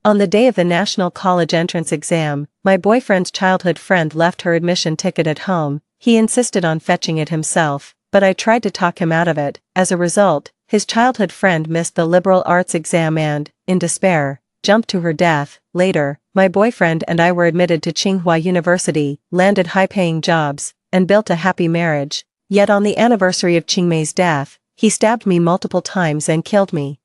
On the day of the national college entrance exam, my boyfriend's childhood friend left her admission ticket at home. He insisted on fetching it himself, but I tried to talk him out of it. As a result, his childhood friend missed the liberal arts exam and, in despair, jumped to her death. Later, my boyfriend and I were admitted to Tsinghua University, landed high-paying jobs, and built a happy marriage. Yet on the anniversary of Qingmei's death, he stabbed me multiple times and killed me.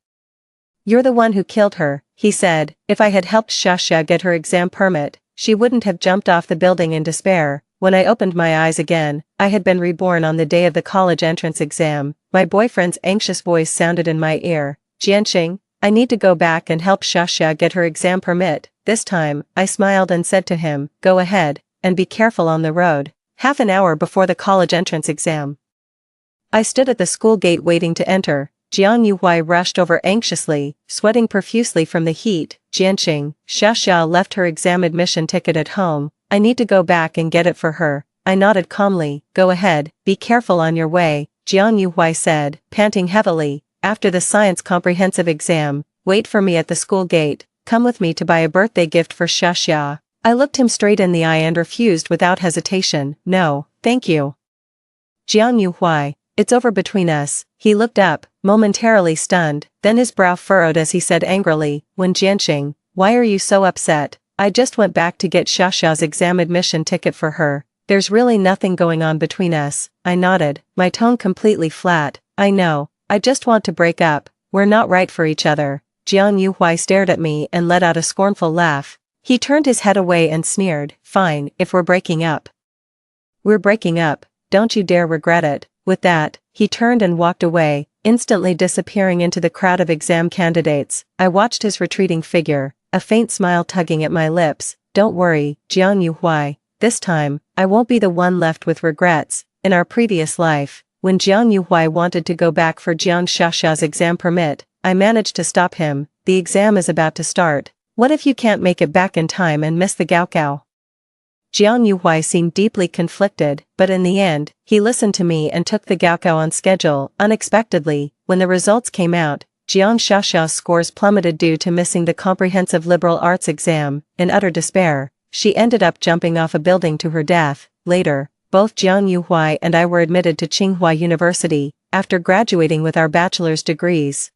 "You're the one who killed her," he said. "If I had helped Xia get her exam permit, she wouldn't have jumped off the building in despair." When I opened my eyes again, I had been reborn on the day of the college entrance exam. My boyfriend's anxious voice sounded in my ear. "Jianxing, I need to go back and help Xia get her exam permit." This time, I smiled and said to him, "Go ahead, and be careful on the road." Half an hour before the college entrance exam, I stood at the school gate waiting to enter. Jiang Yuhui rushed over anxiously, sweating profusely from the heat. "Jianxing, Xia left her exam admission ticket at home. I need to go back and get it for her." I nodded calmly. "Go ahead, be careful on your way," Jiang Yuhui said, panting heavily. "After the science comprehensive exam, wait for me at the school gate. Come with me to buy a birthday gift for Xia." I looked him straight in the eye and refused without hesitation. "No, thank you." "Jiang Yuhui, it's over between us." He looked up, momentarily stunned, then his brow furrowed as he said angrily, "When Jianxing, why are you so upset? I just went back to get Xia's exam admission ticket for her. There's really nothing going on between us." I nodded, my tone completely flat. "I know, I just want to break up. We're not right for each other." Jiang Yuhui stared at me and let out a scornful laugh. He turned his head away and sneered, "Fine, if we're breaking up. We're breaking up, don't you dare regret it." With that, he turned and walked away, instantly disappearing into the crowd of exam candidates. I watched his retreating figure, a faint smile tugging at my lips. "Don't worry, Jiang Yuhui, this time, I won't be the one left with regrets." In our previous life, when Jiang Yuhui wanted to go back for Jiang Xia's exam permit, I managed to stop him. "The exam is about to start. What if you can't make it back in time and miss the gaokao?" Jiang Yuhui seemed deeply conflicted, but in the end, he listened to me and took the gaokao on schedule. Unexpectedly, when the results came out, Jiang Xia's scores plummeted due to missing the comprehensive liberal arts exam. In utter despair, she ended up jumping off a building to her death. Later, both Jiang Yuhui and I were admitted to Tsinghua University, after graduating with our bachelor's degrees.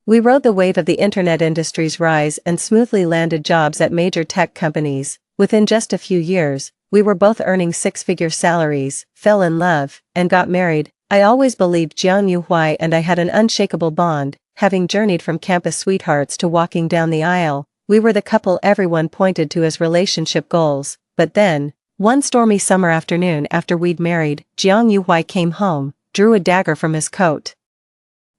We rode the wave of the internet industry's rise and smoothly landed jobs at major tech companies. Within just a few years, we were both earning six-figure salaries, fell in love, and got married. I always believed Jiang Yuhui and I had an unshakable bond. Having journeyed from campus sweethearts to walking down the aisle, we were the couple everyone pointed to as relationship goals. But then, one stormy summer afternoon after we'd married, Jiang Yuhui came home, drew a dagger from his coat,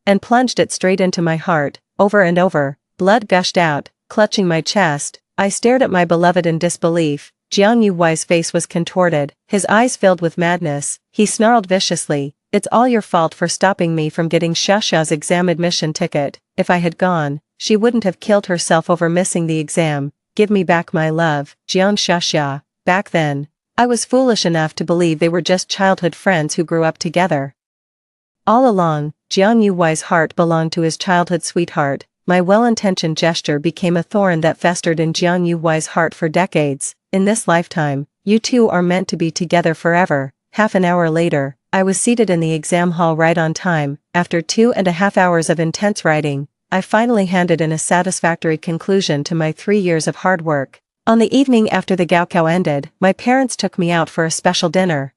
and plunged it straight into my heart. Over and over, blood gushed out, clutching my chest. I stared at my beloved in disbelief. Jiang Yuhui's face was contorted, his eyes filled with madness. He snarled viciously, "It's all your fault for stopping me from getting Xia's exam admission ticket. If I had gone, she wouldn't have killed herself over missing the exam. Give me back my love, Jiang Xia." Back then, I was foolish enough to believe they were just childhood friends who grew up together. All along, Jiang Yuhui's heart belonged to his childhood sweetheart. My well-intentioned gesture became a thorn that festered in Jiang Yuhui's heart for decades. "In this lifetime, you two are meant to be together forever." Half an hour later, I was seated in the exam hall right on time. After 2.5 hours of intense writing, I finally handed in a satisfactory conclusion to my 3 years of hard work. On the evening after the gaokao ended, my parents took me out for a special dinner.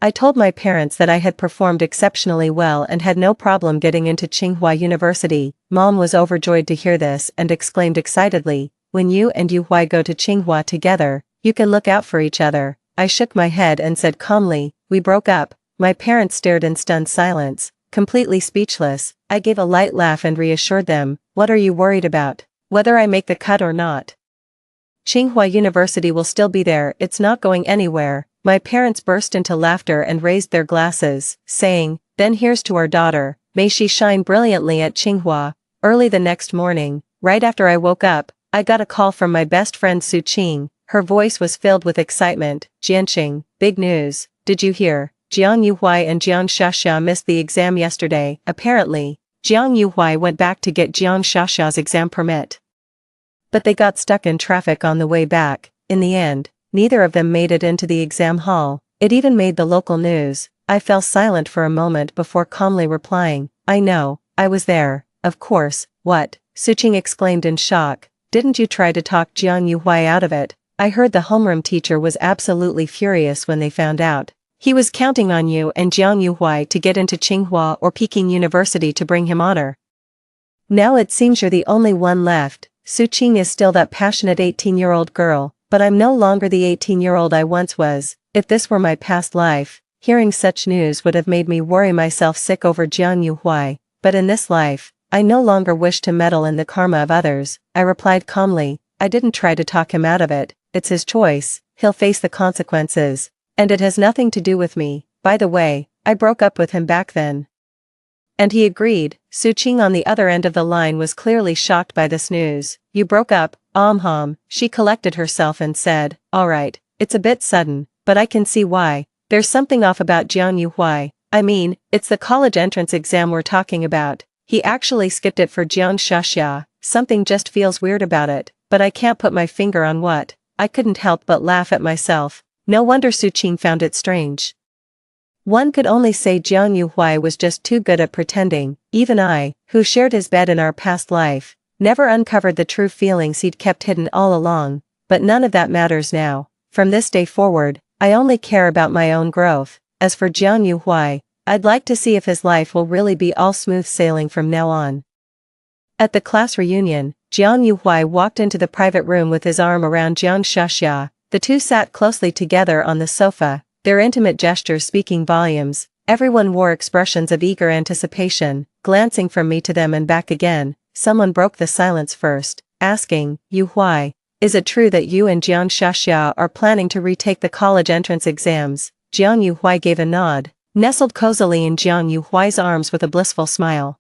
I told my parents that I had performed exceptionally well and had no problem getting into Tsinghua University. Mom was overjoyed to hear this and exclaimed excitedly, "When you and Yuhui go to Tsinghua together, you can look out for each other." I shook my head and said calmly, "We broke up." My parents stared in stunned silence, completely speechless. I gave a light laugh and reassured them, "What are you worried about? Whether I make the cut or not, Tsinghua University will still be there. It's not going anywhere." My parents burst into laughter and raised their glasses, saying, "Then here's to our daughter, may she shine brilliantly at Tsinghua." Early the next morning, right after I woke up, I got a call from my best friend Su Qing. Her voice was filled with excitement. "Jianxing, big news. Did you hear? Jiang Yuhui and Jiang Xia missed the exam yesterday." Apparently, Jiang Yuhui went back to get Jiang Xia's exam permit. But they got stuck in traffic on the way back. In the end, neither of them made it into the exam hall. It even made the local news. I fell silent for a moment before calmly replying, I know, I was there, of course. What? Suqing exclaimed in shock. Didn't you try to talk Jiang Yuhui out of it? I heard the homeroom teacher was absolutely furious when they found out. He was counting on you and Jiang Yuhui to get into Tsinghua or Peking University to bring him honor. Now it seems you're the only one left. Suqing is still that passionate 18-year-old girl, but I'm no longer the 18-year-old I once was. If this were my past life, hearing such news would have made me worry myself sick over Jiang Yuhui, but in this life, I no longer wish to meddle in the karma of others. I replied calmly, I didn't try to talk him out of it, it's his choice, he'll face the consequences. And it has nothing to do with me. By the way, I broke up with him back then. And he agreed. Suqing on the other end of the line was clearly shocked by this news. You broke up? She collected herself and said, alright, it's a bit sudden, but I can see why. There's something off about Jiang Yuhui. I mean, it's the college entrance exam we're talking about. He actually skipped it for Jiang Shashia. Something just feels weird about it, but I can't put my finger on what. I couldn't help but laugh at myself. No wonder Suqing found it strange. One could only say Jiang Yuhui was just too good at pretending. Even I, who shared his bed in our past life, never uncovered the true feelings he'd kept hidden all along. But none of that matters now. From this day forward, I only care about my own growth. As for Jiang Yuhui, I'd like to see if his life will really be all smooth sailing from now on. At the class reunion, Jiang Yuhui walked into the private room with his arm around Jiang Shashia. The two sat closely together on the sofa, their intimate gestures speaking volumes. Everyone wore expressions of eager anticipation, glancing from me to them and back again. Someone broke the silence first, asking, Yuhui, is it true that you and Jiang Shashia are planning to retake the college entrance exams? Jiang Yuhui gave a nod, nestled cozily in Jiang Yuhui's arms with a blissful smile.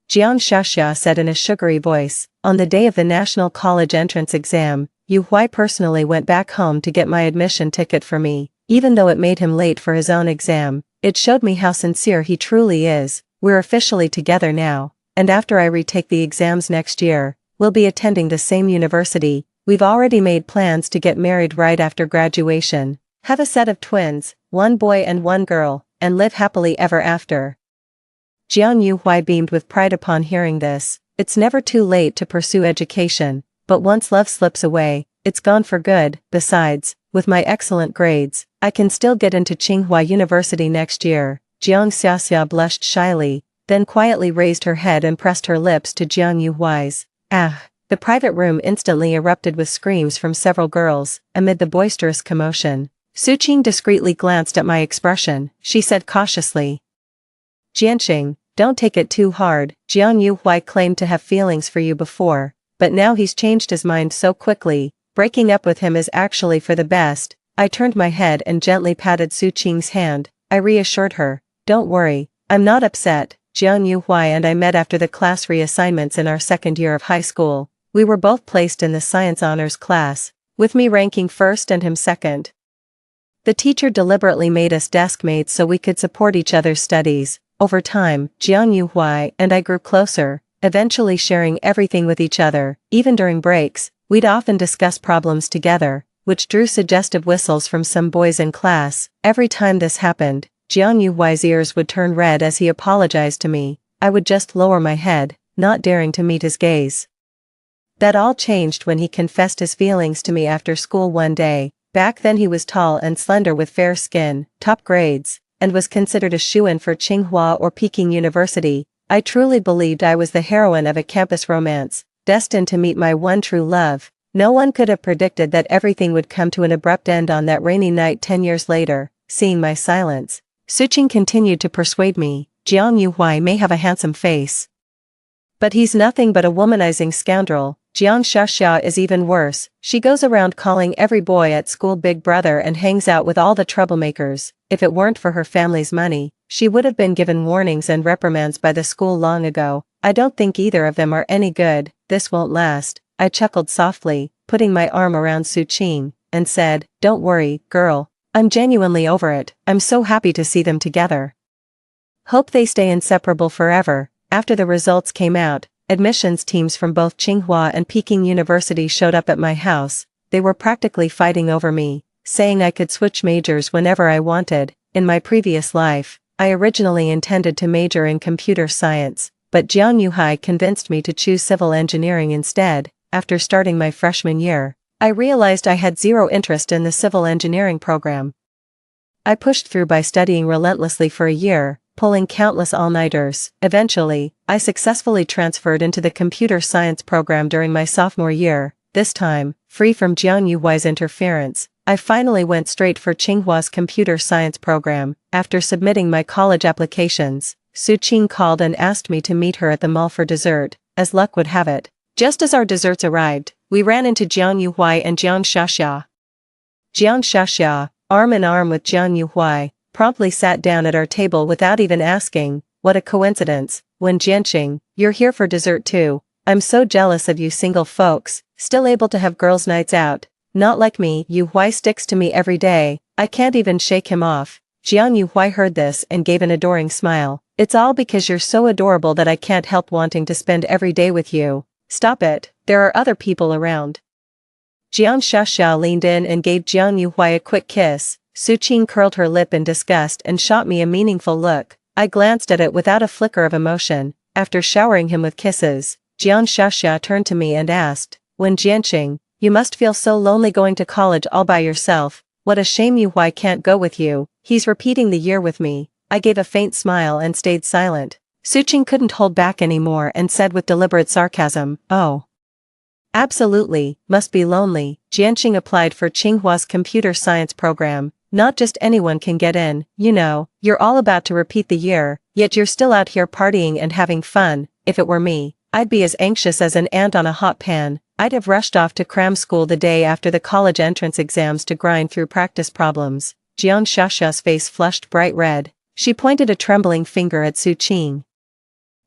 Jiang Shashia said in a sugary voice, on the day of the national college entrance exam, Yuhui personally went back home to get my admission ticket for me. Even though it made him late for his own exam, it showed me how sincere he truly is. We're officially together now, and after I retake the exams next year, we'll be attending the same university. We've already made plans to get married right after graduation, have a set of twins, one boy and one girl, and live happily ever after. Jiang Yuhui beamed with pride upon hearing this. It's never too late to pursue education, but once love slips away, it's gone for good. Besides, with my excellent grades, I can still get into Tsinghua University next year. Jiang Xiaxia blushed shyly, then quietly raised her head and pressed her lips to Jiang Yuhui's. Ah! The private room instantly erupted with screams from several girls. Amid the boisterous commotion, Suqing discreetly glanced at my expression. She said cautiously, Jianxing, don't take it too hard. Jiang Yuhui claimed to have feelings for you before, but now he's changed his mind so quickly. Breaking up with him is actually for the best. I turned my head and gently patted Suqing's hand. I reassured her, don't worry, I'm not upset. Jiang Yuhui and I met after the class reassignments in our second year of high school. We were both placed in the science honors class, with me ranking first and him second. The teacher deliberately made us desk mates so we could support each other's studies. Over time, Jiang Yuhui and I grew closer, eventually sharing everything with each other. Even during breaks, we'd often discuss problems together, which drew suggestive whistles from some boys in class. Every time this happened, Jiang Yuhui's ears would turn red as he apologized to me. I would just lower my head, not daring to meet his gaze. That all changed when he confessed his feelings to me after school one day. Back then he was tall and slender with fair skin, top grades, and was considered a shoo-in for Tsinghua or Peking University. I truly believed I was the heroine of a campus romance, destined to meet my one true love. No one could have predicted that everything would come to an abrupt end on that rainy night 10 years later. Seeing my silence, Suqing continued to persuade me, Jiang Yuhui may have a handsome face, but he's nothing but a womanizing scoundrel. Jiang Shashia is even worse. She goes around calling every boy at school big brother and hangs out with all the troublemakers. If it weren't for her family's money, she would have been given warnings and reprimands by the school long ago. I don't think either of them are any good. This won't last. I chuckled softly, putting my arm around Suqing, and said, don't worry, girl. I'm genuinely over it. I'm so happy to see them together. Hope they stay inseparable forever. After the results came out, admissions teams from both Tsinghua and Peking University showed up at my house. They were practically fighting over me, saying I could switch majors whenever I wanted. In my previous life, I originally intended to major in computer science, but Jiang Yuhai convinced me to choose civil engineering instead. After starting my freshman year, I realized I had zero interest in the civil engineering program. I pushed through by studying relentlessly for a year, pulling countless all-nighters. Eventually, I successfully transferred into the computer science program during my sophomore year. This time, free from Jiang Yuhuai's interference, I finally went straight for Tsinghua's computer science program. After submitting my college applications, Su Qing called and asked me to meet her at the mall for dessert. As luck would have it, just as our desserts arrived, we ran into Jiang Yuhuai and Jiang Xiaxia. Jiang Xiaxia, arm in arm with Jiang Yuhuai, promptly sat down at our table without even asking. What a coincidence. Wen Jianqing, you're here for dessert too. I'm so jealous of you single folks, still able to have girls' nights out. Not like me. Yuhuai sticks to me every day, I can't even shake him off. Jiang Yuhuai heard this and gave an adoring smile. It's all because you're so adorable that I can't help wanting to spend every day with you. Stop it, there are other people around. Jiang Xiaxia leaned in and gave Jiang Yuhuai a quick kiss. Su Qing curled her lip in disgust and shot me a meaningful look. I glanced at it without a flicker of emotion. After showering him with kisses, Jiang Xiaxia turned to me and asked, Wen Jianqing, you must feel so lonely going to college all by yourself. What a shame Yuhuai can't go with you. He's repeating the year with me. I gave a faint smile and stayed silent. Su Qing couldn't hold back anymore and said with deliberate sarcasm, oh. Absolutely, must be lonely. Jianqing applied for Tsinghua's computer science program. Not just anyone can get in, you know, you're all about to repeat the year, yet you're still out here partying and having fun. If it were me, I'd be as anxious as an ant on a hot pan. I'd have rushed off to cram school the day after the college entrance exams to grind through practice problems. Jiang Xiaxia's face flushed bright red. She pointed a trembling finger at Su Qing.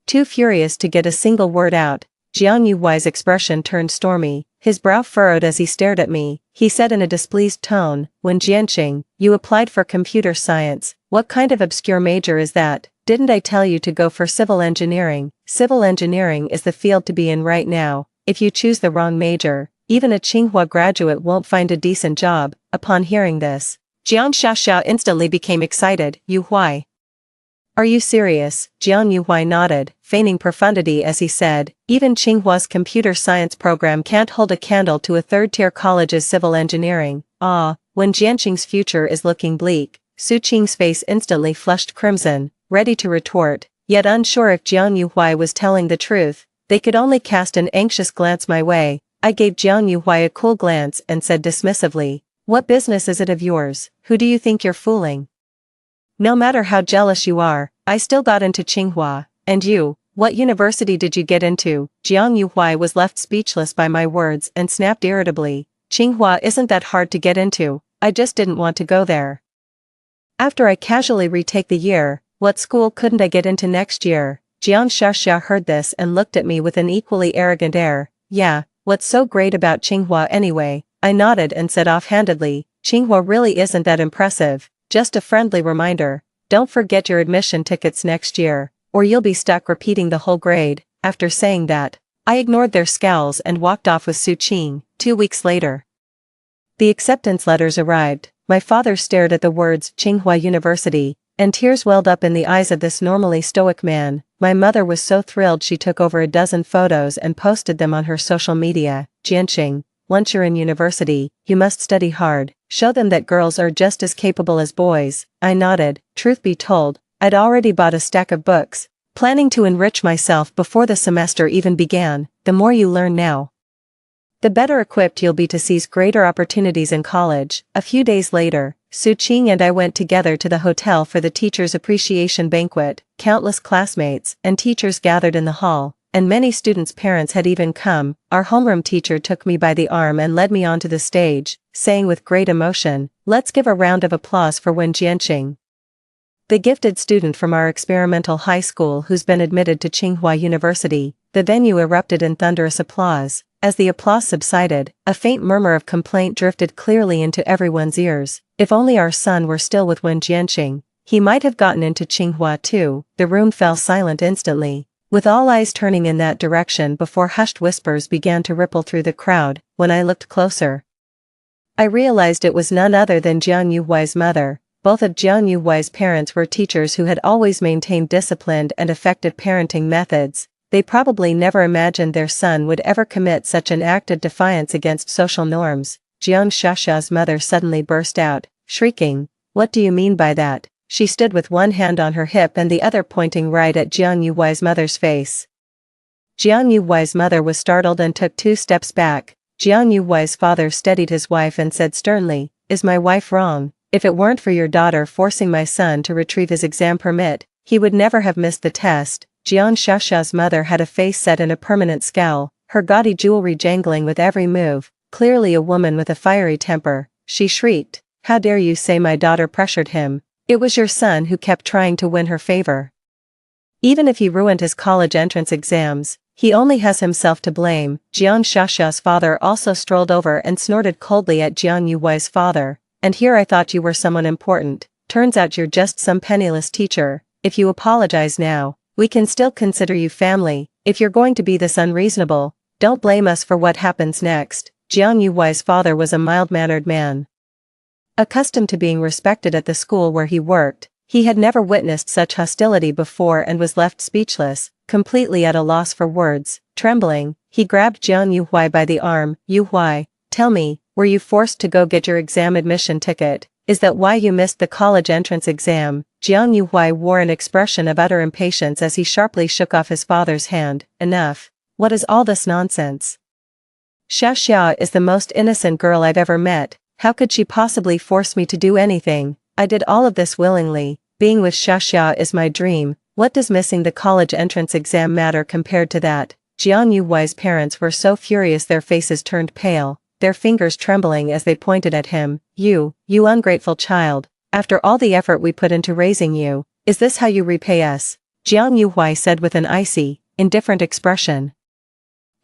Too furious to get a single word out, Jiang Yuhuai's expression turned stormy. His brow furrowed as he stared at me. He said in a displeased tone, Wen Jianqing, you applied for computer science. What kind of obscure major is that? Didn't I tell you to go for civil engineering? Civil engineering is the field to be in right now. If you choose the wrong major, even a Tsinghua graduate won't find a decent job. Upon hearing this, Jiang Xiaxia instantly became excited. Yuhuai. Are you serious? Jiang Yuhuai nodded, feigning profundity as he said, even Tsinghua's computer science program can't hold a candle to a third-tier college's civil engineering. Ah, Wen Jianqing's future is looking bleak. Su Qing's face instantly flushed crimson, ready to retort, yet unsure if Jiang Yuhuai was telling the truth. They could only cast an anxious glance my way. I gave Jiang Yuhuai a cool glance and said dismissively, what business is it of yours? Who do you think you're fooling? No matter how jealous you are, I still got into Tsinghua. And you, what university did you get into? Jiang Yuhuai was left speechless by my words and snapped irritably. Tsinghua isn't that hard to get into, I just didn't want to go there. After I casually retake the year, what school couldn't I get into next year? Jiang Xiaxia heard this and looked at me with an equally arrogant air. Yeah, what's so great about Tsinghua anyway? I nodded and said offhandedly, Tsinghua really isn't that impressive. Just a friendly reminder, don't forget your admission tickets next year, or you'll be stuck repeating the whole grade. After saying that, I ignored their scowls and walked off with Su Qing. 2 weeks later, the acceptance letters arrived. My father stared at the words Tsinghua University, and tears welled up in the eyes of this normally stoic man. My mother was so thrilled she took over a dozen photos and posted them on her social media. Jianqing, once you're in university, you must study hard. Show them that girls are just as capable as boys. I nodded. Truth be told, I'd already bought a stack of books, planning to enrich myself before the semester even began. The more you learn now, the better equipped you'll be to seize greater opportunities in college. A few days later, Su Qing and I went together to the hotel for the Teachers' Appreciation Banquet. Countless classmates and teachers gathered in the hall, and many students' parents had even come. Our homeroom teacher took me by the arm and led me onto the stage, saying with great emotion, let's give a round of applause for Wen Jianqing, the gifted student from our experimental high school who's been admitted to Tsinghua University. The venue erupted in thunderous applause. As the applause subsided, a faint murmur of complaint drifted clearly into everyone's ears. If only our son were still with Wen Jianqing, he might have gotten into Tsinghua too. The room fell silent instantly. with all eyes turning in that direction before hushed whispers began to ripple through the crowd. When I looked closer, I realized it was none other than Jiang Yuhuai's mother. Both of Jiang Yuhuai's parents were teachers who had always maintained disciplined and effective parenting methods. They probably never imagined their son would ever commit such an act of defiance against social norms. Jiang Xiaxia's mother suddenly burst out, shrieking, "What do you mean by that?" She stood with one hand on her hip and the other pointing right at Jiang Yuhuai's mother's face. Jiang Yuhuai's mother was startled and took 2 steps back. Jiang Yuhuai's father steadied his wife and said sternly, "Is my wife wrong? If it weren't for your daughter forcing my son to retrieve his exam permit, he would never have missed the test." Jiang Xiaxia's mother had a face set in a permanent scowl, her gaudy jewelry jangling with every move. Clearly a woman with a fiery temper, she shrieked, "How dare you say my daughter pressured him? It was your son who kept trying to win her favor. Even if he ruined his college entrance exams, he only has himself to blame." Jiang Xiaxia's father also strolled over and snorted coldly at Jiang Yuhuai's father. "And here I thought you were someone important. Turns out you're just some penniless teacher. If you apologize now, we can still consider you family. If you're going to be this unreasonable, don't blame us for what happens next." Jiang Yuhuai's father was a mild-mannered man, accustomed to being respected at the school where he worked. He had never witnessed such hostility before and was left speechless, completely at a loss for words. Trembling, he grabbed Jiang Yuhuai by the arm. "Yuhuai, tell me, were you forced to go get your exam admission ticket? Is that why you missed the college entrance exam?" Jiang Yuhuai wore an expression of utter impatience as he sharply shook off his father's hand. "Enough. What is all this nonsense? Xiaxia is the most innocent girl I've ever met. How could she possibly force me to do anything? I did all of this willingly. Being with Xiaxia is my dream. What does missing the college entrance exam matter compared to that?" Jiang Yuhuai's parents were so furious their faces turned pale, their fingers trembling as they pointed at him. You ungrateful child. After all the effort we put into raising you, is this how you repay us?" Jiang Yuhuai said with an icy, indifferent expression.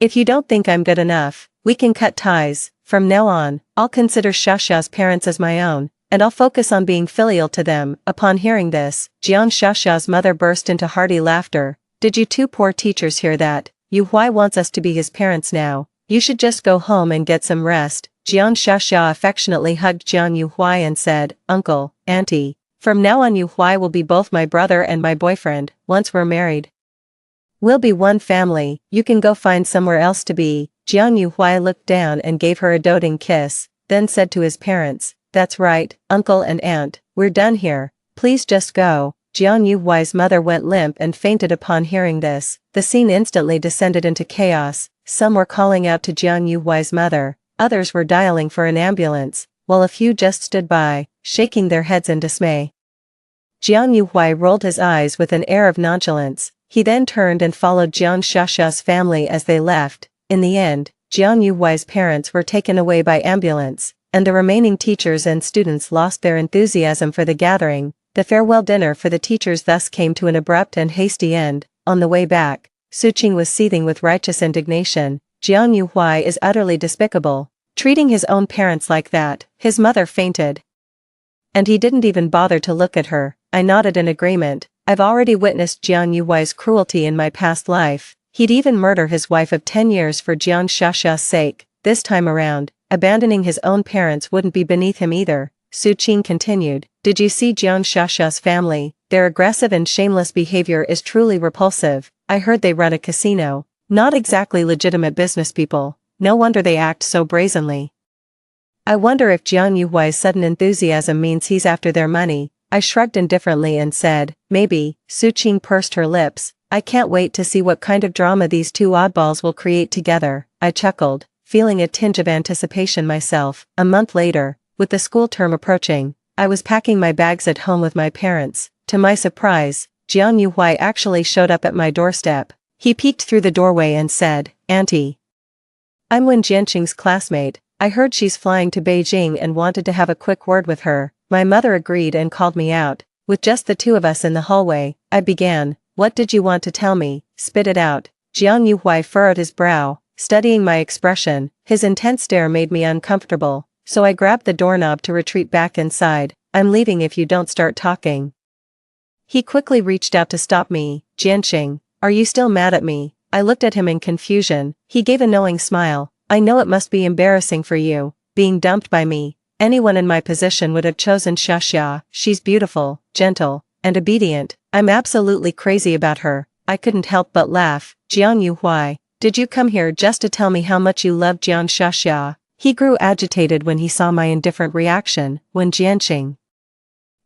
"If you don't think I'm good enough, we can cut ties. From now on, I'll consider Xiaxia's parents as my own, and I'll focus on being filial to them." Upon hearing this, Jiang Xiaxia's mother burst into hearty laughter. "Did you 2 poor teachers hear that? Yuhuai wants us to be his parents now. You should just go home and get some rest." Jiang Xiaxia affectionately hugged Jiang Yuhuai and said, "Uncle, Auntie, from now on Yuhuai will be both my brother and my boyfriend. Once we're married, we'll be one family. You can go find somewhere else to be." Jiang Yuhuai looked down and gave her a doting kiss, then said to his parents, "That's right, uncle and aunt, we're done here. Please just go." Jiang Yuhuai's mother went limp and fainted upon hearing this. The scene instantly descended into chaos. Some were calling out to Jiang Yuhuai's mother, others were dialing for an ambulance, while a few just stood by, shaking their heads in dismay. Jiang Yuhuai rolled his eyes with an air of nonchalance. He then turned and followed Jiang Xiaxia's family as they left. In the end, Jiang Yuhuai's parents were taken away by ambulance, and the remaining teachers and students lost their enthusiasm for the gathering. The farewell dinner for the teachers thus came to an abrupt and hasty end. On the way back, Suqing was seething with righteous indignation. Jiang Yuhuai is utterly despicable, treating his own parents like that. His mother fainted, and he didn't even bother to look at her. I nodded in agreement. I've already witnessed Jiang Yuhuai's cruelty in my past life. He'd even murder his wife of 10 years for Jiang Xiaxia's sake. This time around, abandoning his own parents wouldn't be beneath him either. Suqing continued, "Did you see Jiang Xiaxia's family? Their aggressive and shameless behavior is truly repulsive. I heard they run a casino. Not exactly legitimate business people. No wonder they act so brazenly. I wonder if Jiang Yuhuai's sudden enthusiasm means he's after their money." I shrugged indifferently and said, "Maybe." Suqing pursed her lips. "I can't wait to see what kind of drama these 2 oddballs will create together." I chuckled, feeling a tinge of anticipation myself. A month later, with the school term approaching, I was packing my bags at home with my parents. To my surprise, Jiang Yuhuai actually showed up at my doorstep. He peeked through the doorway and said, "Auntie, I'm Wen Jianqing's classmate. I heard she's flying to Beijing and wanted to have a quick word with her." My mother agreed and called me out. With just the 2 of us in the hallway, I began, "What did you want to tell me? Spit it out." Jiang Yuhuai furrowed his brow, studying my expression. His intense stare made me uncomfortable, so I grabbed the doorknob to retreat back inside. "I'm leaving if you don't start talking." He quickly reached out to stop me. "Jianqing, Are you still mad at me? I looked at him in confusion. He gave a knowing smile. I know it must be embarrassing for you, being dumped by me. Anyone in my position would have chosen Xiaxia. She's beautiful, gentle, and obedient. I'm absolutely crazy about her. I couldn't help but laugh. Jiang Yu, why did you come here just to tell me how much you love Jiang Xiaxia? He grew agitated when he saw my indifferent reaction. When Jianqing,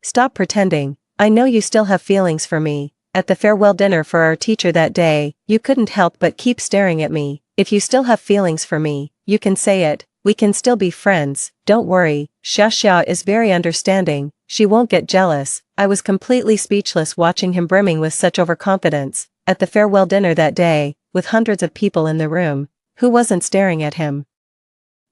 stop pretending. I know you still have feelings for me. At the farewell dinner for our teacher that day, you couldn't help but keep staring at me. If you still have feelings for me, you can say it. We can still be friends. Don't worry. Xiaxia is very understanding. She won't get jealous. I was completely speechless watching him brimming with such overconfidence. At the farewell dinner that day, with hundreds of people in the room, who wasn't staring at him?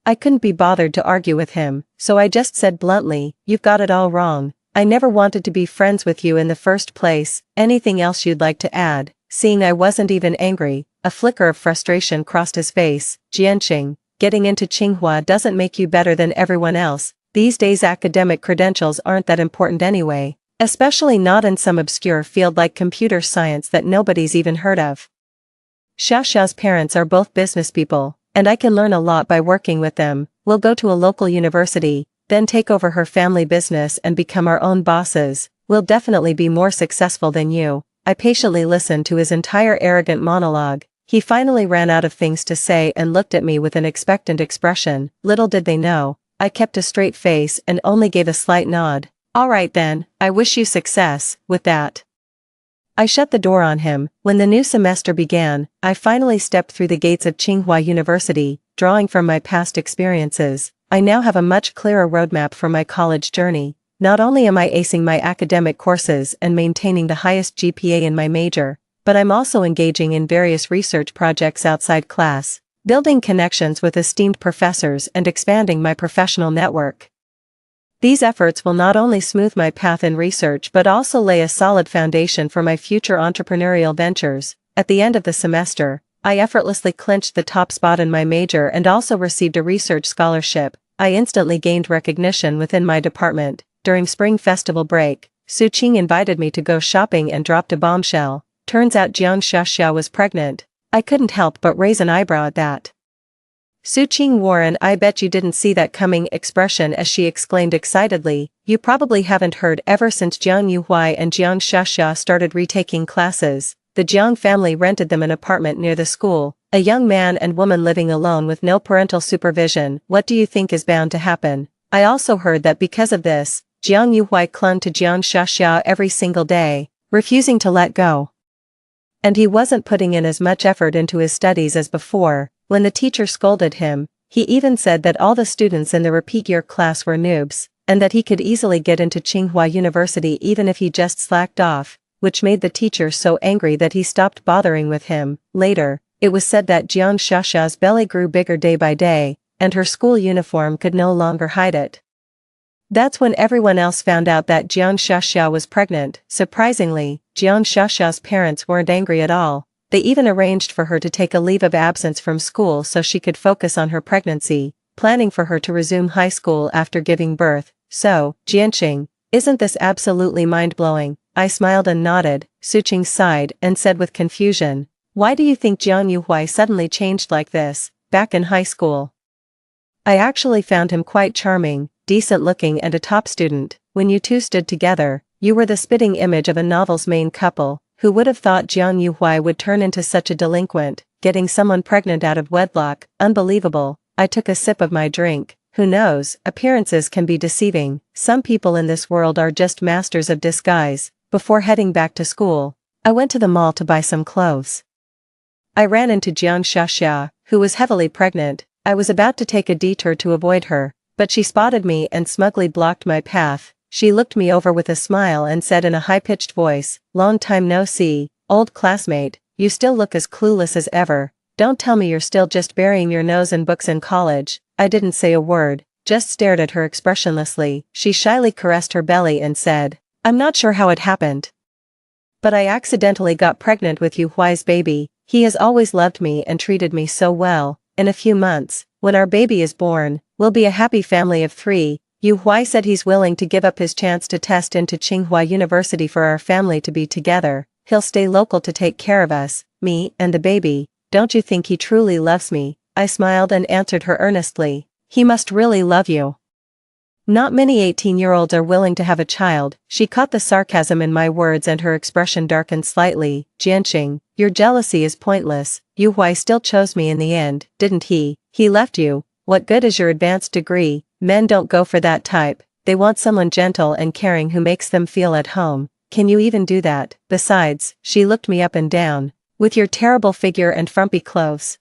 I couldn't be bothered to argue with him, so I just said bluntly, "You've got it all wrong. I never wanted to be friends with you in the first place." Anything else you'd like to add? Seeing I wasn't even angry, a flicker of frustration crossed his face. Jianqing, getting into Tsinghua doesn't make you better than everyone else. These days academic credentials aren't that important anyway, especially not in some obscure field like computer science that nobody's even heard of. Xiaxia's parents are both business people, and I can learn a lot by working with them. We'll go to a local university, then take over her family business and become our own bosses. We'll definitely be more successful than you. I patiently listened to his entire arrogant monologue. He finally ran out of things to say and looked at me with an expectant expression. Little did they know, I kept a straight face and only gave a slight nod. All right then, I wish you success. With that, I shut the door on him. When the new semester began, I finally stepped through the gates of Tsinghua University. Drawing from my past experiences, I now have a much clearer roadmap for my college journey. Not only am I acing my academic courses and maintaining the highest GPA in my major, but I'm also engaging in various research projects outside class, building connections with esteemed professors and expanding my professional network. These efforts will not only smooth my path in research but also lay a solid foundation for my future entrepreneurial ventures. At the end of the semester, I effortlessly clinched the top spot in my major and also received a research scholarship. I instantly gained recognition within my department. During spring festival break, Su Qing invited me to go shopping and dropped a bombshell. Turns out Jiang Xiaxia was pregnant. I couldn't help but raise an eyebrow at that. Su Qing wore an "I bet you didn't see that coming" expression as she exclaimed excitedly, "You probably haven't heard, ever since Jiang Yuhuai and Jiang Xiaxia started retaking classes, the Jiang family rented them an apartment near the school, a young man and woman living alone with no parental supervision. What do you think is bound to happen? I also heard that because of this, Jiang Yuhuai clung to Jiang Xiaxia every single day, refusing to let go. And he wasn't putting in as much effort into his studies as before. When the teacher scolded him, he even said that all the students in the repeat year class were noobs, and that he could easily get into Tsinghua University even if he just slacked off, which made the teacher so angry that he stopped bothering with him. Later, it was said that Jiang Xiaxia's belly grew bigger day by day, and her school uniform could no longer hide it. That's when everyone else found out that Jiang Xiaxia was pregnant. Surprisingly, Jiang Xiaxia's parents weren't angry at all. They even arranged for her to take a leave of absence from school so she could focus on her pregnancy, planning for her to resume high school after giving birth. So, Jianqing, isn't this absolutely mind-blowing? I smiled and nodded. Su Qing sighed and said with confusion, "Why do you think Jiang Yuhuai suddenly changed like this, back in high school? I actually found him quite charming, decent-looking and a top student. When you two stood together, you were the spitting image of a novel's main couple. Who would have thought Jiang Yuhuai would turn into such a delinquent, getting someone pregnant out of wedlock? Unbelievable." I took a sip of my drink. Who knows, appearances can be deceiving. Some people in this world are just masters of disguise. Before heading back to school, I went to the mall to buy some clothes. I ran into Jiang Xiaxia, who was heavily pregnant. I was about to take a detour to avoid her, but she spotted me and smugly blocked my path. She looked me over with a smile and said in a high-pitched voice, "Long time no see, old classmate, you still look as clueless as ever. Don't tell me you're still just burying your nose in books in college." I didn't say a word, just stared at her expressionlessly. She shyly caressed her belly and said, "I'm not sure how it happened, but I accidentally got pregnant with Yuhuai's baby. He has always loved me and treated me so well. In a few months, when our baby is born, we'll be a happy family of 3. Yuhuai said he's willing to give up his chance to test into Tsinghua University for our family to be together. he'll stay local to take care of us, me and the baby. Don't you think he truly loves me? I smiled and answered her earnestly. He must really love you. Not many 18-year-olds are willing to have a child. She caught the sarcasm in my words and her expression darkened slightly. Jianqing, your jealousy is pointless. Yu Huai still chose me in the end, didn't he? He left you. What good is your advanced degree? Men don't go for that type. They want someone gentle and caring who makes them feel at home. Can you even do that? Besides, she looked me up and down. With your terrible figure and frumpy clothes,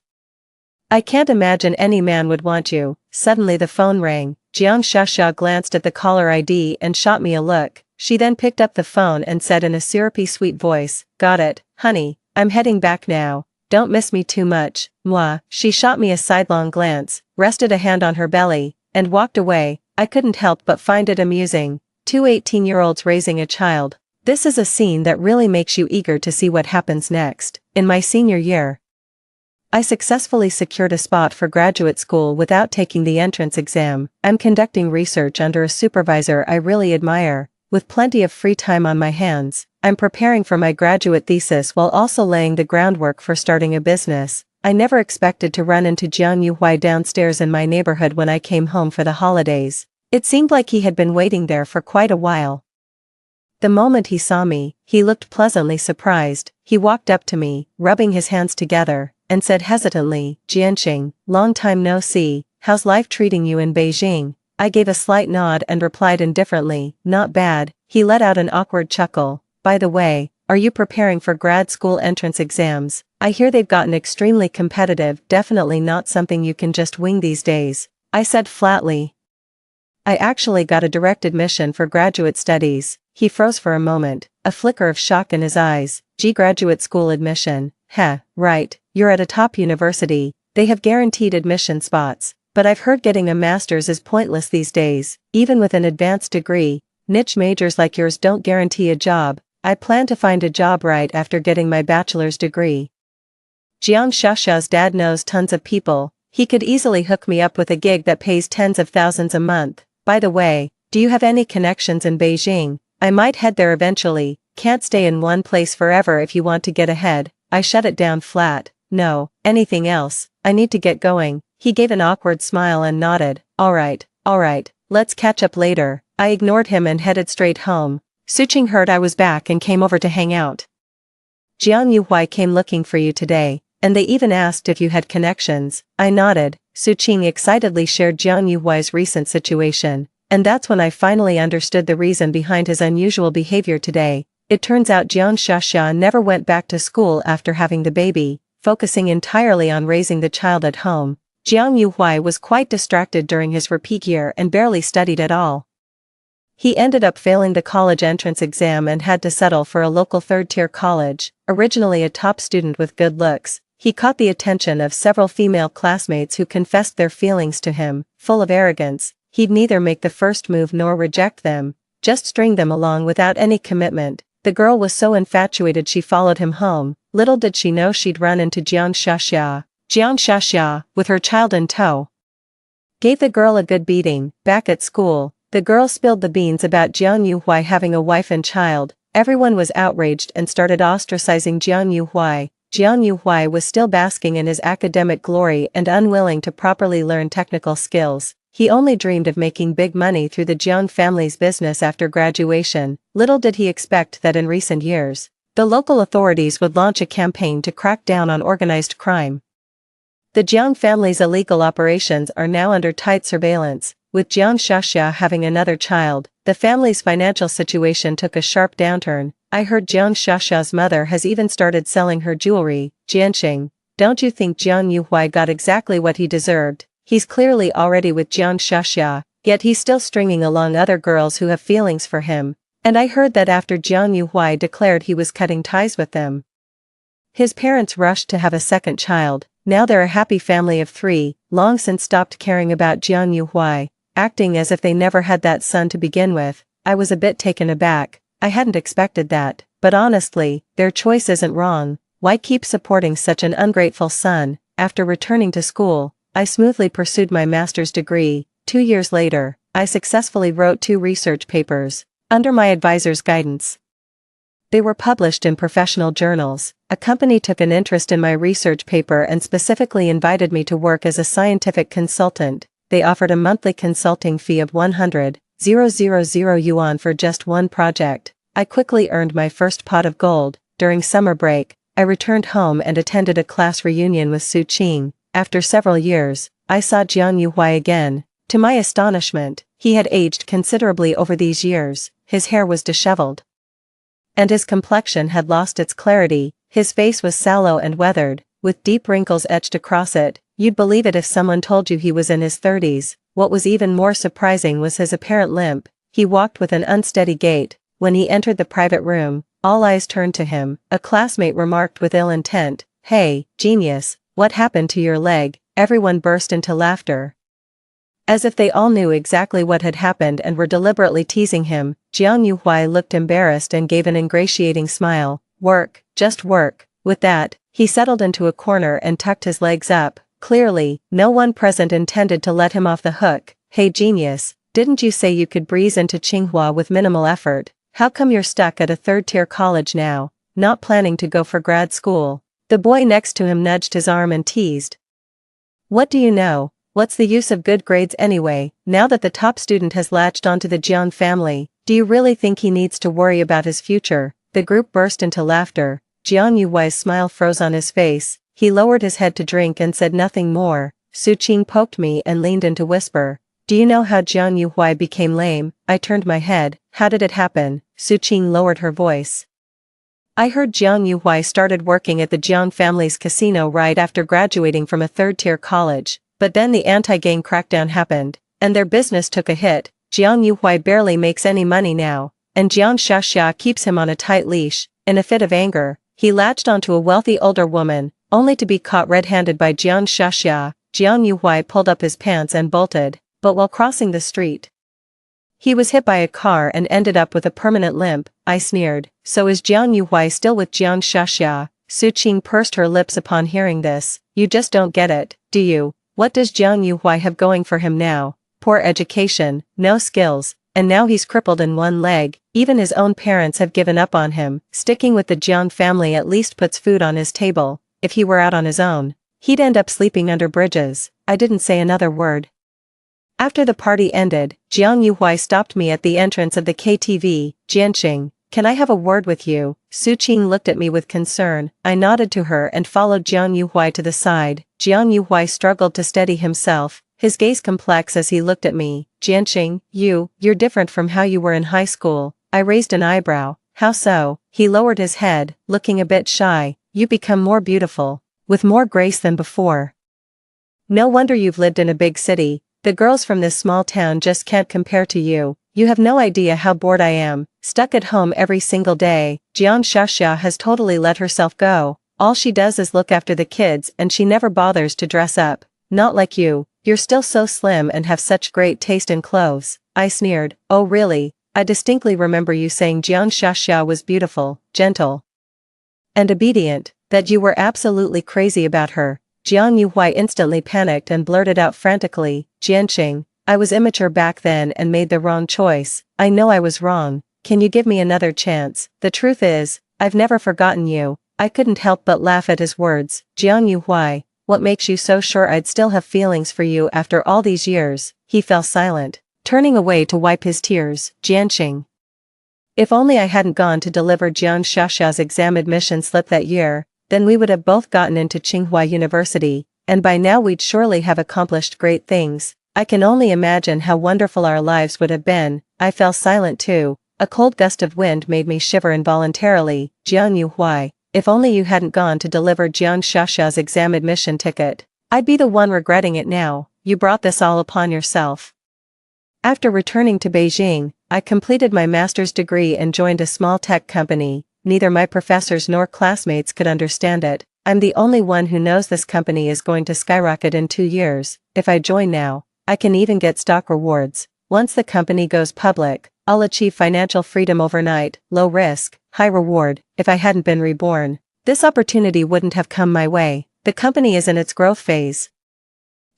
I can't imagine any man would want you. Suddenly the phone rang. Jiang Shasha glanced at the caller ID and shot me a look. She then picked up the phone and said in a syrupy sweet voice, "Got it, honey. I'm heading back now. Don't miss me too much." Mwah. She shot me a sidelong glance, rested a hand on her belly, and walked away. I couldn't help but find it amusing. Two 18-year-olds raising a child. This is a scene that really makes you eager to see what happens next. In my senior year, I successfully secured a spot for graduate school without taking the entrance exam. I'm conducting research under a supervisor I really admire. With plenty of free time on my hands, I'm preparing for my graduate thesis while also laying the groundwork for starting a business. I never expected to run into Jiang Yuhuai downstairs in my neighborhood when I came home for the holidays. It seemed like he had been waiting there for quite a while. The moment he saw me, he looked pleasantly surprised. He walked up to me, rubbing his hands together, and said hesitantly, "Jianqing, long time no see, how's life treating you in Beijing?" I gave a slight nod and replied indifferently, "Not bad." He let out an awkward chuckle. "By the way, are you preparing for grad school entrance exams? I hear they've gotten extremely competitive, definitely not something you can just wing these days." I said flatly, "I actually got a direct admission for graduate studies." He froze for a moment, a flicker of shock in his eyes. Graduate school admission. Heh, right, you're at a top university, they have guaranteed admission spots, but I've heard getting a master's is pointless these days, even with an advanced degree. Niche majors like yours don't guarantee a job. I plan to find a job right after getting my bachelor's degree. Jiang Shasha's dad knows tons of people. He could easily hook me up with a gig that pays tens of thousands a month. By the way, do you have any connections in Beijing? I might head there eventually. Can't stay in one place forever if you want to get ahead. I shut it down flat. No, anything else? I need to get going. He gave an awkward smile and nodded. All right, let's catch up later. I ignored him and headed straight home. Suqing heard I was back and came over to hang out. Jiang Yuhuai came looking for you today, and they even asked if you had connections. I nodded. Suqing excitedly shared Jiang Yuhuai's recent situation, and that's when I finally understood the reason behind his unusual behavior today. It turns out Jiang Shasha never went back to school after having the baby, focusing entirely on raising the child at home. Jiang Yuhuai was quite distracted during his repeat year and barely studied at all. He ended up failing the college entrance exam and had to settle for a local third-tier college. Originally a top student with good looks, he caught the attention of several female classmates who confessed their feelings to him. Full of arrogance, he'd neither make the first move nor reject them, just string them along without any commitment. The girl was so infatuated she followed him home. Little did she know she'd run into Jiang Shasha. Jiang Shasha, with her child in tow, gave the girl a good beating. Back at school, the girl spilled the beans about Jiang Yuhuai having a wife and child. Everyone was outraged and started ostracizing Jiang Yuhuai. Jiang Yuhuai was still basking in his academic glory and unwilling to properly learn technical skills. He only dreamed of making big money through the Jiang family's business after graduation. Little did he expect that in recent years, the local authorities would launch a campaign to crack down on organized crime. The Jiang family's illegal operations are now under tight surveillance. With Jiang Shasha having another child, the family's financial situation took a sharp downturn. I heard Jiang Shasha's mother has even started selling her jewelry. Jianqing, don't you think Jiang Yuhuai got exactly what he deserved? He's clearly already with Jiang Shasha, yet he's still stringing along other girls who have feelings for him. And I heard that after Jiang Yuhuai declared he was cutting ties with them, his parents rushed to have a second child. Now they're a happy family of 3, long since stopped caring about Jiang Yuhuai, acting as if they never had that son to begin with. I was a bit taken aback. I hadn't expected that, but honestly, their choice isn't wrong. Why keep supporting such an ungrateful son? After returning to school, I smoothly pursued my master's degree. 2 years later, I successfully wrote 2 research papers, under my advisor's guidance. They were published in professional journals. A company took an interest in my research paper and specifically invited me to work as a scientific consultant. They offered a monthly consulting fee of 100,000 yuan for just one project. I quickly earned my first pot of gold. During summer break, I returned home and attended a class reunion with Su Qing. After several years, I saw Jiang Yuhui again. To my astonishment, he had aged considerably over these years. His hair was disheveled, and his complexion had lost its clarity. His face was sallow and weathered, with deep wrinkles etched across it. You'd believe it if someone told you he was in his 30s. What was even more surprising was his apparent limp. He walked with an unsteady gait. When he entered the private room, all eyes turned to him. A classmate remarked with ill intent, "Hey, genius, what happened to your leg?" Everyone burst into laughter, as if they all knew exactly what had happened and were deliberately teasing him. Jiang Yuhui looked embarrassed and gave an ingratiating smile. "Work, just work." With that, he settled into a corner and tucked his legs up. Clearly, no one present intended to let him off the hook. "Hey genius, didn't you say you could breeze into Tsinghua with minimal effort? How come you're stuck at a third-tier college now, not planning to go for grad school?" The boy next to him nudged his arm and teased, "What do you know? What's the use of good grades anyway? Now that the top student has latched onto the Jiang family, do you really think he needs to worry about his future?" The group burst into laughter. Jiang Yuhui's smile froze on his face. He lowered his head to drink and said nothing more. Su Qing poked me and leaned in to whisper, "Do you know how Jiang Yuhui became lame?" I turned my head. "How did it happen?" Su Qing lowered her voice. "I heard Jiang Yuhui started working at the Jiang family's casino right after graduating from a third-tier college, but then the anti-gang crackdown happened, and their business took a hit. Jiang Yuhui barely makes any money now, and Jiang Xiaxia keeps him on a tight leash." In a fit of anger, he latched onto a wealthy older woman, only to be caught red-handed by Jiang Xiaxia. Jiang Yuhui pulled up his pants and bolted, but while crossing the street, he was hit by a car and ended up with a permanent limp. I sneered, "So is Jiang Yuhui still with Jiang Xiaxia?" Su Qing pursed her lips upon hearing this. "You just don't get it, do you? What does Jiang Yuhui have going for him now? Poor education, no skills, and now he's crippled in one leg. Even his own parents have given up on him. Sticking with the Jiang family at least puts food on his table. If he were out on his own, he'd end up sleeping under bridges." I didn't say another word. After the party ended, Jiang Yuhui stopped me at the entrance of the KTV. "Jianxing, can I have a word with you?" Su Qing looked at me with concern. I nodded to her and followed Jiang Yuhui to the side. Jiang Yuhui struggled to steady himself, his gaze complex as he looked at me. "Jianxing, you're different from how you were in high school." I raised an eyebrow. "How so?" He lowered his head, looking a bit shy. "You become more beautiful, with more grace than before. No wonder you've lived in a big city. The girls from this small town just can't compare to you. You have no idea how bored I am, stuck at home every single day." Jiang Xiaxia has totally let herself go. All she does is look after the kids and she never bothers to dress up. Not like you, you're still so slim and have such great taste in clothes. I sneered. "Oh really? I distinctly remember you saying Jiang Xiaxia was beautiful, gentle, and obedient, that you were absolutely crazy about her." Jiang Yuhui instantly panicked and blurted out frantically, "Jianxing, I was immature back then and made the wrong choice. I know I was wrong. Can you give me another chance? The truth is, I've never forgotten you." I couldn't help but laugh at his words. "Jiang Yuhui, what makes you so sure I'd still have feelings for you after all these years?" He fell silent, turning away to wipe his tears. "Jianxing, if only I hadn't gone to deliver Jiang Xiaxia's exam admission slip that year, then we would have both gotten into Tsinghua University, and by now we'd surely have accomplished great things. I can only imagine how wonderful our lives would have been." I fell silent too. A cold gust of wind made me shiver involuntarily. "Jiang Yuhui, if only you hadn't gone to deliver Jiang Xiaxia's exam admission ticket. I'd be the one regretting it now. You brought this all upon yourself." After returning to Beijing, I completed my master's degree and joined a small tech company. Neither my professors nor classmates could understand it. I'm the only one who knows this company is going to skyrocket in 2 years. If I join now, I can even get stock rewards. Once the company goes public, I'll achieve financial freedom overnight. Low risk, high reward. If I hadn't been reborn, this opportunity wouldn't have come my way. The company is in its growth phase,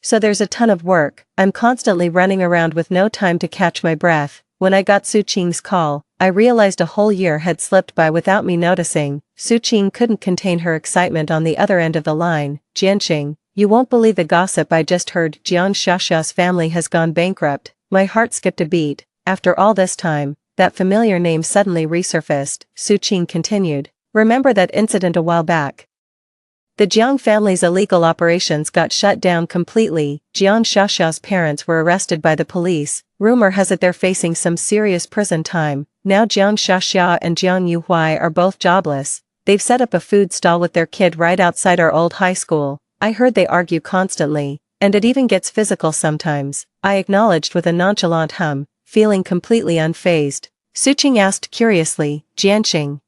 so there's a ton of work. I'm constantly running around with no time to catch my breath. When I got Su Qing's call, I realized a whole year had slipped by without me noticing. Su Qing couldn't contain her excitement on the other end of the line. Jianqing, you won't believe the gossip I just heard. Jiang Xiaxia's family has gone bankrupt. My heart skipped a beat. After all this time, that familiar name suddenly resurfaced. Su Qing continued. Remember that incident a while back? The Jiang family's illegal operations got shut down completely. Jiang Xiaxia's parents were arrested by the police. Rumor has it they're facing some serious prison time. Now Jiang Xiaxia and Jiang Yuhuai are both jobless. They've set up a food stall with their kid right outside our old high school. I heard they argue constantly, and it even gets physical sometimes. I acknowledged with a nonchalant hum, feeling completely unfazed. Su Qing asked curiously, Jianqing,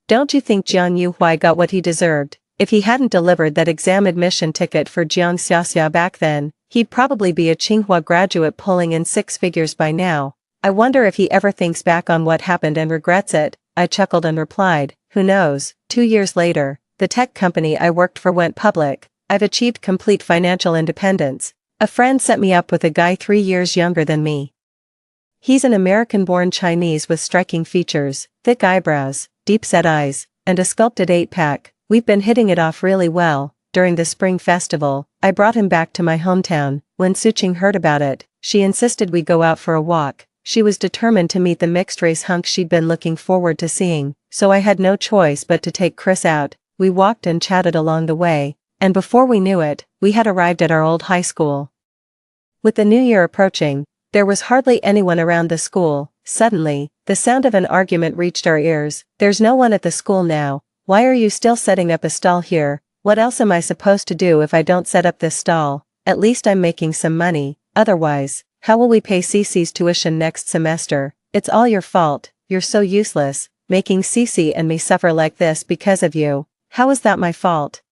don't you think Jiang Yuhuai got what he deserved? If he hadn't delivered that exam admission ticket for Jiang Xiaxia back then, he'd probably be a Tsinghua graduate pulling in 6 figures by now. I wonder if he ever thinks back on what happened and regrets it. I chuckled and replied, who knows? 2 years later, the tech company I worked for went public. I've achieved complete financial independence. A friend set me up with a guy 3 years younger than me. He's an American-born Chinese with striking features, thick eyebrows, deep-set eyes, and a sculpted 8-pack. We've been hitting it off really well. During the spring festival, I brought him back to my hometown. When Su Qing heard about it, she insisted we go out for a walk. She was determined to meet the mixed-race hunk she'd been looking forward to seeing, so I had no choice but to take Chris out. We walked and chatted along the way, and before we knew it, we had arrived at our old high school. With the new year approaching, there was hardly anyone around the school. Suddenly, the sound of an argument reached our ears. There's no one at the school now. Why are you still setting up a stall here? What else am I supposed to do if I don't set up this stall? At least I'm making some money. Otherwise, how will we pay Cece's tuition next semester? It's all your fault. You're so useless, making Cece and me suffer like this because of you. How is that my fault?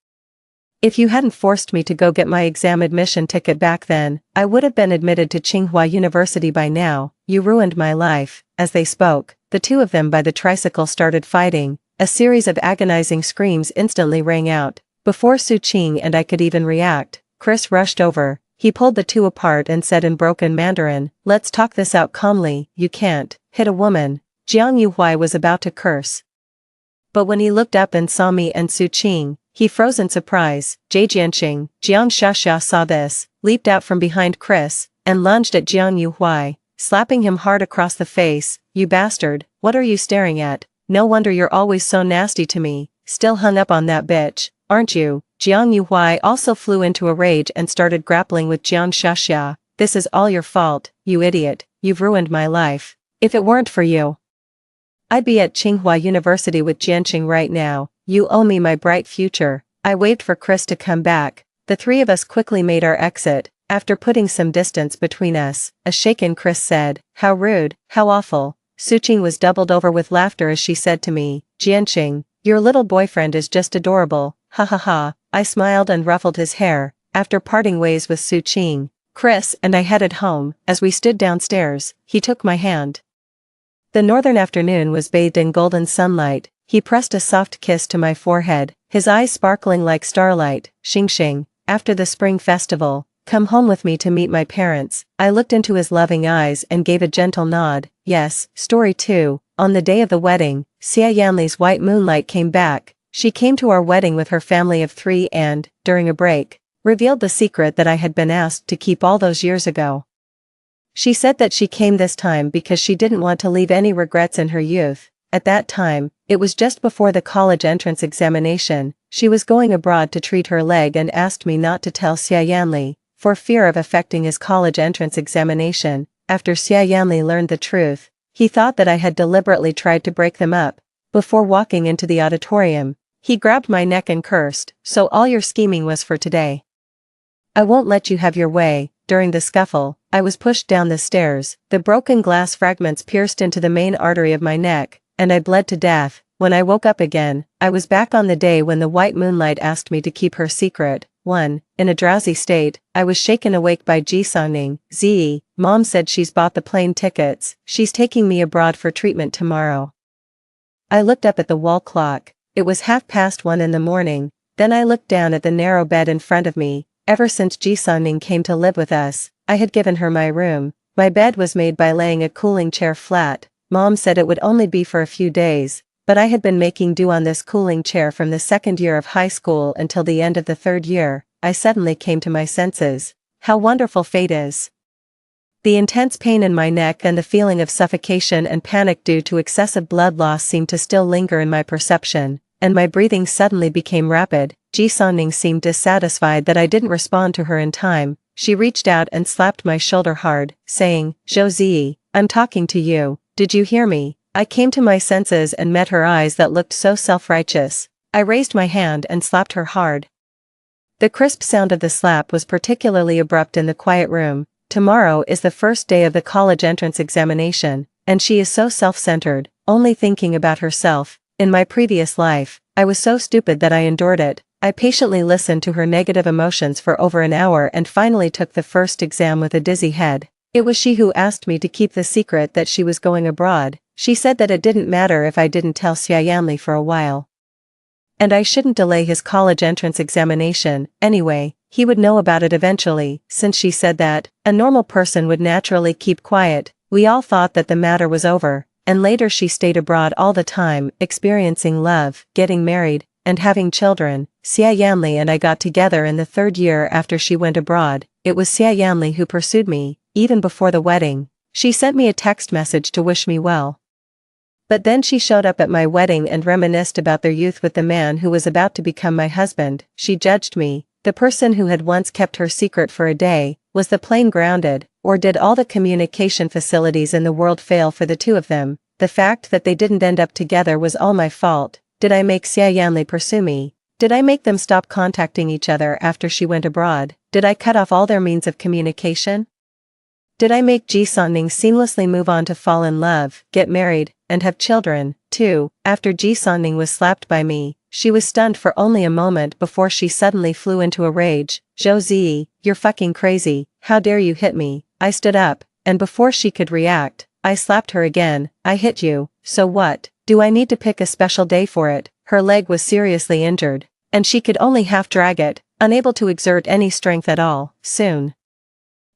If you hadn't forced me to go get my exam admission ticket back then, I would have been admitted to Tsinghua University by now. You ruined my life. As they spoke, the two of them by the tricycle started fighting. A series of agonizing screams instantly rang out. Before Su Qing and I could even react, Chris rushed over. He pulled the two apart and said in broken Mandarin, let's talk this out calmly. You can't hit a woman. Jiang Yuhuai was about to curse. But when he looked up and saw me and Su Qing, he froze in surprise. Jianqing, Jiang Xiaxia saw this, leaped out from behind Chris, and lunged at Jiang Yuhuai, slapping him hard across the face. You bastard, what are you staring at? No wonder you're always so nasty to me. Still hung up on that bitch, aren't you? Jiang Yuhuai also flew into a rage and started grappling with Jiang Xiaxia. This is all your fault, you idiot. You've ruined my life. If it weren't for you, I'd be at Tsinghua University with Jianqing right now. You owe me my bright future. I waved for Chris to come back. The three of us quickly made our exit. After putting some distance between us, a shaken Chris said, how rude, how awful. Su Qing was doubled over with laughter as she said to me, Jianqing, your little boyfriend is just adorable. Ha ha ha. I smiled and ruffled his hair. After parting ways with Su Qing, Chris and I headed home. As we stood downstairs, he took my hand. The northern afternoon was bathed in golden sunlight. He pressed a soft kiss to my forehead, his eyes sparkling like starlight. Xing, after the spring festival, come home with me to meet my parents. I looked into his loving eyes and gave a gentle nod. Yes. Story 2. On the day of the wedding, Xia Yanli's white moonlight came back. She came to our wedding with her family of 3 and, during a break, revealed the secret that I had been asked to keep all those years ago. She said that she came this time because she didn't want to leave any regrets in her youth. At that time, it was just before the college entrance examination. She was going abroad to treat her leg and asked me not to tell Xia Yanli, for fear of affecting his college entrance examination. After Xia Yanli learned the truth, he thought that I had deliberately tried to break them up. Before walking into the auditorium, he grabbed my neck and cursed, so all your scheming was for today. I won't let you have your way. During the scuffle, I was pushed down the stairs. The broken glass fragments pierced into the main artery of my neck, and I bled to death. When I woke up again, I was back on the day when the white moonlight asked me to keep her secret. 1. In a drowsy state, I was shaken awake by Ji Songning. Zi, Mom said she's bought the plane tickets. She's taking me abroad for treatment tomorrow. I looked up at the wall clock. It was 1:30 in the morning. Then I looked down at the narrow bed in front of me. Ever since Ji Songning came to live with us, I had given her my room. My bed was made by laying a cooling chair flat. Mom said it would only be for a few days, but I had been making do on this cooling chair from the second year of high school until the end of the third year. I suddenly came to my senses. How wonderful fate is. The intense pain in my neck and the feeling of suffocation and panic due to excessive blood loss seemed to still linger in my perception, and my breathing suddenly became rapid. Ji Sonning seemed dissatisfied that I didn't respond to her in time. She reached out and slapped my shoulder hard, saying, "Zhou Ziyi, I'm talking to you, did you hear me?" I came to my senses and met her eyes that looked so self-righteous. I raised my hand and slapped her hard. The crisp sound of the slap was particularly abrupt in the quiet room. Tomorrow is the first day of the college entrance examination, and she is so self-centered, only thinking about herself. In my previous life, I was so stupid that I endured it. I patiently listened to her negative emotions for over an hour and finally took the first exam with a dizzy head. It was she who asked me to keep the secret that she was going abroad. She said that it didn't matter if I didn't tell Xia Yanli for a while. And I shouldn't delay his college entrance examination. Anyway, he would know about it eventually, since she said that a normal person would naturally keep quiet. We all thought that the matter was over, and later she stayed abroad all the time, experiencing love, getting married, and having children. Xia Yanli and I got together in the third year after she went abroad. It was Xia Yanli who pursued me, even before the wedding. She sent me a text message to wish me well. But then she showed up at my wedding and reminisced about their youth with the man who was about to become my husband. She judged me. The person who had once kept her secret for a day, was the plane grounded, or did all the communication facilities in the world fail for the two of them? The fact that they didn't end up together was all my fault. Did I make Xia Yanli pursue me? Did I make them stop contacting each other after she went abroad? Did I cut off all their means of communication? Did I make Ji Sonning seamlessly move on to fall in love, get married, and have children, too? After Ji Sonning was slapped by me, she was stunned for only a moment before she suddenly flew into a rage. "Zhou Ziyi, you're fucking crazy, how dare you hit me?" I stood up, and before she could react, I slapped her again. "I hit you, so what? Do I need to pick a special day for it?" Her leg was seriously injured, and she could only half drag it, unable to exert any strength at all. Soon,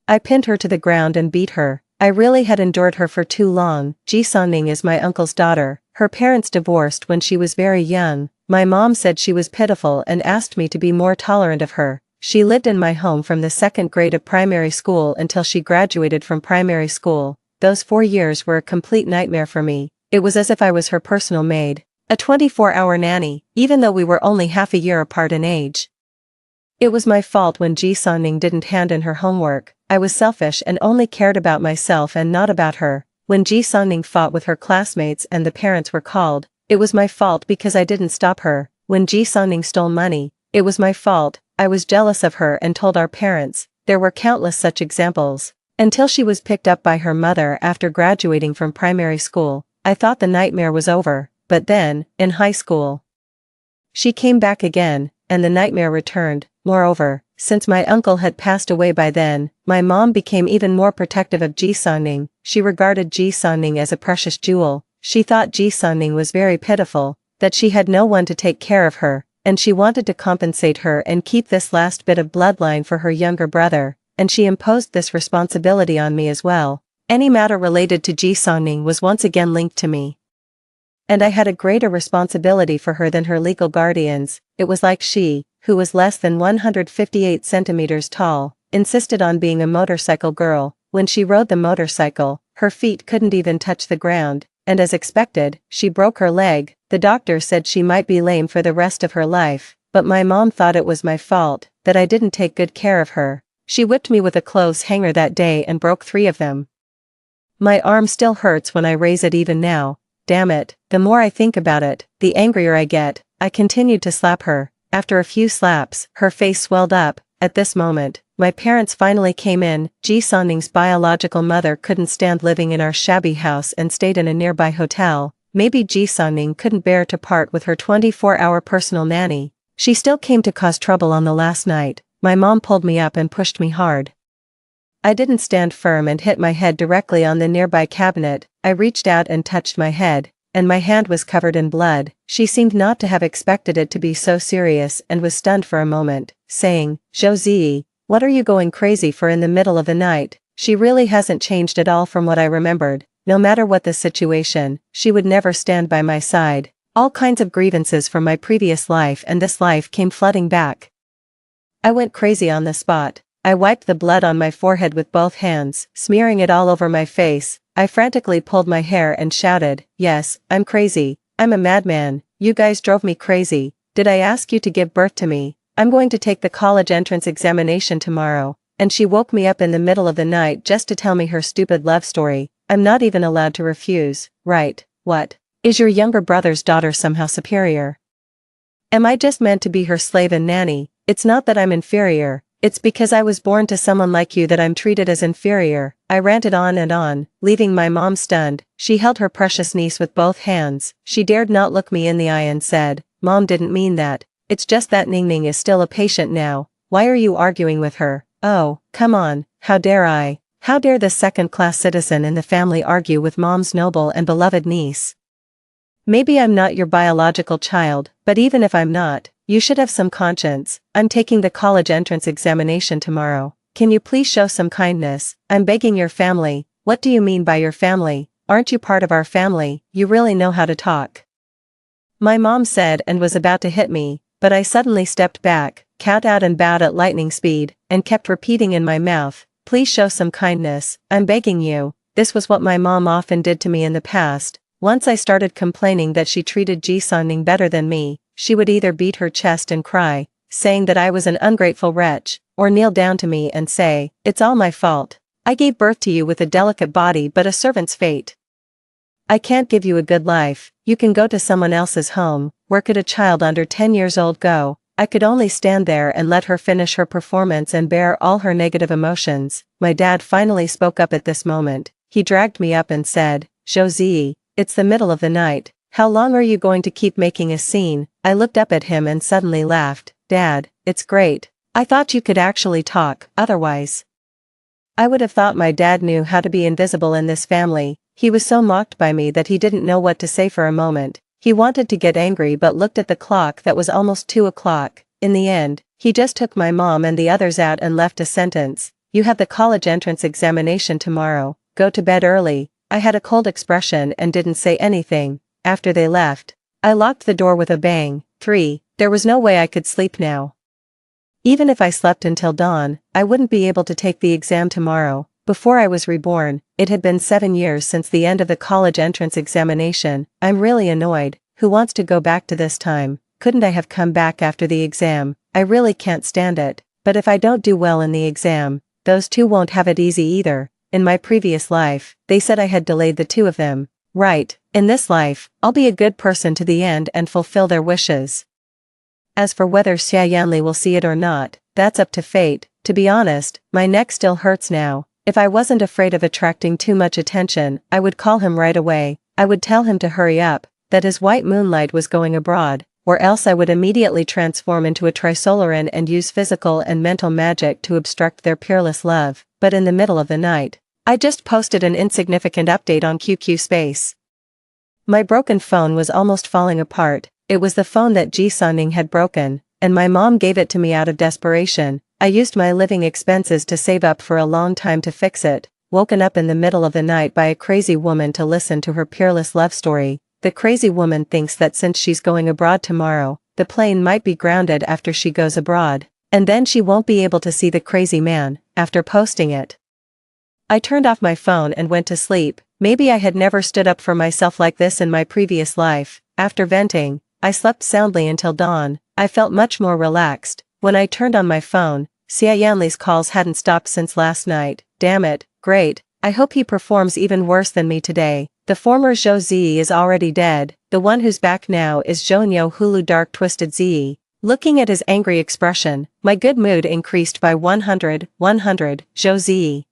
I pinned her to the ground and beat her. I really had endured her for too long. Ji Sonning is my uncle's daughter. Her parents divorced when she was very young. My mom said she was pitiful and asked me to be more tolerant of her. She lived in my home from the second grade of primary school until she graduated from primary school. Those 4 years were a complete nightmare for me. It was as if I was her personal maid, a 24-hour nanny, even though we were only half a year apart in age. It was my fault when Ji Sonning didn't hand in her homework. I was selfish and only cared about myself and not about her. When Ji Sonning fought with her classmates and the parents were called, it was my fault because I didn't stop her. When Ji Sonning stole money, it was my fault. I was jealous of her and told our parents. There were countless such examples. Until she was picked up by her mother after graduating from primary school, I thought the nightmare was over. But then, in high school, she came back again, and the nightmare returned. Moreover, since my uncle had passed away by then, my mom became even more protective of Ji Sonning. She regarded Ji Sonning as a precious jewel. She thought Ji Sonning was very pitiful, that she had no one to take care of her, and she wanted to compensate her and keep this last bit of bloodline for her younger brother, and she imposed this responsibility on me as well. Any matter related to Ji Sonning was once again linked to me, and I had a greater responsibility for her than her legal guardians. It was like she, who was less than 158 centimeters tall, insisted on being a motorcycle girl. When she rode the motorcycle, her feet couldn't even touch the ground, and as expected, she broke her leg. The doctor said she might be lame for the rest of her life, but my mom thought it was my fault, that I didn't take good care of her. She whipped me with a clothes hanger that day and broke 3 of them. My arm still hurts when I raise it even now. Damn it, the more I think about it, the angrier I get. I continued to slap her. After a few slaps, her face swelled up. At this moment, my parents finally came in. Ji Sonning's biological mother couldn't stand living in our shabby house and stayed in a nearby hotel. Maybe Ji Sonning couldn't bear to part with her 24-hour personal nanny. She still came to cause trouble on the last night. My mom pulled me up and pushed me hard. I didn't stand firm and hit my head directly on the nearby cabinet. I reached out and touched my head, and my hand was covered in blood. She seemed not to have expected it to be so serious and was stunned for a moment, saying, "Zhou Ziyi, what are you going crazy for in the middle of the night?" She really hasn't changed at all from what I remembered. No matter what the situation, she would never stand by my side. All kinds of grievances from my previous life and this life came flooding back. I went crazy on the spot. I wiped the blood on my forehead with both hands, smearing it all over my face. I frantically pulled my hair and shouted, "Yes, I'm crazy. I'm a madman. You guys drove me crazy. Did I ask you to give birth to me? I'm going to take the college entrance examination tomorrow." And she woke me up in the middle of the night just to tell me her stupid love story. I'm not even allowed to refuse, right? What? Is your younger brother's daughter somehow superior? Am I just meant to be her slave and nanny? It's not that I'm inferior. It's because I was born to someone like you that I'm treated as inferior. I ranted on and on, leaving my mom stunned. She held her precious niece with both hands. She dared not look me in the eye and said, "Mom didn't mean that. It's just that Ning Ning is still a patient now. Why are you arguing with her?" "Oh, come on, how dare I? How dare this second-class citizen in the family argue with Mom's noble and beloved niece? Maybe I'm not your biological child, but even if I'm not, you should have some conscience. I'm taking the college entrance examination tomorrow. Can you please show some kindness? I'm begging your family." "What do you mean by your family? Aren't you part of our family? You really know how to talk," my mom said and was about to hit me, but I suddenly stepped back, cowed out and bowed at lightning speed, and kept repeating in my mouth, "Please show some kindness, I'm begging you." This was what my mom often did to me in the past. Once I started complaining that she treated Ji-Sung-ning better than me, she would either beat her chest and cry, saying that I was an ungrateful wretch, or kneel down to me and say, "It's all my fault. I gave birth to you with a delicate body but a servant's fate. I can't give you a good life. You can go to someone else's home." Where could a child under 10 years old go? I could only stand there and let her finish her performance and bear all her negative emotions. My dad finally spoke up at this moment. He dragged me up and said, "Josie, it's the middle of the night. How long are you going to keep making a scene?" I looked up at him and suddenly laughed. "Dad, it's great. I thought you could actually talk, otherwise I would have thought my dad knew how to be invisible in this family." He was so mocked by me that he didn't know what to say for a moment. He wanted to get angry but looked at the clock that was almost 2 o'clock. In the end, he just took my mom and the others out and left a sentence, "You have the college entrance examination tomorrow. Go to bed early." I had a cold expression and didn't say anything. After they left, I locked the door with a bang. 3. There was no way I could sleep now. Even if I slept until dawn, I wouldn't be able to take the exam tomorrow. Before I was reborn, it had been 7 years since the end of the college entrance examination. I'm really annoyed. Who wants to go back to this time? Couldn't I have come back after the exam? I really can't stand it. But if I don't do well in the exam, those two won't have it easy either. In my previous life, they said I had delayed the two of them. Right, in this life, I'll be a good person to the end and fulfill their wishes. As for whether Xia Yanli will see it or not, that's up to fate. To be honest, my neck still hurts now. If I wasn't afraid of attracting too much attention, I would call him right away. I would tell him to hurry up, that his white moonlight was going abroad, or else I would immediately transform into a Trisolaran and use physical and mental magic to obstruct their peerless love. But in the middle of the night, I just posted an insignificant update on QQ Space. My broken phone was almost falling apart. It was the phone that Ji-Sung-ning had broken, and my mom gave it to me out of desperation. I used my living expenses to save up for a long time to fix it, woken up in the middle of the night by a crazy woman to listen to her peerless love story. The crazy woman thinks that since she's going abroad tomorrow, the plane might be grounded after she goes abroad, and then she won't be able to see the crazy man. After posting it, I turned off my phone and went to sleep. Maybe I had never stood up for myself like this in my previous life. After venting, I slept soundly until dawn. I felt much more relaxed. When I turned on my phone, Xia Yanli's calls hadn't stopped since last night. Damn it, great. I hope he performs even worse than me today. The former Zhou Ziyi is already dead. The one who's back now is Zhou Hulu Dark Twisted Ziyi. Looking at his angry expression, my good mood increased by 100. Zhou Ziyi.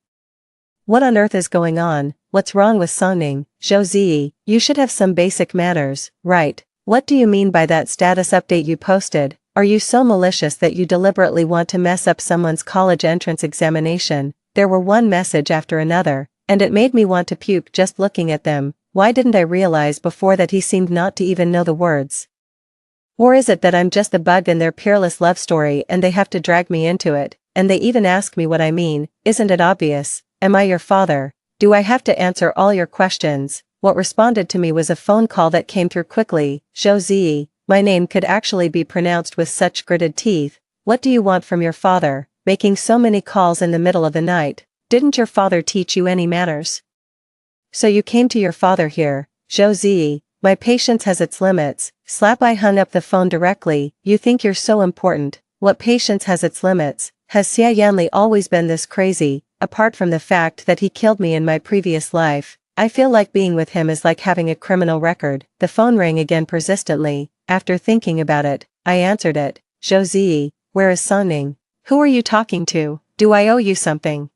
What on earth is going on? What's wrong with Songning? Zhou Ziyi, you should have some basic manners, right? What do you mean by that status update you posted? Are you so malicious that you deliberately want to mess up someone's college entrance examination? There were one message after another, and it made me want to puke just looking at them. Why didn't I realize before that he seemed not to even know the words? Or is it that I'm just the bug in their peerless love story and they have to drag me into it, and they even ask me what I mean? Isn't it obvious? Am I your father? Do I have to answer all your questions? What responded to me was a phone call that came through quickly. Josie, my name could actually be pronounced with such gritted teeth. What do you want from your father, making so many calls in the middle of the night? Didn't your father teach you any manners? So you came to your father here. Josie, my patience has its limits. Slap. I hung up the phone directly. You think you're so important. What patience has its limits? Has Xia Yanli always been this crazy? Apart from the fact that he killed me in my previous life, I feel like being with him is like having a criminal record. The phone rang again persistently. After thinking about it, I answered it. Josie, where is Sonning? Who are you talking to? Do I owe you something?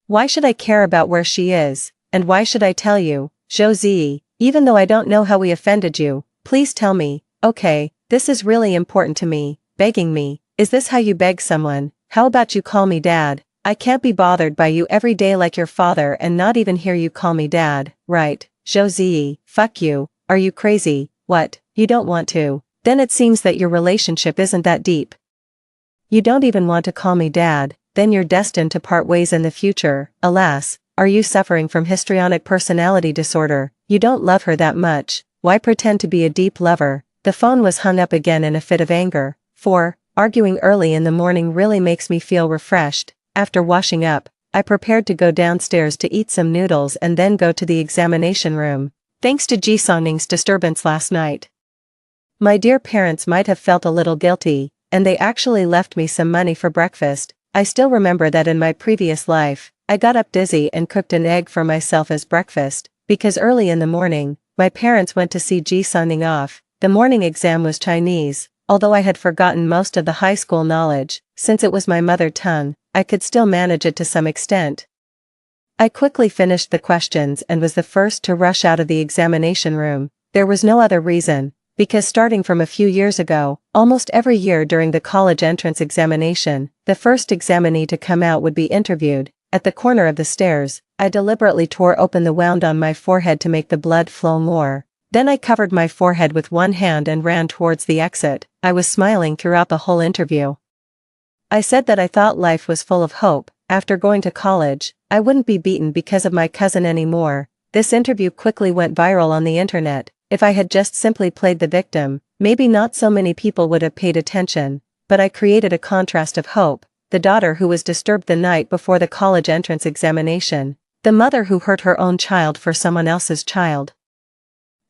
Why should I care about where she is? And why should I tell you? Josie, even though I don't know how we offended you, please tell me. Okay, this is really important to me. Begging me. Is this how you beg someone? How about you call me dad? I can't be bothered by you every day like your father and not even hear you call me dad, right? Josie, fuck you. Are you crazy? What? You don't want to? Then it seems that your relationship isn't that deep. You don't even want to call me dad, then you're destined to part ways in the future. Alas, are you suffering from histrionic personality disorder? You don't love her that much. Why pretend to be a deep lover? The phone was hung up again in a fit of anger. 4. Arguing early in the morning really makes me feel refreshed. After washing up, I prepared to go downstairs to eat some noodles and then go to the examination room. Thanks to Ji Songning's disturbance last night, my dear parents might have felt a little guilty, and they actually left me some money for breakfast. I still remember that in my previous life, I got up dizzy and cooked an egg for myself as breakfast, because early in the morning, my parents went to see Ji Sonning off. The morning exam was Chinese, although I had forgotten most of the high school knowledge, since it was my mother tongue, I could still manage it to some extent. I quickly finished the questions and was the first to rush out of the examination room. There was no other reason, because starting from a few years ago, almost every year during the college entrance examination, the first examinee to come out would be interviewed. At the corner of the stairs, I deliberately tore open the wound on my forehead to make the blood flow more. Then I covered my forehead with one hand and ran towards the exit. I was smiling throughout the whole interview. I said that I thought life was full of hope. After going to college, I wouldn't be beaten because of my cousin anymore. This interview quickly went viral on the internet. If I had just simply played the victim, maybe not so many people would have paid attention, but I created a contrast of hope. The daughter who was disturbed the night before the college entrance examination. The mother who hurt her own child for someone else's child.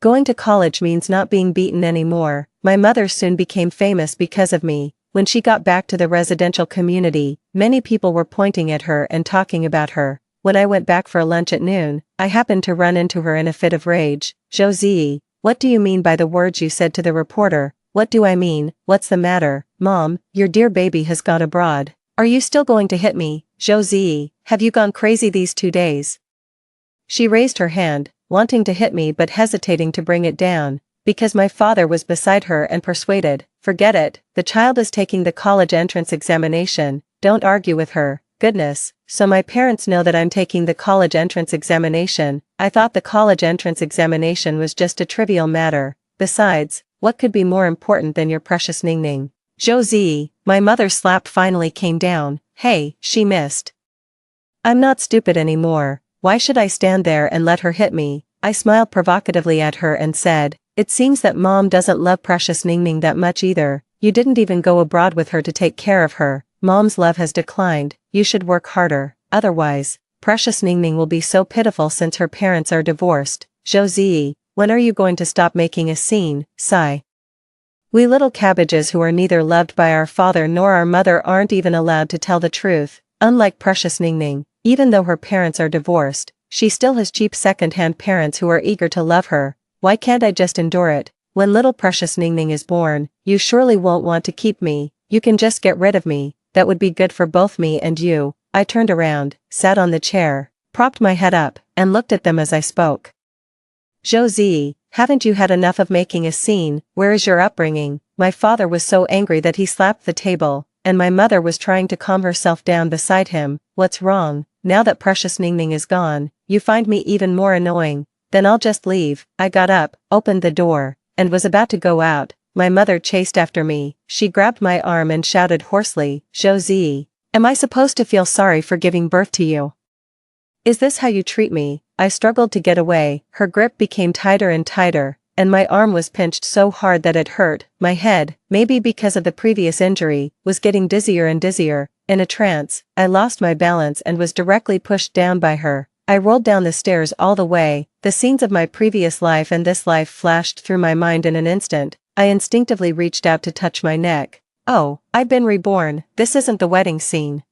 Going to college means not being beaten anymore. My mother soon became famous because of me. When she got back to the residential community, many people were pointing at her and talking about her. When I went back for lunch at noon, I happened to run into her in a fit of rage. Josie, what do you mean by the words you said to the reporter? What do I mean? What's the matter? Mom, your dear baby has gone abroad. Are you still going to hit me? Josie, have you gone crazy these 2 days? She raised her hand, wanting to hit me but hesitating to bring it down, because my father was beside her and persuaded. Forget it, the child is taking the college entrance examination, don't argue with her. Goodness, so my parents know that I'm taking the college entrance examination. I thought the college entrance examination was just a trivial matter. Besides, what could be more important than your precious Ningning? Josie, my mother's slap finally came down. Hey, she missed. I'm not stupid anymore. Why should I stand there and let her hit me? I smiled provocatively at her and said, it seems that Mom doesn't love precious Ningning that much either. You didn't even go abroad with her to take care of her. Mom's love has declined. You should work harder. Otherwise, precious Ningning will be so pitiful since her parents are divorced. Josie, when are you going to stop making a scene? Sigh. We little cabbages who are neither loved by our father nor our mother aren't even allowed to tell the truth. Unlike precious Ningning, even though her parents are divorced, she still has cheap second-hand parents who are eager to love her. Why can't I just endure it? When little precious Ningning is born, you surely won't want to keep me. You can just get rid of me. That would be good for both me and you. I turned around, sat on the chair, propped my head up, and looked at them as I spoke. Josie, haven't you had enough of making a scene? Where is your upbringing? My father was so angry that he slapped the table, and my mother was trying to calm herself down beside him. What's wrong? Now that precious Ningning is gone, you find me even more annoying. Then I'll just leave. I got up, opened the door, and was about to go out. My mother chased after me. She grabbed my arm and shouted hoarsely, Josie, am I supposed to feel sorry for giving birth to you? Is this how you treat me? I struggled to get away, her grip became tighter and tighter, and my arm was pinched so hard that it hurt. My head, maybe because of the previous injury, was getting dizzier and dizzier. In a trance, I lost my balance and was directly pushed down by her. I rolled down the stairs all the way, the scenes of my previous life and this life flashed through my mind in an instant. I instinctively reached out to touch my neck. Oh, I've been reborn, this isn't the wedding scene.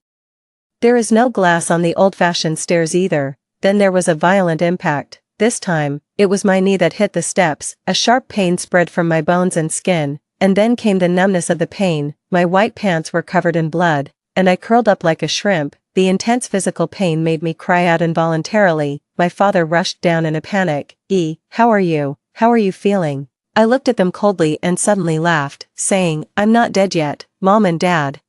There is no glass on the old-fashioned stairs either. Then there was a violent impact. This time, it was my knee that hit the steps, a sharp pain spread from my bones and skin, and then came the numbness of the pain. My white pants were covered in blood, and I curled up like a shrimp. The intense physical pain made me cry out involuntarily. My father rushed down in a panic. How are you? How are you feeling? I looked at them coldly and suddenly laughed, saying, I'm not dead yet, Mom and Dad.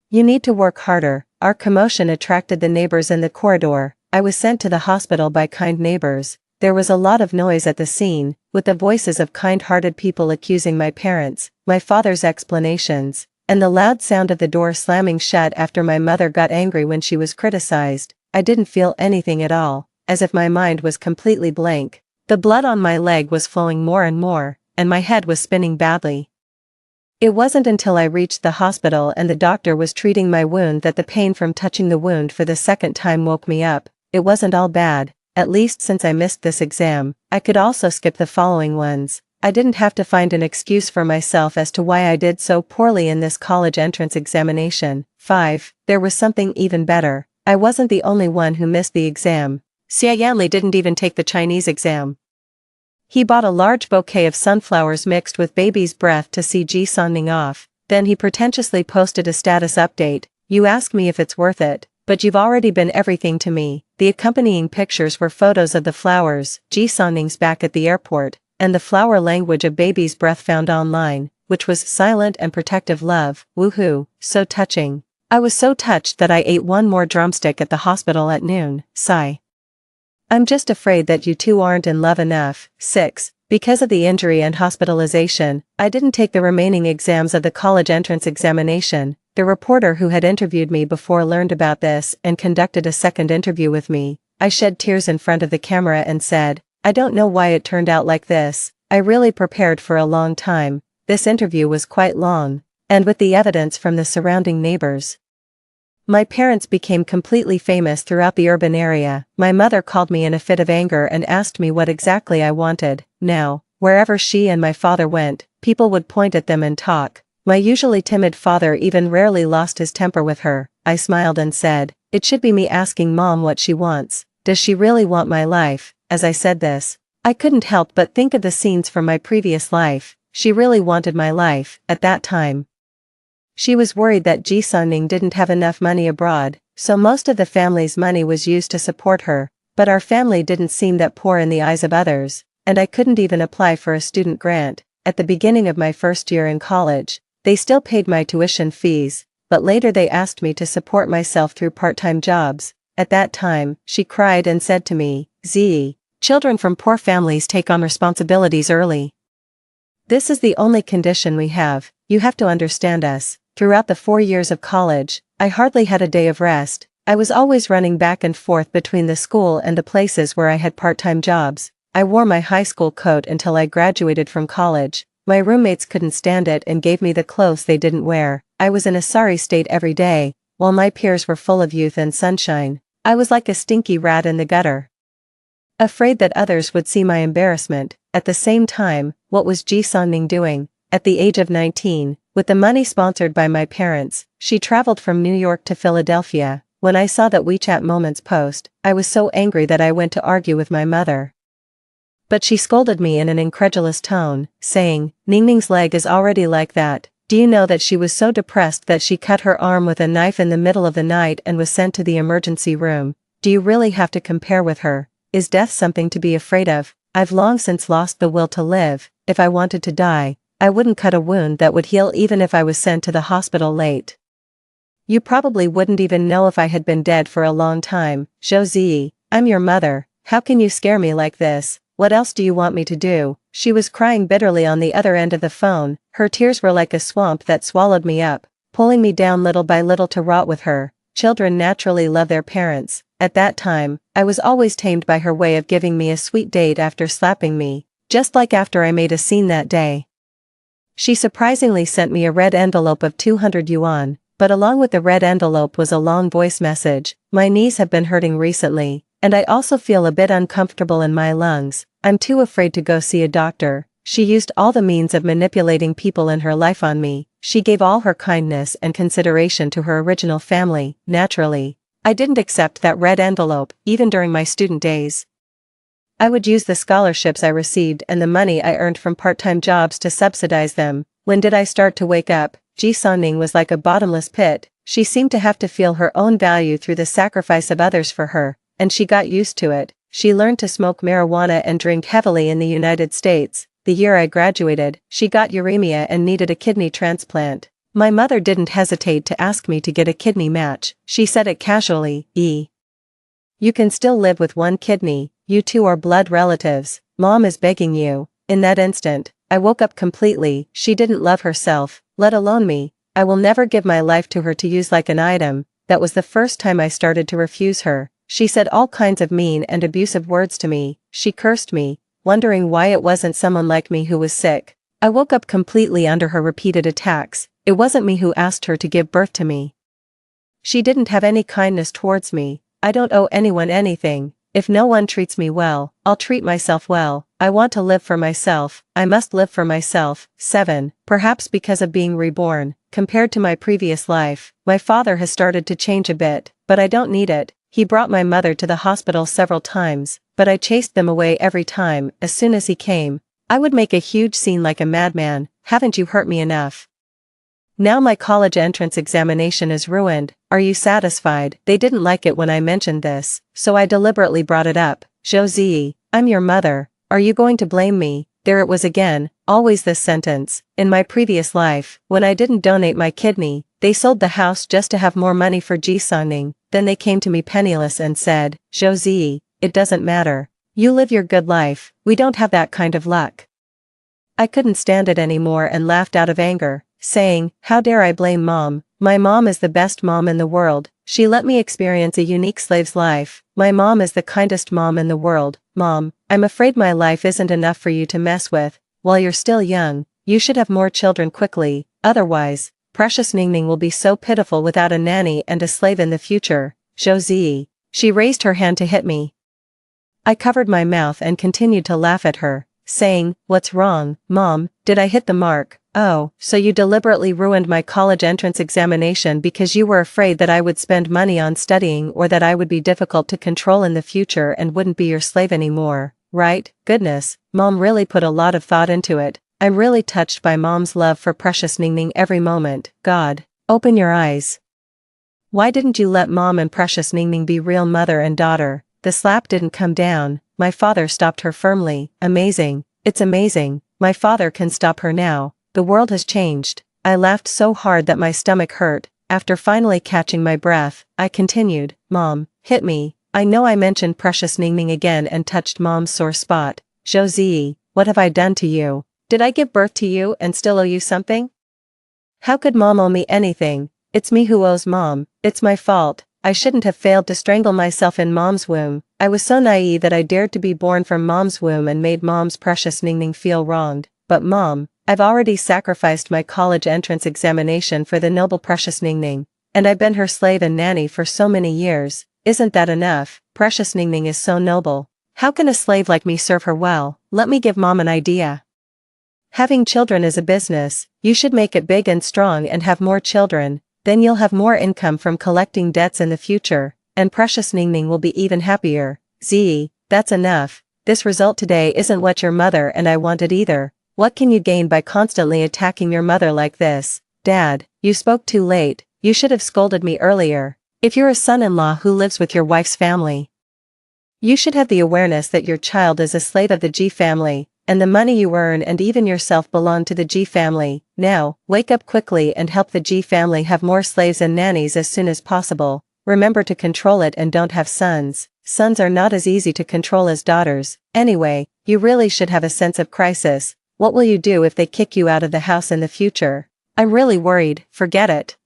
You need to work harder. Our commotion attracted the neighbors in the corridor. I was sent to the hospital by kind neighbors. There was a lot of noise at the scene, with the voices of kind-hearted people accusing my parents, my father's explanations, and the loud sound of the door slamming shut after my mother got angry when she was criticized. I didn't feel anything at all, as if my mind was completely blank. The blood on my leg was flowing more and more, and my head was spinning badly. It wasn't until I reached the hospital and the doctor was treating my wound that the pain from touching the wound for the second time woke me up. It wasn't all bad, at least since I missed this exam. I could also skip the following ones. I didn't have to find an excuse for myself as to why I did so poorly in this college entrance examination. 5. There was something even better. I wasn't the only one who missed the exam. Xia Yanli didn't even take the Chinese exam. He bought a large bouquet of sunflowers mixed with baby's breath to see Ji Sonning off. Then he pretentiously posted a status update. You ask me if it's worth it, but you've already been everything to me. The accompanying pictures were photos of the flowers, Ji Sonning's back at the airport, and the flower language of baby's breath found online, which was silent and protective love. Woohoo, so touching. I was so touched that I ate one more drumstick at the hospital at noon. Sigh. I'm just afraid that you two aren't in love enough. 6. Because of the injury and hospitalization, I didn't take the remaining exams of the college entrance examination. The reporter who had interviewed me before learned about this and conducted a second interview with me. I shed tears in front of the camera and said, I don't know why it turned out like this. I really prepared for a long time. This interview was quite long, and with the evidence from the surrounding neighbors. My parents became completely famous throughout the urban area. My mother called me in a fit of anger and asked me what exactly I wanted. Now, wherever she and my father went, people would point at them and talk. My usually timid father even rarely lost his temper with her. I smiled and said, it should be me asking Mom what she wants. Does she really want my life? As I said this, I couldn't help but think of the scenes from my previous life. She really wanted my life, at that time. She was worried that Ji Sonning didn't have enough money abroad, so most of the family's money was used to support her, but our family didn't seem that poor in the eyes of others, and I couldn't even apply for a student grant. At the beginning of my first year in college, they still paid my tuition fees, but later they asked me to support myself through part-time jobs. At that time, she cried and said to me, Zee, children from poor families take on responsibilities early. This is the only condition we have, you have to understand us. Throughout the 4 years of college, I hardly had a day of rest. I was always running back and forth between the school and the places where I had part-time jobs. I wore my high school coat until I graduated from college. My roommates couldn't stand it and gave me the clothes they didn't wear. I was in a sorry state every day, while my peers were full of youth and sunshine. I was like a stinky rat in the gutter, afraid that others would see my embarrassment. At the same time, what was Ji Sonning doing? At the age of 19, with the money sponsored by my parents, she traveled from New York to Philadelphia. When I saw that WeChat Moments post, I was so angry that I went to argue with my mother. But she scolded me in an incredulous tone, saying, Ningning's leg is already like that. Do you know that she was so depressed that she cut her arm with a knife in the middle of the night and was sent to the emergency room? Do you really have to compare with her? Is death something to be afraid of? I've long since lost the will to live. If I wanted to die, I wouldn't cut a wound that would heal even if I was sent to the hospital late. You probably wouldn't even know if I had been dead for a long time. Zhou Ziyi, I'm your mother. How can you scare me like this? What else do you want me to do? She was crying bitterly on the other end of the phone. Her tears were like a swamp that swallowed me up, pulling me down little by little to rot with her. children naturally love their parents. At that time, I was always tamed by her way of giving me a sweet date after slapping me, just like after I made a scene that day. She surprisingly sent me a red envelope of 200 yuan, but along with the red envelope was a long voice message. My knees have been hurting recently, and I also feel a bit uncomfortable in my lungs. I'm too afraid to go see a doctor. She used all the means of manipulating people in her life on me. She gave all her kindness and consideration to her original family. Naturally, I didn't accept that red envelope, even during my student days. I would use the scholarships I received and the money I earned from part-time jobs to subsidize them. When did I start to wake up? Ji Sonning was like a bottomless pit. She seemed to have to feel her own value through the sacrifice of others for her, and she got used to it. She learned to smoke marijuana and drink heavily in the United States. The year I graduated, she got uremia and needed a kidney transplant. My mother didn't hesitate to ask me to get a kidney match. She said it casually, You can still live with one kidney, you two are blood relatives, Mom is begging you." In that instant, I woke up completely. She didn't love herself, let alone me. I will never give my life to her to use like an item. That was the first time I started to refuse her. She said all kinds of mean and abusive words to me. She cursed me, wondering why it wasn't someone like me who was sick. I woke up completely under her repeated attacks. It wasn't me who asked her to give birth to me. She didn't have any kindness towards me. I don't owe anyone anything. If no one treats me well, I'll treat myself well. I want to live for myself. I must live for myself. 7. Perhaps because of being reborn, compared to my previous life, my father has started to change a bit, but I don't need it. He brought my mother to the hospital several times, but I chased them away every time. As soon as he came, I would make a huge scene like a madman. Haven't you hurt me enough? Now my college entrance examination is ruined. Are you satisfied? They didn't like it when I mentioned this, so I deliberately brought it up. Zhou Ziyi, I'm your mother. Are you going to blame me? There it was again, always this sentence. In my previous life, when I didn't donate my kidney, they sold the house just to have more money for Ji Sonning. Then they came to me penniless and said, Zhou Ziyi, it doesn't matter. You live your good life. We don't have that kind of luck. I couldn't stand it anymore and laughed out of anger, saying, how dare I blame Mom? My mom is the best mom in the world. She let me experience a unique slave's life. My mom is the kindest mom in the world. Mom, I'm afraid my life isn't enough for you to mess with. While you're still young, you should have more children quickly. Otherwise, precious Ningning will be so pitiful without a nanny and a slave in the future. Zhou Ziyi. She raised her hand to hit me. I covered my mouth and continued to laugh at her, saying, what's wrong, Mom? Did I hit the mark? Oh, so you deliberately ruined my college entrance examination because you were afraid that I would spend money on studying or that I would be difficult to control in the future and wouldn't be your slave anymore, right? Goodness, Mom really put a lot of thought into it. I'm really touched by Mom's love for precious Ningning every moment. God, open your eyes. Why didn't you let Mom and precious Ningning be real mother and daughter? The slap didn't come down. My father stopped her firmly. Amazing. It's amazing. My father can stop her now. The world has changed. I laughed so hard that my stomach hurt. After finally catching my breath, I continued, Mom, hit me. I know I mentioned precious Ningning again and touched Mom's sore spot. Zhou Ziyi, what have I done to you? Did I give birth to you and still owe you something? How could Mom owe me anything? It's me who owes Mom. It's my fault. I shouldn't have failed to strangle myself in Mom's womb. I was so naive that I dared to be born from Mom's womb and made Mom's precious Ningning feel wronged. But Mom, I've already sacrificed my college entrance examination for the noble precious Ningning, and I've been her slave and nanny for so many years. Isn't that enough? Precious Ningning is so noble. How can a slave like me serve her well? Let me give Mom an idea. Having children is a business. You should make it big and strong and have more children. Then you'll have more income from collecting debts in the future, and precious Ningning will be even happier. Ziyi, that's enough. This result today isn't what your mother and I wanted either. What can you gain by constantly attacking your mother like this? Dad, you spoke too late. You should have scolded me earlier. If you're a son-in-law who lives with your wife's family, you should have the awareness that your child is a slave of the Ji family, and the money you earn and even yourself belong to the Ji family. Now, wake up quickly and help the Ji family have more slaves and nannies as soon as possible. Remember to control it and don't have sons. Sons are not as easy to control as daughters. Anyway, you really should have a sense of crisis. What will you do if they kick you out of the house in the future? I'm really worried. Forget it.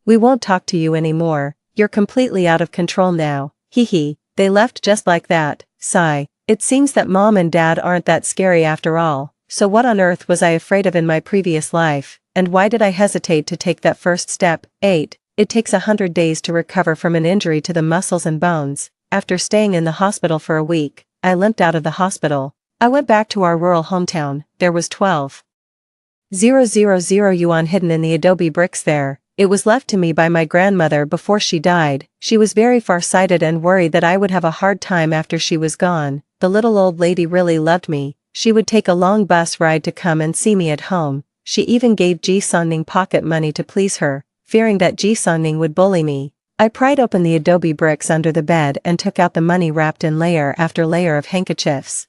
We won't talk to you anymore. you're completely out of control now. Hee hee, they left just like that, sigh. It seems that mom and dad aren't that scary after all. So what on earth was I afraid of in my previous life, and why did I hesitate to take that first step? 8. It takes 100 days to recover from an injury to the muscles and bones. After staying in the hospital for a week, I limped out of the hospital. I went back to our rural hometown. There was 12,000 yuan hidden in the adobe bricks there. It was left to me by my grandmother before she died. She was very far-sighted and worried that I would have a hard time after she was gone. The little old lady really loved me. She would take a long bus ride to come and see me at home. She even gave Ji Sonning pocket money to please her, fearing that Ji Sonning would bully me. I pried open the adobe bricks under the bed and took out the money wrapped in layer after layer of handkerchiefs.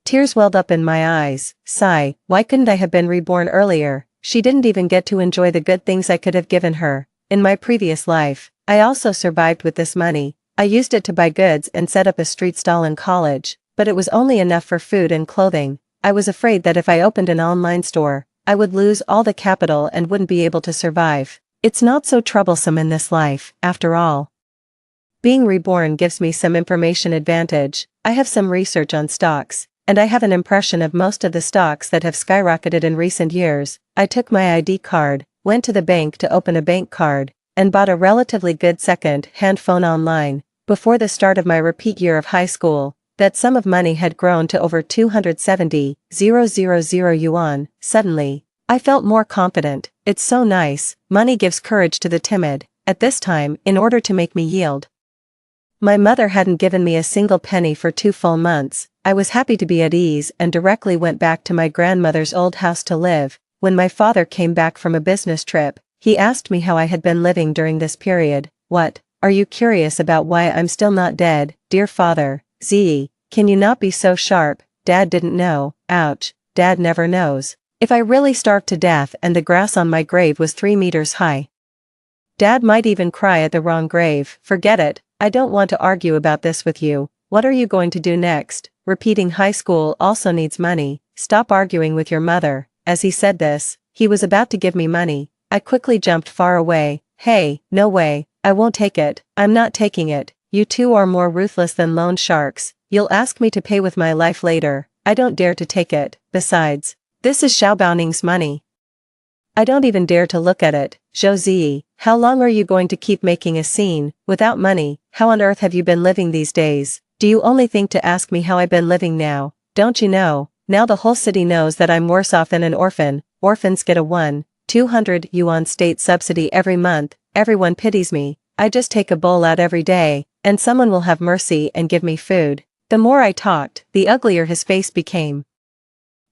Tears welled up in my eyes. Sigh, why couldn't I have been reborn earlier? She didn't even get to enjoy the good things I could have given her. In my previous life, I also survived with this money. I used it to buy goods and set up a street stall in college, but it was only enough for food and clothing. I was afraid that if I opened an online store, I would lose all the capital and wouldn't be able to survive. It's not so troublesome in this life, after all. Being reborn gives me some information advantage. I have some research on stocks, and I have an impression of most of the stocks that have skyrocketed in recent years. I took my ID card, went to the bank to open a bank card, and bought a relatively good second-hand phone online. Before the start of my repeat year of high school, that sum of money had grown to over 270,000 yuan. Suddenly, I felt more confident. It's so nice. Money gives courage to the timid. At this time, in order to make me yield. My mother hadn't given me a single penny for 2 full months. I was happy to be at ease and directly went back to my grandmother's old house to live. When my father came back from a business trip, he asked me how I had been living during this period. What? Are you curious about why I'm still not dead, dear father? Zee, can you not be so sharp? Dad didn't know. Ouch, Dad never knows. If I really starved to death and the grass on my grave was 3 meters high. Dad might even cry at the wrong grave. Forget it, I don't want to argue about this with you. What are you going to do next? Repeating high school also needs money. Stop arguing with your mother. As he said this, he was about to give me money. I quickly jumped far away. Hey, no way, I won't take it. I'm not taking it. You two are more ruthless than loan sharks. You'll ask me to pay with my life later. I don't dare to take it. Besides, this is Xiaobaoning's money. I don't even dare to look at it. Zhou Ziyi, how long are you going to keep making a scene? Without money, how on earth have you been living these days? Do you only think to ask me how I've been living now? Don't you know? Now the whole city knows that I'm worse off than an orphan. Orphans get a 1,200 yuan state subsidy every month. Everyone pities me. I just take a bowl out every day, and someone will have mercy and give me food. The more I talked, the uglier his face became.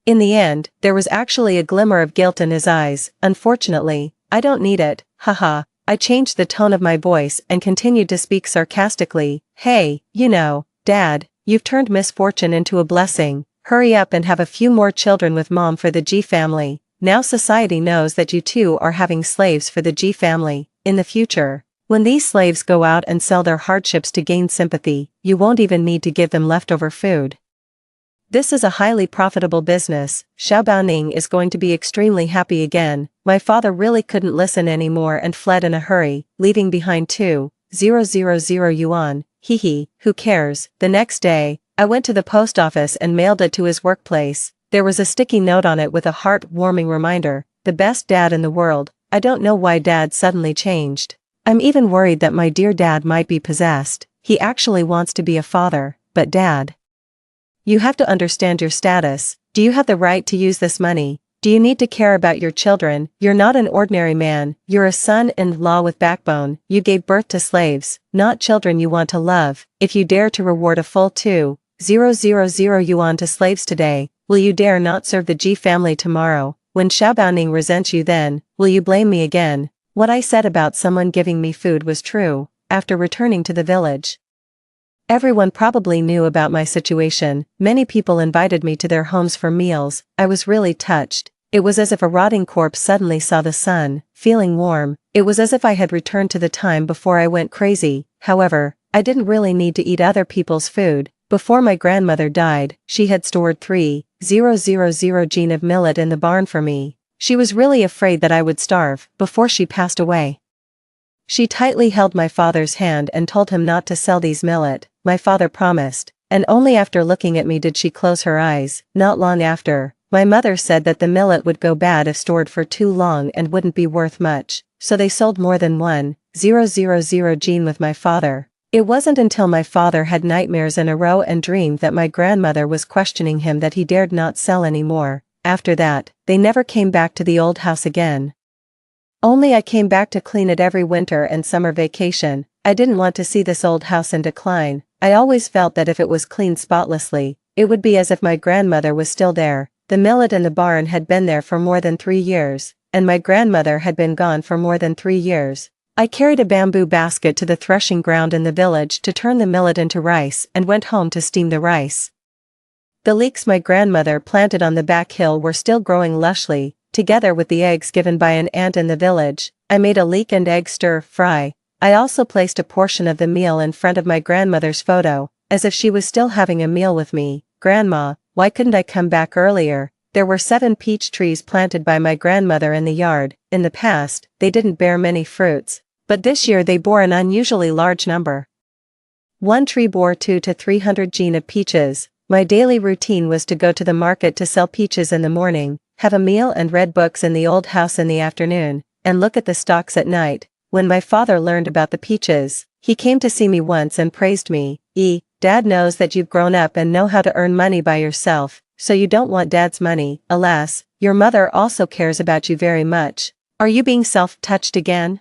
In the end, there was actually a glimmer of guilt in his eyes. Unfortunately, I don't need it, haha. I changed the tone of my voice and continued to speak sarcastically. Hey, you know, Dad, you've turned misfortune into a blessing. Hurry up and have a few more children with Mom for the G family. Now society knows that you two are having slaves for the G family. In the future, when these slaves go out and sell their hardships to gain sympathy, you won't even need to give them leftover food. This is a highly profitable business. Xiaobaoning is going to be extremely happy again. My father really couldn't listen anymore and fled in a hurry, leaving behind 2,000 yuan. Hee, who cares? The next day, I went to the post office and mailed it to his workplace. There was a sticky note on it with a heart-warming reminder. The best dad in the world. I don't know why Dad suddenly changed. I'm even worried that my dear dad might be possessed. He actually wants to be a father, but Dad. You have to understand your status. Do you have the right to use this money? Do you need to care about your children? You're not an ordinary man. You're a son-in-law with backbone. You gave birth to slaves, not children you want to love. If you dare to reward a full 2,000 yuan to slaves today, will you dare not serve the G family tomorrow? When Xiaobaoning resents you then, will you blame me again? What I said about someone giving me food was true. After returning to the village, everyone probably knew about my situation. Many people invited me to their homes for meals. I was really touched. It was as if a rotting corpse suddenly saw the sun, feeling warm. It was as if I had returned to the time before I went crazy. However, I didn't really need to eat other people's food. Before my grandmother died, she had stored 3,000 gene of millet in the barn for me. She was really afraid that I would starve before she passed away. She tightly held my father's hand and told him not to sell these millet, my father promised, and only after looking at me did she close her eyes. Not long after, my mother said that the millet would go bad if stored for too long and wouldn't be worth much, so they sold more than 1,000 gene with my father. It wasn't until my father had nightmares in a row and dreamed that my grandmother was questioning him that he dared not sell anymore. After that, they never came back to the old house again. Only I came back to clean it every winter and summer vacation. I didn't want to see this old house in decline. I always felt that if it was cleaned spotlessly, it would be as if my grandmother was still there. The millet and the barn had been there for more than 3 years, and my grandmother had been gone for more than 3 years. I carried a bamboo basket to the threshing ground in the village to turn the millet into rice and went home to steam the rice. The leeks my grandmother planted on the back hill were still growing lushly, together with the eggs given by an aunt in the village. I made a leek and egg stir-fry. I also placed a portion of the meal in front of my grandmother's photo, as if she was still having a meal with me. Grandma, why couldn't I come back earlier? There were 7 peach trees planted by my grandmother in the yard. In the past, they didn't bear many fruits, but this year they bore an unusually large number. One tree bore 200 to 300 gene of peaches. My daily routine was to go to the market to sell peaches in the morning, have a meal and read books in the old house in the afternoon, and look at the stalks at night. When my father learned about the peaches, he came to see me once and praised me. Dad knows that you've grown up and know how to earn money by yourself, so you don't want Dad's money. Alas, your mother also cares about you very much. Are you being self-touched again?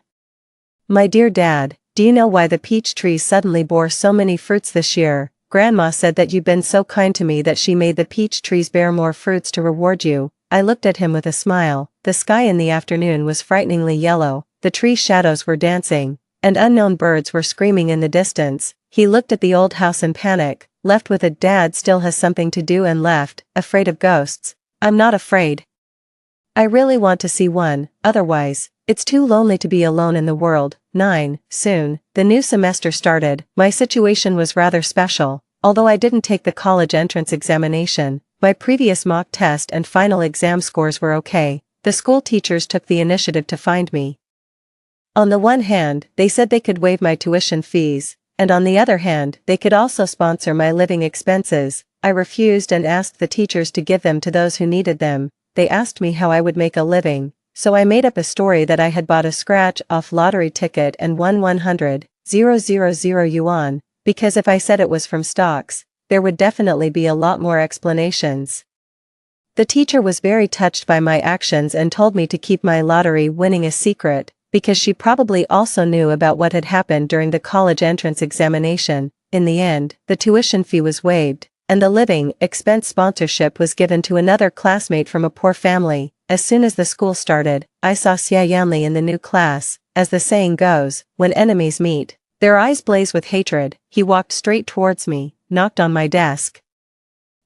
My dear Dad, do you know why the peach trees suddenly bore so many fruits this year? Grandma said that you've been so kind to me that she made the peach trees bear more fruits to reward you. I looked at him with a smile. The sky in the afternoon was frighteningly yellow, the tree shadows were dancing, and unknown birds were screaming in the distance. He looked at the old house in panic, left with a Dad still has something to do and left, afraid of ghosts. I'm not afraid. I really want to see one, otherwise, it's too lonely to be alone in the world. 9. Soon, the new semester started. My situation was rather special. Although I didn't take the college entrance examination, my previous mock test and final exam scores were okay. The school teachers took the initiative to find me. On the one hand, they said they could waive my tuition fees, and on the other hand, they could also sponsor my living expenses. I refused and asked the teachers to give them to those who needed them. They asked me how I would make a living, so I made up a story that I had bought a scratch-off lottery ticket and won 100,000 yuan, because if I said it was from stocks, there would definitely be a lot more explanations. The teacher was very touched by my actions and told me to keep my lottery winning a secret, because she probably also knew about what had happened during the college entrance examination. In the end, the tuition fee was waived, and the living expense sponsorship was given to another classmate from a poor family. As soon as the school started, I saw Xia Yanli in the new class. As the saying goes, when enemies meet, their eyes blaze with hatred. He walked straight towards me, knocked on my desk,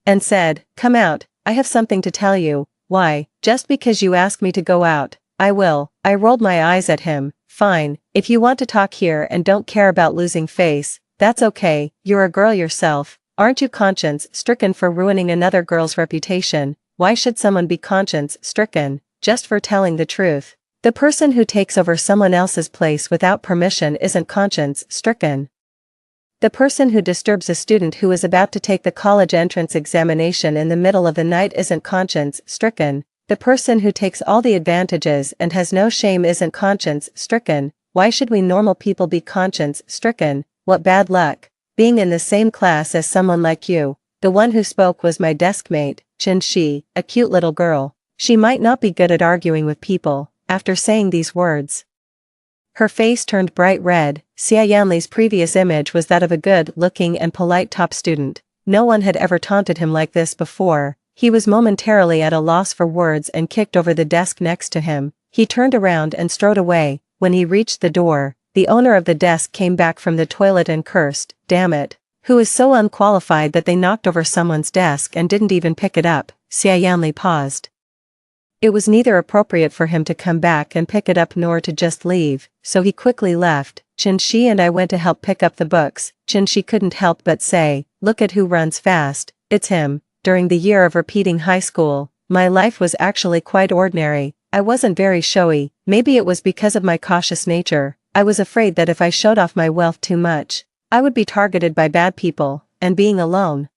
and said, "Come out, I have something to tell you." "Why, just because you ask me to go out, I will." I rolled my eyes at him. "Fine, if you want to talk here and don't care about losing face, that's okay. You're a girl yourself. Aren't you conscience-stricken for ruining another girl's reputation? Why should someone be conscience-stricken just for telling the truth? The person who takes over someone else's place without permission isn't conscience-stricken. The person who disturbs a student who is about to take the college entrance examination in the middle of the night isn't conscience-stricken. The person who takes all the advantages and has no shame isn't conscience-stricken. Why should we normal people be conscience-stricken? What bad luck, being in the same class as someone like you." The one who spoke was my deskmate, Chen Shi, a cute little girl. She might not be good at arguing with people. After saying these words, her face turned bright red. Xia Yanli's previous image was that of a good-looking and polite top student. No one had ever taunted him like this before. He was momentarily at a loss for words and kicked over the desk next to him. He turned around and strode away. When he reached the door, the owner of the desk came back from the toilet and cursed, "Damn it. Who is so unqualified that they knocked over someone's desk and didn't even pick it up?" Xia Yanli paused. It was neither appropriate for him to come back and pick it up nor to just leave, so he quickly left. Chen Shi and I went to help pick up the books. Chen Shi couldn't help but say, "Look at who runs fast, it's him." During the year of repeating high school, my life was actually quite ordinary. I wasn't very showy. Maybe it was because of my cautious nature, I was afraid that if I showed off my wealth too much, I would be targeted by bad people, and being alone.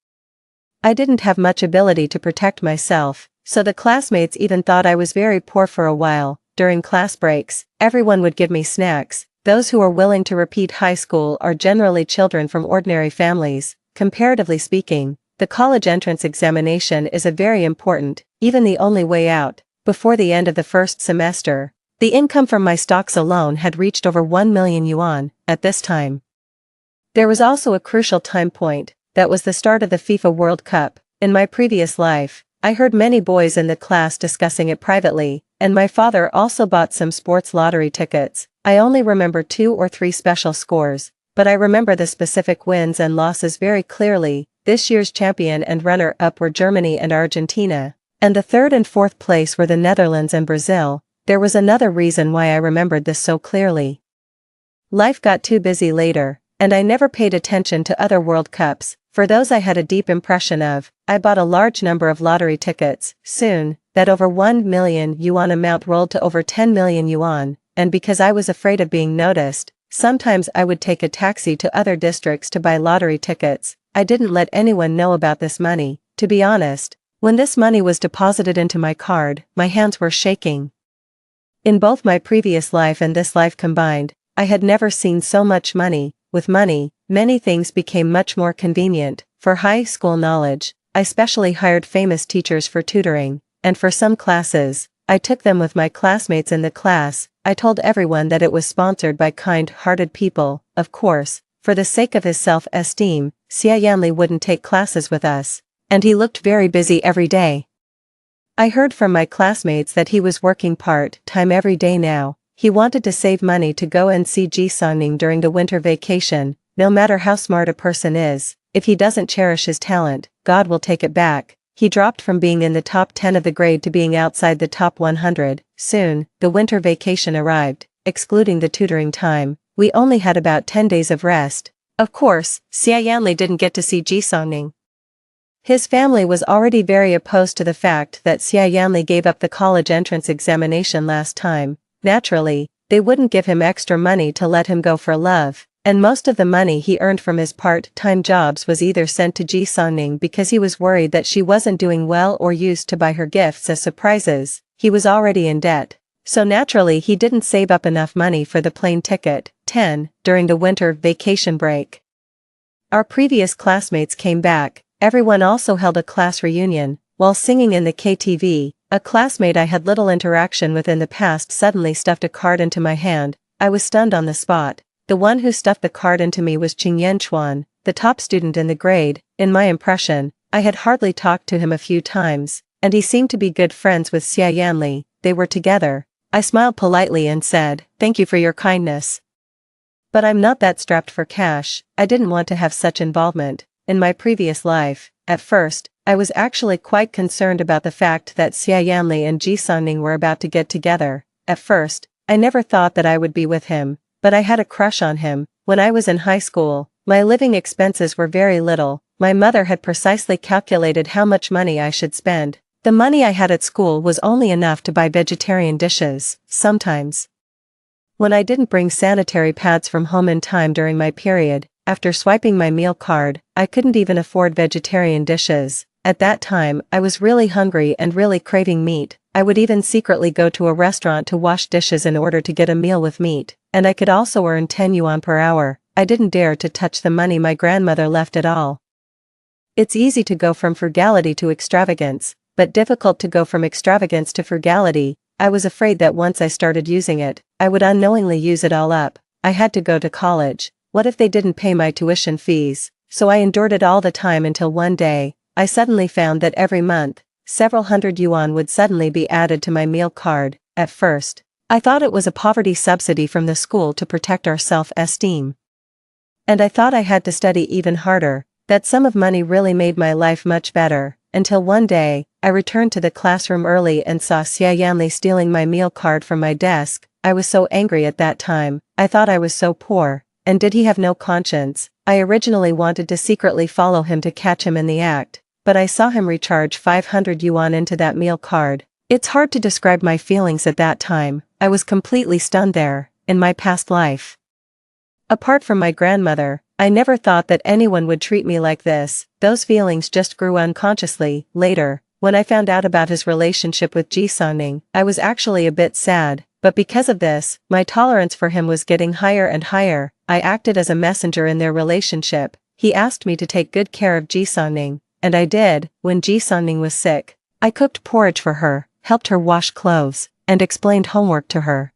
I didn't have much ability to protect myself, so the classmates even thought I was very poor for a while. During class breaks, everyone would give me snacks. Those who are willing to repeat high school are generally children from ordinary families. Comparatively speaking, the college entrance examination is a very important, even the only way out. Before the end of the first semester, the income from my stocks alone had reached over 1 million yuan at this time. There was also a crucial time point. That was the start of the FIFA World Cup. In my previous life, I heard many boys in the class discussing it privately, and my father also bought some sports lottery tickets. I only remember 2 or 3 special scores, but I remember the specific wins and losses very clearly. This year's champion and runner-up were Germany and Argentina, and the 3rd and 4th place were the Netherlands and Brazil. There was another reason why I remembered this so clearly. Life got too busy later, and I never paid attention to other World Cups. For those I had a deep impression of, I bought a large number of lottery tickets. Soon, that over 1 million yuan amount rolled to over 10 million yuan, and because I was afraid of being noticed, sometimes I would take a taxi to other districts to buy lottery tickets. I didn't let anyone know about this money. To be honest, when this money was deposited into my card, my hands were shaking. In both my previous life and this life combined, I had never seen so much money. With money, many things became much more convenient. For high school knowledge, I specially hired famous teachers for tutoring, and for some classes, I took them with my classmates in the class. I told everyone that it was sponsored by kind-hearted people. Of course, for the sake of his self-esteem, Xia Yanli wouldn't take classes with us, and he looked very busy every day. I heard from my classmates that he was working part-time every day now. He wanted to save money to go and see Ji-Songning during the winter vacation. No matter how smart a person is, if he doesn't cherish his talent, God will take it back. He dropped from being in the top 10 of the grade to being outside the top 100. Soon, the winter vacation arrived. Excluding the tutoring time, we only had about 10 days of rest. Of course, Xia Yanli didn't get to see Ji-Songning. His family was already very opposed to the fact that Xia Yanli gave up the college entrance examination last time. Naturally, they wouldn't give him extra money to let him go for love, and most of the money he earned from his part-time jobs was either sent to Ji-Songning because he was worried that she wasn't doing well or used to buy her gifts as surprises. He was already in debt, so naturally he didn't save up enough money for the plane ticket. 10. During the winter vacation break, our previous classmates came back. Everyone also held a class reunion. While singing in the KTV, a classmate I had little interaction with in the past suddenly stuffed a card into my hand. I was stunned on the spot. The one who stuffed the card into me was Qing Yanchuan, the top student in the grade. In my impression, I had hardly talked to him a few times, and he seemed to be good friends with Xia Yanli. They were together. I smiled politely and said, "Thank you for your kindness. But I'm not that strapped for cash." I didn't want to have such involvement. In my previous life, at first, I was actually quite concerned about the fact that Xia Yanli and Ji-Songning were about to get together. At first, I never thought that I would be with him, but I had a crush on him. When I was in high school, my living expenses were very little. My mother had precisely calculated how much money I should spend. The money I had at school was only enough to buy vegetarian dishes. Sometimes, when I didn't bring sanitary pads from home in time during my period, after swiping my meal card, I couldn't even afford vegetarian dishes. At that time, I was really hungry and really craving meat. I would even secretly go to a restaurant to wash dishes in order to get a meal with meat, and I could also earn 10 yuan per hour. I didn't dare to touch the money my grandmother left at all. It's easy to go from frugality to extravagance, but difficult to go from extravagance to frugality. I was afraid that once I started using it, I would unknowingly use it all up. I had to go to college. What if they didn't pay my tuition fees? So I endured it all the time until one day, I suddenly found that every month, several hundred yuan would suddenly be added to my meal card. At first, I thought it was a poverty subsidy from the school to protect our self-esteem. And I thought I had to study even harder. That sum of money really made my life much better, until one day, I returned to the classroom early and saw Xia Yanli stealing my meal card from my desk. I was so angry at that time. I thought I was so poor, and did he have no conscience? I originally wanted to secretly follow him to catch him in the act, but I saw him recharge 500 yuan into that meal card. It's hard to describe my feelings at that time. I was completely stunned there. in my past life. Apart from my grandmother, I never thought that anyone would treat me like this. Those feelings just grew unconsciously. Later, when I found out about his relationship with Ji-sungning, I was actually a bit sad, but because of this, my tolerance for him was getting higher and higher. I acted as a messenger in their relationship. He asked me to take good care of Ji-sungning, and I did. When Ji-sungning was sick, I cooked porridge for her, helped her wash clothes, and explained homework to her.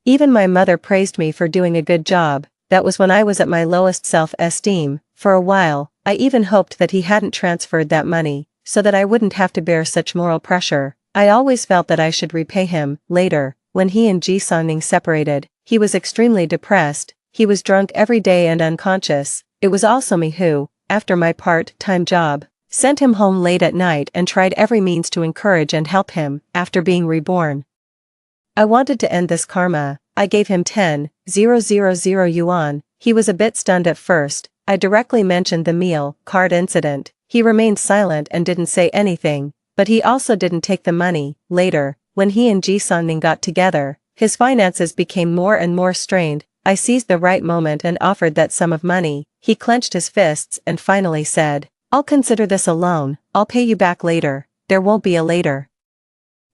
Even my mother praised me for doing a good job. That was when I was at my lowest self-esteem. For a while, I even hoped that he hadn't transferred that money, so that I wouldn't have to bear such moral pressure. I always felt that I should repay him. Later, when he and Ji-sungning separated, he was extremely depressed. He was drunk every day and unconscious. It was also me who, after my part-time job, sent him home late at night and tried every means to encourage and help him. After being reborn, I wanted to end this karma. I gave him 10,000 yuan. He was a bit stunned at first. I directly mentioned the meal card incident. He remained silent and didn't say anything, but he also didn't take the money. Later, when he and Ji-sungning got together, his finances became more and more strained. I seized the right moment and offered that sum of money. He clenched his fists and finally said, "I'll consider this a loan. I'll pay you back later." There won't be a later.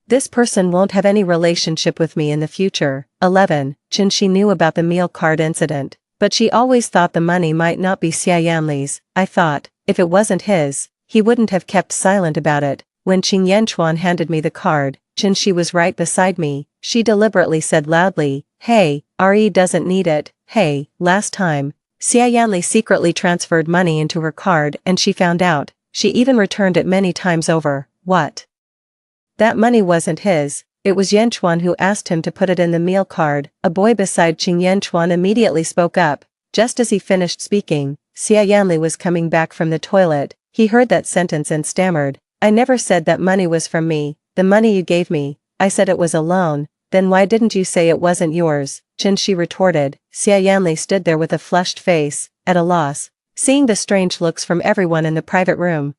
This person won't have any relationship with me in the future. 11. She knew about the meal card incident, but she always thought the money might not be Xia Yanli's. I thought, if it wasn't his, he wouldn't have kept silent about it. When Qing Yanchuan handed me the card, she was right beside me. She deliberately said loudly, "Hey, Re doesn't need it." Hey, last time, Xia Yanli secretly transferred money into her card and she found out. She even returned it many times over. What? That money wasn't his. It was Yanchuan who asked him to put it in the meal card. A boy beside Qing Yanchuan immediately spoke up. Just as he finished speaking, Xia Yanli was coming back from the toilet. He heard that sentence and stammered, "I never said that money was from me. The money you gave me, I said it was a loan. Then why didn't you say it wasn't yours?" She retorted. Xia Yanli stood there with a flushed face, at a loss, seeing the strange looks from everyone in the private room.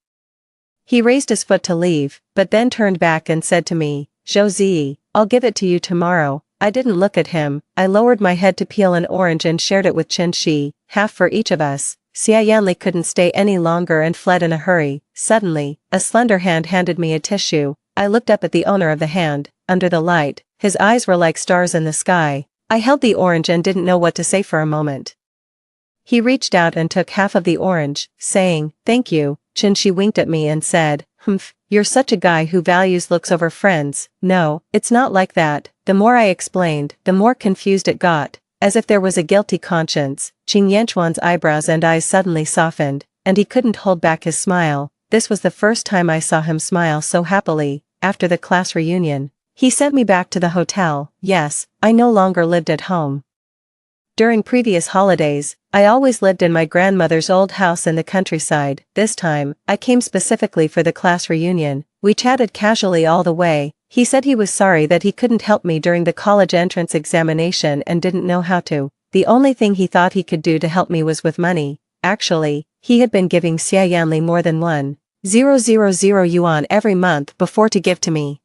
He raised his foot to leave, but then turned back and said to me, "Zhou Ziyi, I'll give it to you tomorrow." I didn't look at him. I lowered my head to peel an orange and shared it with Chen Shi, half for each of us. Xia Yanli couldn't stay any longer and fled in a hurry. Suddenly, a slender hand handed me a tissue. I looked up at the owner of the hand. Under the light, his eyes were like stars in the sky. I held the orange and didn't know what to say for a moment. He reached out and took half of the orange, saying, "Thank you." Shi winked at me and said, "Humph, you're such a guy who values looks over friends." "No, it's not like that." The more I explained, the more confused it got. As if there was a guilty conscience, Qing Yanchuan's eyebrows and eyes suddenly softened, and he couldn't hold back his smile. This was the first time I saw him smile so happily. After the class reunion, he sent me back to the hotel. Yes, I no longer lived at home. During previous holidays, I always lived in my grandmother's old house in the countryside. This time, I came specifically for the class reunion. We chatted casually all the way. He said he was sorry that he couldn't help me during the college entrance examination and didn't know how to. The only thing he thought he could do to help me was with money. Actually, he had been giving Xia Yanli more than 1,000 yuan every month before to give to me.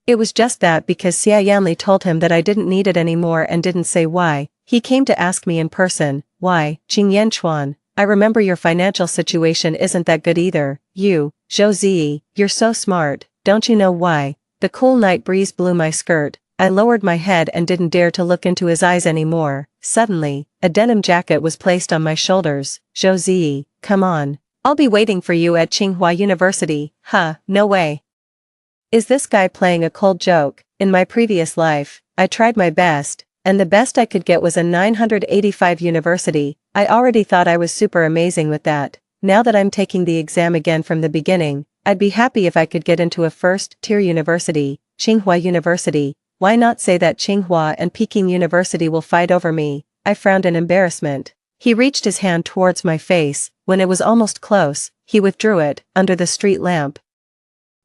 It was just that because Xia Yanli told him that I didn't need it anymore and didn't say why, he came to ask me in person. "Why, Qing Yanchuan, I remember your financial situation isn't that good either. You, Zhou Ziyi, you're so smart, don't you know why?" The cool night breeze blew my skirt. I lowered my head and didn't dare to look into his eyes anymore. Suddenly, a denim jacket was placed on my shoulders. "Zhou Ziyi, come on. I'll be waiting for you at Tsinghua University." Huh, no way. Is this guy playing a cold joke? In my previous life, I tried my best, and the best I could get was a 985 university. I already thought I was super amazing with that. Now that I'm taking the exam again from the beginning, I'd be happy if I could get into a first-tier university, Tsinghua University. Why not say that Tsinghua and Peking University will fight over me? I frowned in embarrassment. He reached his hand towards my face. When it was almost close, he withdrew it, under the street lamp.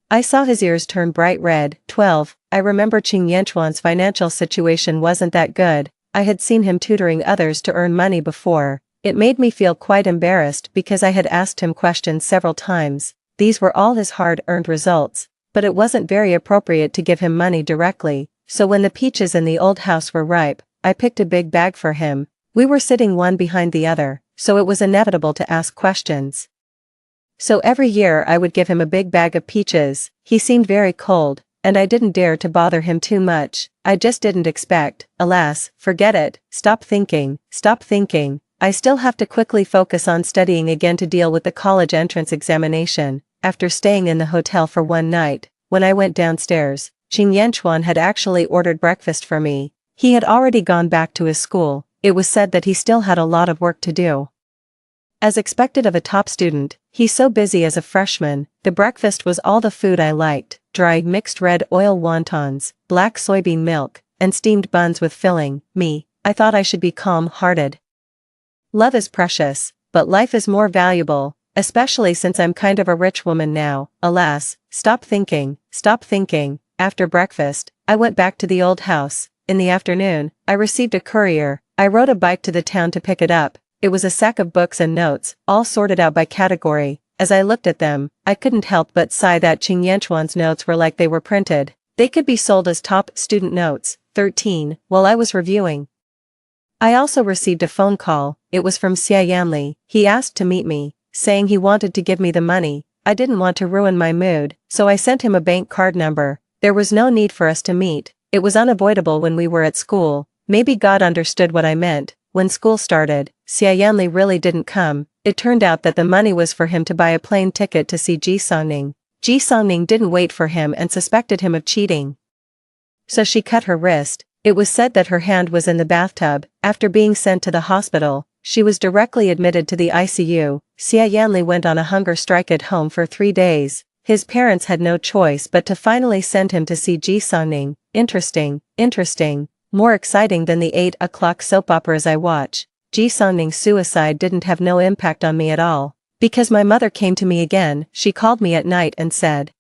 I saw his ears turn bright red. 12. I remember Qing Yanchuan's financial situation wasn't that good. I had seen him tutoring others to earn money before. It made me feel quite embarrassed because I had asked him questions several times. These were all his hard-earned results, but it wasn't very appropriate to give him money directly. So when the peaches in the old house were ripe, I picked a big bag for him. We were sitting one behind the other, so it was inevitable to ask questions. So every year I would give him a big bag of peaches. He seemed very cold, and I didn't dare to bother him too much. I just didn't expect. Alas, forget it. Stop thinking. Stop thinking. I still have to quickly focus on studying again to deal with the college entrance examination. After staying in the hotel for one night, when I went downstairs, Qing Yanchuan had actually ordered breakfast for me. He had already gone back to his school. It was said that he still had a lot of work to do. As expected of a top student, he's so busy as a freshman. The breakfast was all the food I liked: dry mixed red oil wontons, black soybean milk, and steamed buns with filling. I thought I should be calm-hearted. Love is precious, but life is more valuable, especially since I'm kind of a rich woman now. Alas, stop thinking, stop thinking. After breakfast, I went back to the old house. In the afternoon, I received a courier. I rode a bike to the town to pick it up. It was a sack of books and notes, all sorted out by category. As I looked at them, I couldn't help but sigh that Qing Yanchuan's notes were like they were printed. They could be sold as top student notes. 13, while I was reviewing. I also received a phone call. It was from Xia Yanli. He asked to meet me, saying he wanted to give me the money. I didn't want to ruin my mood, so I sent him a bank card number. There was no need for us to meet. It was unavoidable when we were at school. Maybe God understood what I meant. When school started, Xia Yanli really didn't come. It turned out that the money was for him to buy a plane ticket to see Ji Songning. Ji Songning didn't wait for him and suspected him of cheating. So she cut her wrist. It was said that her hand was in the bathtub. After being sent to the hospital, she was directly admitted to the ICU. Xia Yanli went on a hunger strike at home for 3 days. His parents had no choice but to finally send him to see Ji Songning. Interesting. More exciting than the 8 o'clock soap operas I watch. Ji Songning's suicide didn't have no impact on me at all. Because my mother came to me again. She called me at night and said,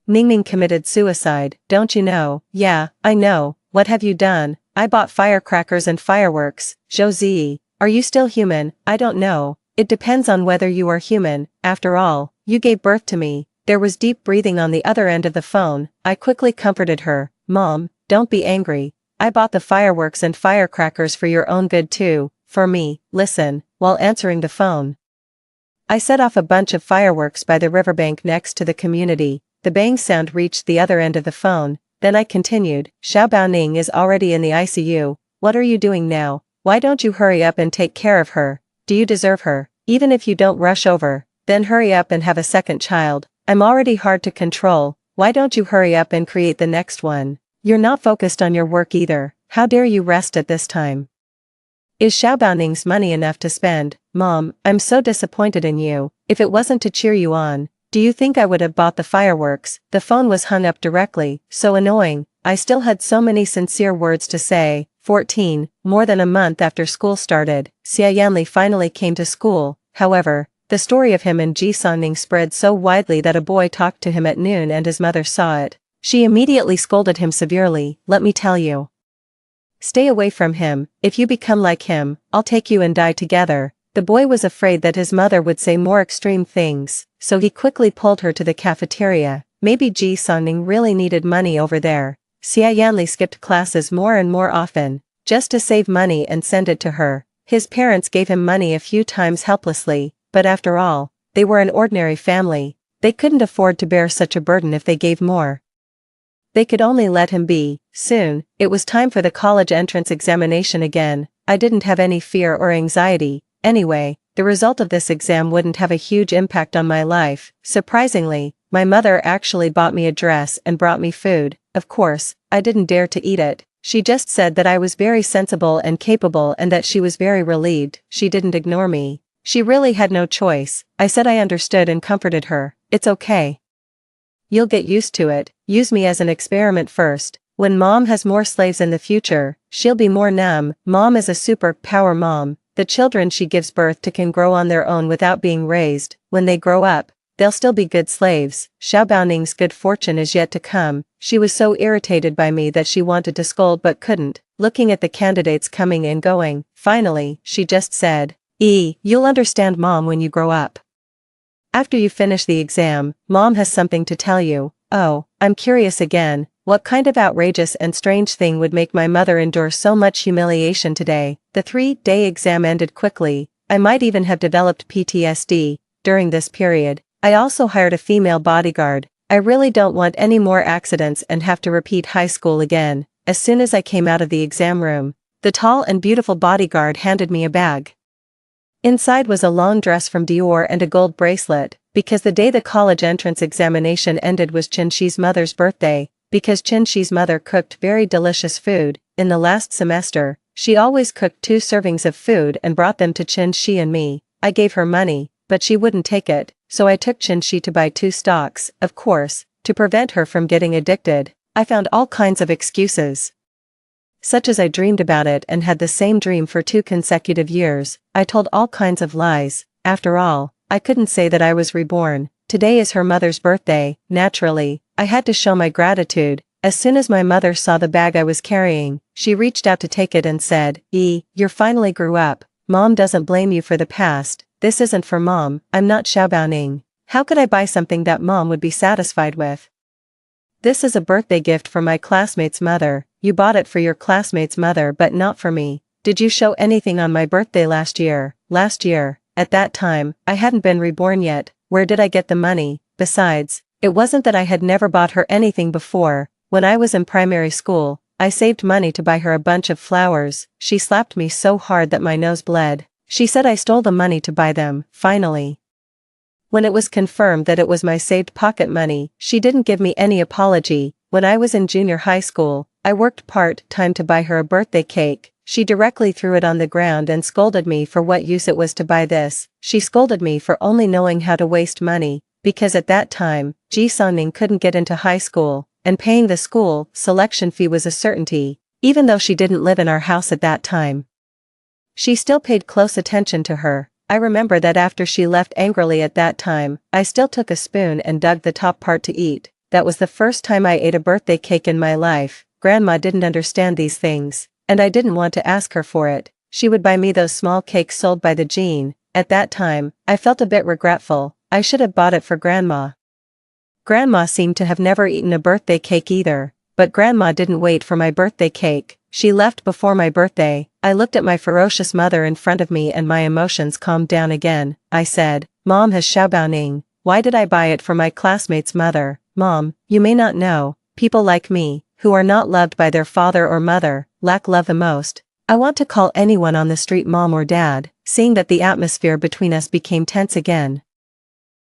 "Ningning committed suicide, don't you know?" "Yeah, I know. What have you done?" "I bought firecrackers and fireworks." "Zhou Ziyi, are you still human?" "I don't know. It depends on whether you are human. After all, you gave birth to me." There was deep breathing on the other end of the phone. I quickly comforted her. "Mom, don't be angry. I bought the fireworks and firecrackers for your own good too. For me." "Listen." While answering the phone, I set off a bunch of fireworks by the riverbank next to the community. The bang sound reached the other end of the phone. Then I continued, "Xiao Baoning is already in the ICU. What are you doing now? Why don't you hurry up and take care of her? Do you deserve her? Even if you don't rush over, then hurry up and have a second child. I'm already hard to control. Why don't you hurry up and create the next one? You're not focused on your work either. How dare you rest at this time? Is Xiao Baoning's money enough to spend?" "Mom, I'm so disappointed in you. If it wasn't to cheer you on, do you think I would have bought the fireworks?" The phone was hung up directly. So annoying. I still had so many sincere words to say. 14, more than a month after school started, Xia Yanli finally came to school. However, the story of him and Ji Songning spread so widely that a boy talked to him at noon and his mother saw it. She immediately scolded him severely. "Let me tell you. Stay away from him. If you become like him, I'll take you and die together." The boy was afraid that his mother would say more extreme things, so he quickly pulled her to the cafeteria. Maybe Ji Songning really needed money over there. Xia Yanli skipped classes more and more often, just to save money and send it to her. His parents gave him money a few times helplessly, but after all, they were an ordinary family. They couldn't afford to bear such a burden if they gave more. They could only let him be. Soon, it was time for the college entrance examination again. I didn't have any fear or anxiety. Anyway, the result of this exam wouldn't have a huge impact on my life. Surprisingly, my mother actually bought me a dress and brought me food. Of course, I didn't dare to eat it. She just said that I was very sensible and capable and that she was very relieved. She didn't ignore me. She really had no choice. I said I understood and comforted her. "It's okay. You'll get used to it. Use me as an experiment first. When Mom has more slaves in the future, she'll be more numb. Mom is a super power mom. The children she gives birth to can grow on their own without being raised. When they grow up, they'll still be good slaves. Xiao Baoning's good fortune is yet to come." She was so irritated by me that she wanted to scold but couldn't, looking at the candidates coming and going. Finally, she just said, "You'll understand Mom when you grow up. After you finish the exam, Mom has something to tell you." "Oh, I'm curious again. What kind of outrageous and strange thing would make my mother endure so much humiliation today? The 3-day exam ended quickly. I might even have developed PTSD during this period. I also hired a female bodyguard. I really don't want any more accidents and have to repeat high school again. As soon as I came out of the exam room, the tall and beautiful bodyguard handed me a bag. Inside was a long dress from Dior and a gold bracelet, because the day the college entrance examination ended was Chin-Shi's mother's birthday. Because Chin-Shi's mother cooked very delicious food, in the last semester, she always cooked 2 servings of food and brought them to Chin-Shi and me. I gave her money, but she wouldn't take it, so I took Chin-Shi to buy 2 stocks, of course, to prevent her from getting addicted. I found all kinds of excuses. Such as I dreamed about it and had the same dream for 2 consecutive years. I told all kinds of lies. After all, I couldn't say that I was reborn. Today is her mother's birthday. Naturally, I had to show my gratitude. As soon as my mother saw the bag I was carrying, she reached out to take it and said, "You're finally grew up. Mom doesn't blame you for the past. This isn't for Mom. I'm not Xiaobaoning. How could I buy something that Mom would be satisfied with? This is a birthday gift for my classmate's mother. You bought it for your classmate's mother but not for me. Did you show anything on my birthday last year?" Last year, at that time, I hadn't been reborn yet. Where did I get the money? Besides, it wasn't that I had never bought her anything before. When I was in primary school, I saved money to buy her a bunch of flowers. She slapped me so hard that my nose bled. She said I stole the money to buy them. Finally, when it was confirmed that it was my saved pocket money, she didn't give me any apology. When I was in junior high school, I worked part-time to buy her a birthday cake. She directly threw it on the ground and scolded me for what use it was to buy this. She scolded me for only knowing how to waste money, because at that time, Ji Songning couldn't get into high school, and paying the school selection fee was a certainty, even though she didn't live in our house at that time. She still paid close attention to her. I remember that after she left angrily at that time, I still took a spoon and dug the top part to eat. That was the first time I ate a birthday cake in my life. Grandma didn't understand these things, and I didn't want to ask her for it. She would buy me those small cakes sold by the Jean. At that time, I felt a bit regretful. I should have bought it for Grandma. Grandma seemed to have never eaten a birthday cake either, but Grandma didn't wait for my birthday cake. She left before my birthday. I looked at my ferocious mother in front of me and my emotions calmed down again. I said, "Mom has Xiaobaoning. Why did I buy it for my classmate's mother? Mom, you may not know, people like me, who are not loved by their father or mother, lack love the most. I want to call anyone on the street Mom or Dad." Seeing that the atmosphere between us became tense again,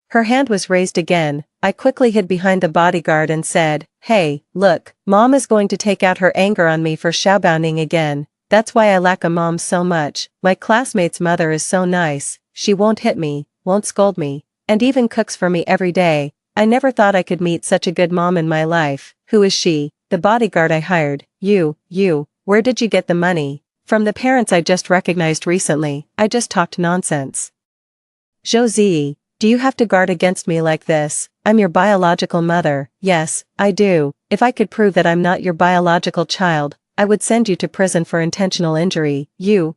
her hand was raised again. I quickly hid behind the bodyguard and said, "Hey, look, Mom is going to take out her anger on me for Xiaobaoning again. That's why I lack a mom so much. My classmate's mother is so nice. She won't hit me, won't scold me, and even cooks for me every day. I never thought I could meet such a good mom in my life." "Who is she?" "The bodyguard I hired." You. Where did you get the money?" "From the parents I just recognized recently. I just talked nonsense." "Zhou Ziyi, do you have to guard against me like this? I'm your biological mother." "Yes, I do. If I could prove that I'm not your biological child, I would send you to prison for intentional injury." You.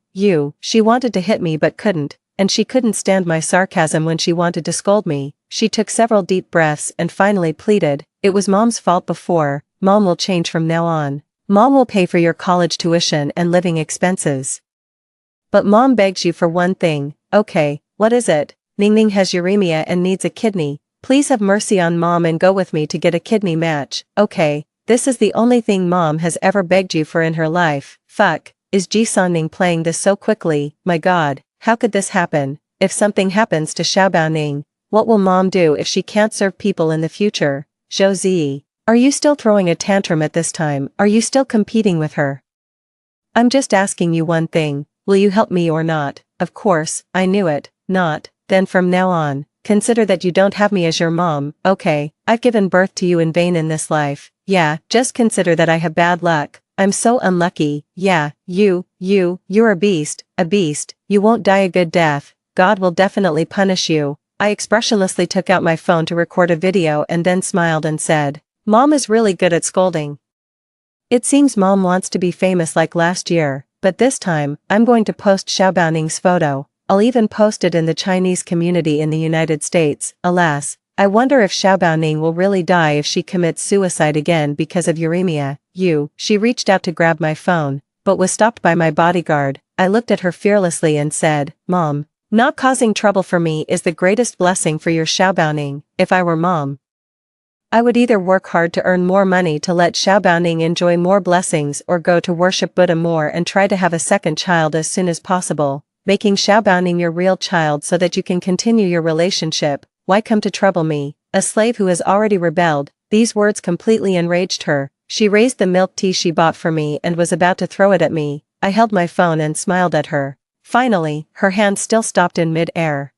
She wanted to hit me but couldn't, and she couldn't stand my sarcasm when she wanted to scold me. She took several deep breaths and finally pleaded, "It was Mom's fault before. Mom will change from now on. Mom will pay for your college tuition and living expenses. But Mom begs you for one thing." "Okay, what is it?" "Ningning has uremia and needs a kidney. Please have mercy on Mom and go with me to get a kidney match." "Okay, this is the only thing Mom has ever begged you for in her life." Fuck, is Ji Songning playing this so quickly? My God, how could this happen? If something happens to Xiaobaoning, what will Mom do if she can't serve people in the future? Zhou Ziyi, are you still throwing a tantrum at this time? Are you still competing with her? I'm just asking you one thing, will you help me or not? Of course, I knew it. Not. Then from now on, consider that you don't have me as your mom. Okay, I've given birth to you in vain in this life. Yeah, just consider that I have bad luck. I'm so unlucky. Yeah, you're a beast. You won't die a good death. God will definitely punish you. I expressionlessly took out my phone to record a video and then smiled and said, Mom is really good at scolding. It seems Mom wants to be famous like last year, but this time, I'm going to post Xiaobaoning's photo. I'll even post it in the Chinese community in the United States. Alas, I wonder if Xiaobaoning will really die if she commits suicide again because of uremia. She reached out to grab my phone, but was stopped by my bodyguard. I looked at her fearlessly and said, Mom, not causing trouble for me is the greatest blessing for your Xiaobaoning. If I were Mom, I would either work hard to earn more money to let Xiaobaoning enjoy more blessings or go to worship Buddha more and try to have a second child as soon as possible, making Xiaobaoning your real child so that you can continue your relationship. Why come to trouble me, a slave who has already rebelled? These words completely enraged her. She raised the milk tea she bought for me and was about to throw it at me. I held my phone and smiled at her. Finally, her hand still stopped in mid-air.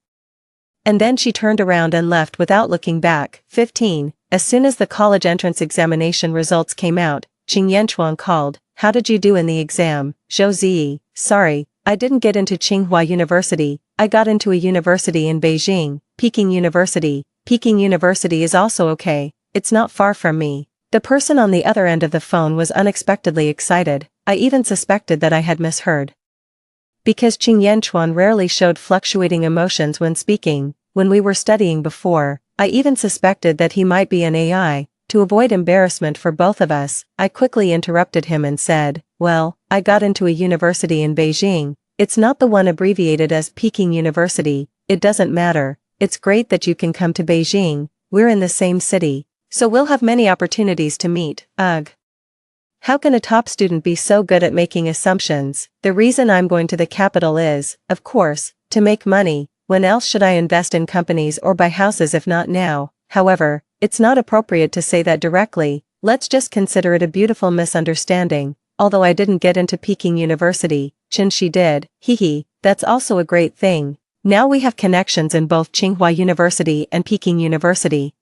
And then she turned around and left without looking back. 15. As soon as the college entrance examination results came out, Qing Yanchuan called, "How did you do in the exam, Zhou Ziyi?" "Sorry, I didn't get into Tsinghua University. I got into a university in Beijing, Peking University. Peking University is also okay, it's not far from me." The person on the other end of the phone was unexpectedly excited. I even suspected that I had misheard. Because Qing Yanchuan rarely showed fluctuating emotions when speaking, when we were studying before, I even suspected that he might be an AI. To avoid embarrassment for both of us, I quickly interrupted him and said, "Well, I got into a university in Beijing. It's not the one abbreviated as Peking University. It doesn't matter. It's great that you can come to Beijing. We're in the same city, so we'll have many opportunities to meet." Ugh. How can a top student be so good at making assumptions? The reason I'm going to the capital is, of course, to make money. When else should I invest in companies or buy houses if not now? However, it's not appropriate to say that directly. Let's just consider it a beautiful misunderstanding. Although I didn't get into Peking University, Qin did. Hehe, that's also a great thing. Now we have connections in both Tsinghua University and Peking University.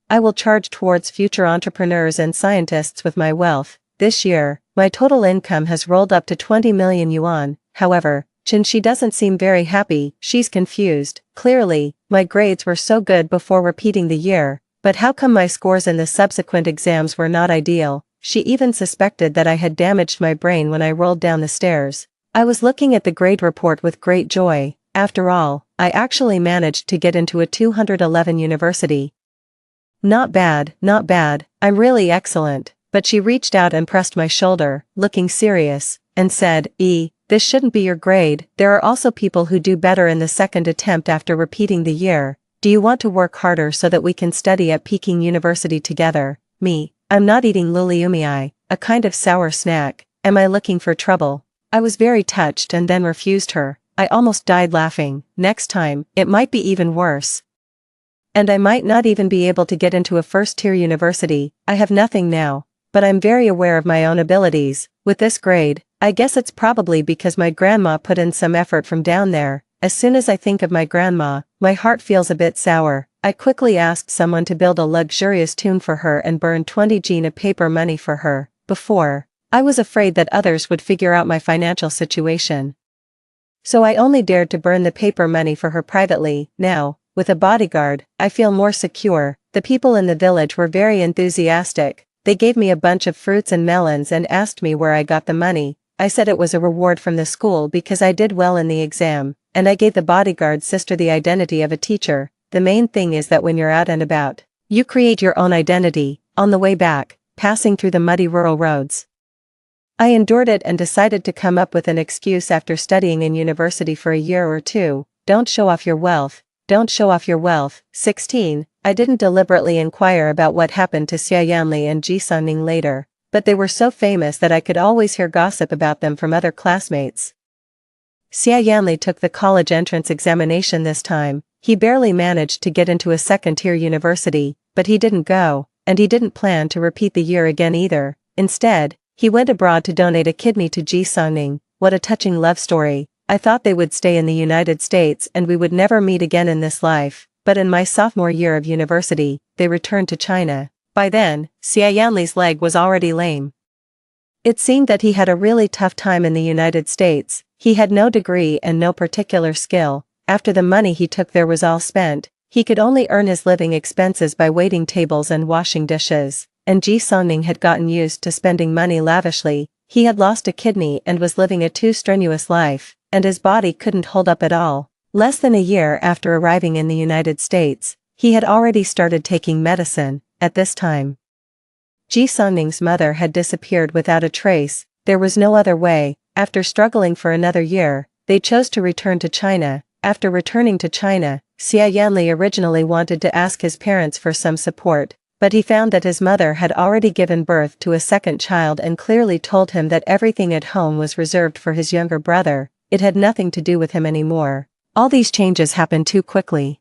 I will charge towards future entrepreneurs and scientists with my wealth. This year, my total income has rolled up to 20 million yuan. However, Qin doesn't seem very happy. She's confused. Clearly, my grades were so good before repeating the year, but how come my scores in the subsequent exams were not ideal? She even suspected that I had damaged my brain when I rolled down the stairs. I was looking at the grade report with great joy. After all, I actually managed to get into a 211 university. Not bad, not bad, I'm really excellent. But she reached out and pressed my shoulder, looking serious, and said, This shouldn't be your grade. There are also people who do better in the second attempt after repeating the year. Do you want to work harder so that we can study at Peking University together? Me, I'm not eating luliumii, a kind of sour snack. Am I looking for trouble? I was very touched and then refused her. I almost died laughing. Next time, it might be even worse. And I might not even be able to get into a first-tier university. I have nothing now, but I'm very aware of my own abilities. With this grade, I guess it's probably because my grandma put in some effort from down there. As soon as I think of my grandma, my heart feels a bit sour. I quickly asked someone to build a luxurious tomb for her and burn 20 Jin of paper money for her. Before, I was afraid that others would figure out my financial situation. So I only dared to burn the paper money for her privately. Now, with a bodyguard, I feel more secure. The people in the village were very enthusiastic. They gave me a bunch of fruits and melons and asked me where I got the money. I said it was a reward from the school because I did well in the exam, and I gave the bodyguard's sister the identity of a teacher. The main thing is that when you're out and about, you create your own identity. On the way back, passing through the muddy rural roads, I endured it and decided to come up with an excuse after studying in university for a year or two. Don't show off your wealth. Don't show off your wealth. 16. I didn't deliberately inquire about what happened to Xia Yanli and Ji Sunning later, but they were so famous that I could always hear gossip about them from other classmates. Xia Yanli took the college entrance examination this time. He barely managed to get into a second-tier university, but he didn't go, and he didn't plan to repeat the year again either. Instead, he went abroad to donate a kidney to Ji Sunning. What a touching love story. I thought they would stay in the United States and we would never meet again in this life, but in my sophomore year of university, they returned to China. By then, Xia Yanli's leg was already lame. It seemed that he had a really tough time in the United States. He had no degree and no particular skill. After the money he took there was all spent, he could only earn his living expenses by waiting tables and washing dishes. And Ji Sunning had gotten used to spending money lavishly. He had lost a kidney and was living a too strenuous life, and his body couldn't hold up at all. Less than a year after arriving in the United States, He had already started taking medicine at this time. Ji Songning's mother had disappeared without a trace. There was no other way. After struggling for another year, they chose to return to China. After returning to China, Xia Yanli originally wanted to ask his parents for some support, but he found that his mother had already given birth to a second child and clearly told him that everything at home was reserved for his younger brother. It had nothing to do with him anymore. All these changes happened too quickly.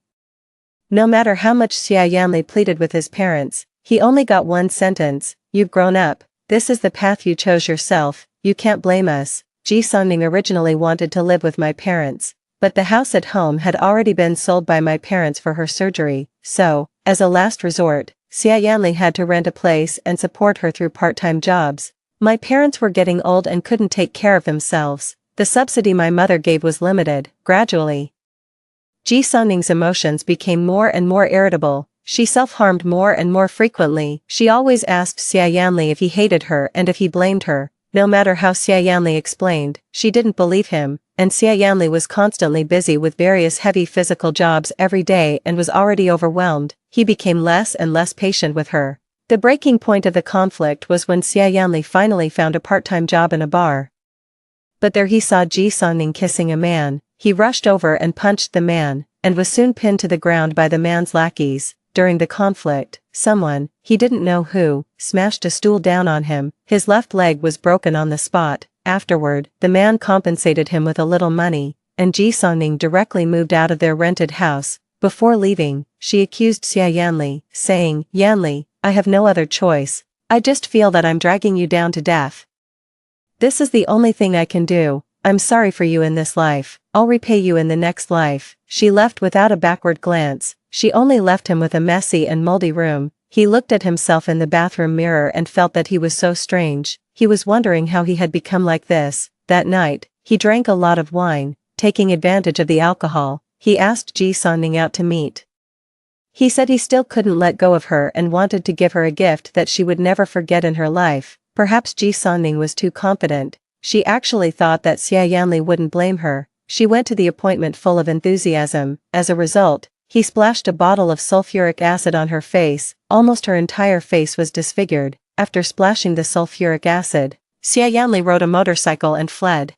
No matter how much Xia Yanli pleaded with his parents, he only got one sentence: "You've grown up. This is the path you chose yourself, you can't blame us." Ji Sonning originally wanted to live with my parents, but the house at home had already been sold by my parents for her surgery, so, as a last resort, Xia Yanli had to rent a place and support her through part-time jobs. My parents were getting old and couldn't take care of themselves. The subsidy my mother gave was limited. Gradually, Ji Sonning's emotions became more and more irritable. She self-harmed more and more frequently. She always asked Xia Yanli if he hated her and if he blamed her. No matter how Xia Yanli explained, she didn't believe him, and Xia Yanli was constantly busy with various heavy physical jobs every day and was already overwhelmed. He became less and less patient with her. The breaking point of the conflict was when Xia Yanli finally found a part-time job in a bar. But there he saw Ji Sonning kissing a man. He rushed over and punched the man, and was soon pinned to the ground by the man's lackeys. During the conflict, someone, he didn't know who, smashed a stool down on him. His left leg was broken on the spot. Afterward, the man compensated him with a little money, and Ji Sonning directly moved out of their rented house. Before leaving, she accused Xia Yanli, saying, "Yanli, I have no other choice. I just feel that I'm dragging you down to death. This is the only thing I can do. I'm sorry for you in this life. I'll repay you in the next life." She left without a backward glance. She only left him with a messy and moldy room. He looked at himself in the bathroom mirror and felt that he was so strange. He was wondering how he had become like this. That night, he drank a lot of wine. Taking advantage of the alcohol, he asked Ji Sonning out to meet. He said he still couldn't let go of her and wanted to give her a gift that she would never forget in her life. Perhaps Ji Sonning was too confident. She actually thought that Xia Yanli wouldn't blame her. She went to the appointment full of enthusiasm. As a result, he splashed a bottle of sulfuric acid on her face. Almost her entire face was disfigured. After splashing the sulfuric acid, Xia Yanli rode a motorcycle and fled.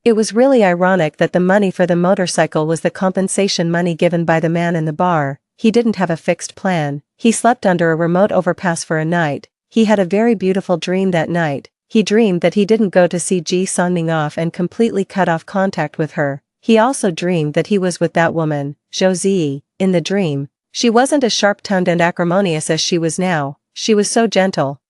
It was really ironic that the money for the motorcycle was the compensation money given by the man in the bar. He didn't have a fixed plan. He slept under a remote overpass for a night. He had a very beautiful dream that night. He dreamed that he didn't go to see Ji Sonning off and completely cut off contact with her. He also dreamed that he was with that woman, Zhou Ziyi. In the dream, she wasn't as sharp-tongued and acrimonious as she was now. She was so gentle.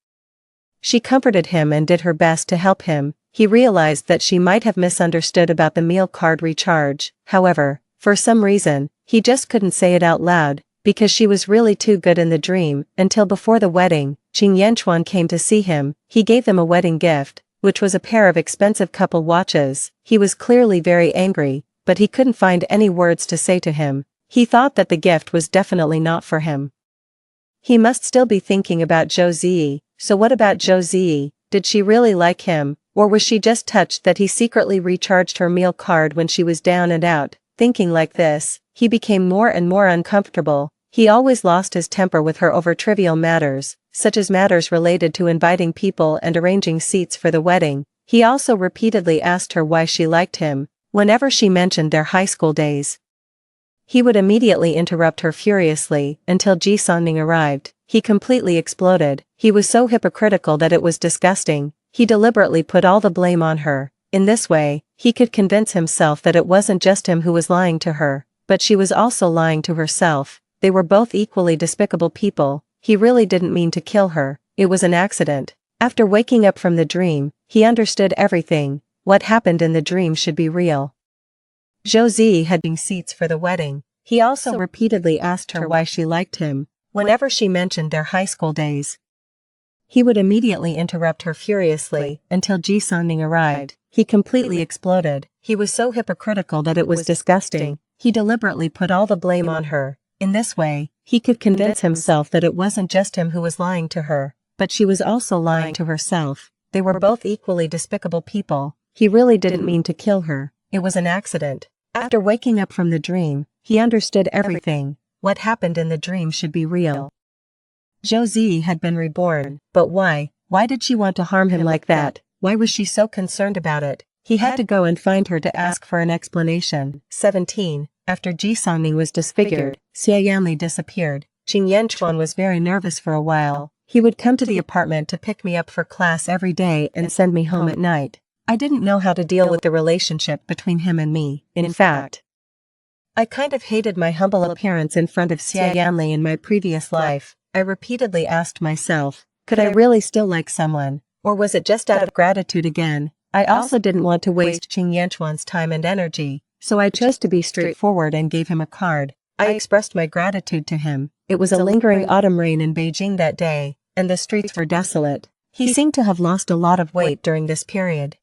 She comforted him and did her best to help him. He realized that she might have misunderstood about the meal card recharge. However, for some reason, he just couldn't say it out loud, because she was really too good in the dream. Until before the wedding, Qing Yanchuan came to see him. He gave them a wedding gift, which was a pair of expensive couple watches. He was clearly very angry, but he couldn't find any words to say to him. He thought that the gift was definitely not for him. He must still be thinking about Zhou Ziyi. So what about Zhou Ziyi? Did she really like him, or was she just touched that he secretly recharged her meal card when she was down and out? Thinking like this, he became more and more uncomfortable. He always lost his temper with her over trivial matters, such as matters related to inviting people and arranging seats for the wedding. He also repeatedly asked her why she liked him. Whenever she mentioned their high school days, he would immediately interrupt her furiously. Until Ji Sonning arrived, he completely exploded. He was so hypocritical that it was disgusting. He deliberately put all the blame on her. In this way, he could convince himself that it wasn't just him who was lying to her, but she was also lying to herself. They were both equally despicable people. He really didn't mean to kill her. It was an accident. After waking up from the dream, he understood everything. What happened in the dream should be real. Zhou Ziyi had been seats for the wedding. He also repeatedly asked her why she liked him. Whenever she mentioned their high school days, he would immediately interrupt her furiously. Until Ji Sonning arrived, he completely exploded. He was so hypocritical that it was disgusting. He deliberately put all the blame on her. In this way, he could convince himself that it wasn't just him who was lying to her, but she was also lying to herself. They were both equally despicable people. He really didn't mean to kill her. It was an accident. After waking up from the dream, he understood everything. what happened in the dream should be real. Josie had been reborn, but why? Why did she want to harm him like that? Why was she so concerned about it? He had to go and find her to ask for an explanation. 17. After Ji Songning was disfigured, Xia Yanli disappeared. Qing Yanchuan was very nervous for a while. He would come to the apartment to pick me up for class every day and send me home at night. I didn't know how to deal with the relationship between him and me. In fact, I kind of hated my humble appearance in front of Xia Yanli in my previous life. I repeatedly asked myself, could I really still like someone? Or was it just out of gratitude again? I also didn't want to waste Qing Yanchuan's time and energy, so I chose to be straightforward and gave him a card. I expressed my gratitude to him. It was a lingering autumn rain in Beijing that day, and the streets were desolate. He seemed to have lost a lot of weight during this period.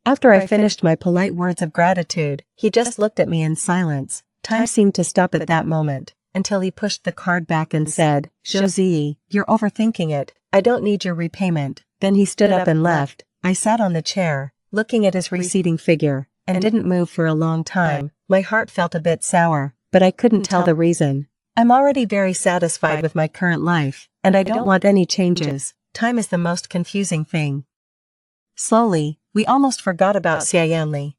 After I finished my polite words of gratitude, he just looked at me in silence. Time seemed to stop at that moment, until he pushed the card back and said, Josie, you're overthinking it. I don't need your repayment. Then he stood up and left. I sat on the chair, looking at his receding figure, and didn't move for a long time. My heart felt a bit sour, but I couldn't tell the reason. I'm already very satisfied with my current life, and I don't want any changes. Time is the most confusing thing. Slowly, we almost forgot about Xia Yanli.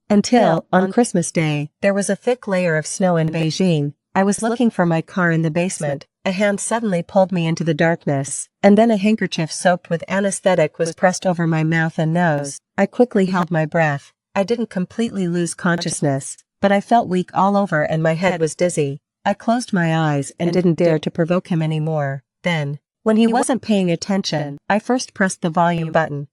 Until, on Christmas Day, there was a thick layer of snow in Beijing. I was looking for my car in the basement. A hand suddenly pulled me into the darkness, and then a handkerchief soaked with anesthetic was pressed over my mouth and nose. I quickly held my breath. I didn't completely lose consciousness, but I felt weak all over and my head was dizzy. I closed my eyes and didn't dare to provoke him anymore. Then, when he wasn't paying attention, I first pressed the volume button,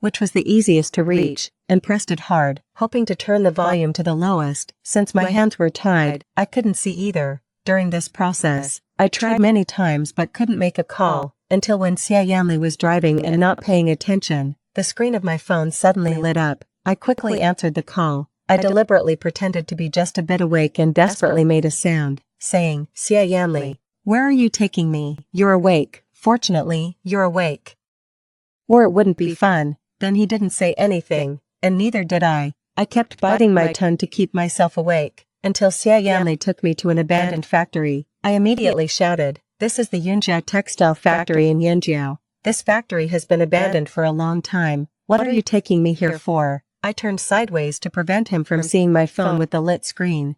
which was the easiest to reach, and pressed it hard, hoping to turn the volume to the lowest. Since my hands were tied, I couldn't see either. During this process, I tried many times but couldn't make a call, until when Xia Yanli was driving and not paying attention, the screen of my phone suddenly lit up. I quickly answered the call. I deliberately pretended to be just a bit awake and desperately made a sound, saying, Xia Yanli, where are you taking me? You're awake. Fortunately, you're awake. Or it wouldn't be fun. Then he didn't say anything, and neither did I. I kept biting my tongue to keep myself awake, until Xia Yanli took me to an abandoned factory. I immediately shouted, this is the Yunjiao textile factory in Yanjiao. This factory has been abandoned for a long time. What are you taking me here for? I turned sideways to prevent him from seeing my phone with the lit screen.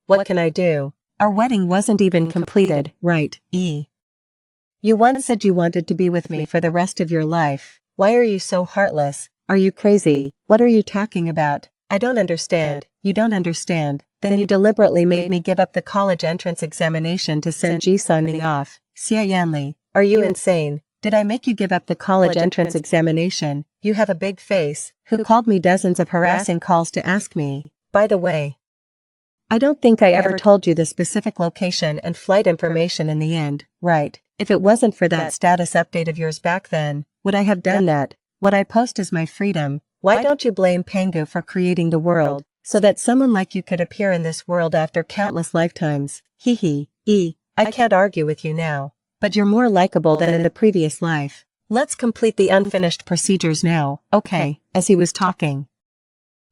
What can I do? Our wedding wasn't even completed, right? You once said you wanted to be with me for the rest of your life. Why are you so heartless? Are you crazy? What are you talking about? I don't understand. You don't understand. Then you deliberately made me give up the college entrance examination to send Ji Songning off. Xia Yanli, are you insane? Did I make you give up the college entrance examination? You have a big face. Who called me dozens of harassing calls to ask me? By the way, I don't think I ever told you the specific location and flight information in the end, right? If it wasn't for that status update of yours back then, would I have done that? What I post is my freedom. Why don't you blame Pangu for creating the world, so that someone like you could appear in this world after countless lifetimes? I can't argue with you now. But you're more likable than in the previous life. Let's complete the unfinished procedures now, okay? As he was talking,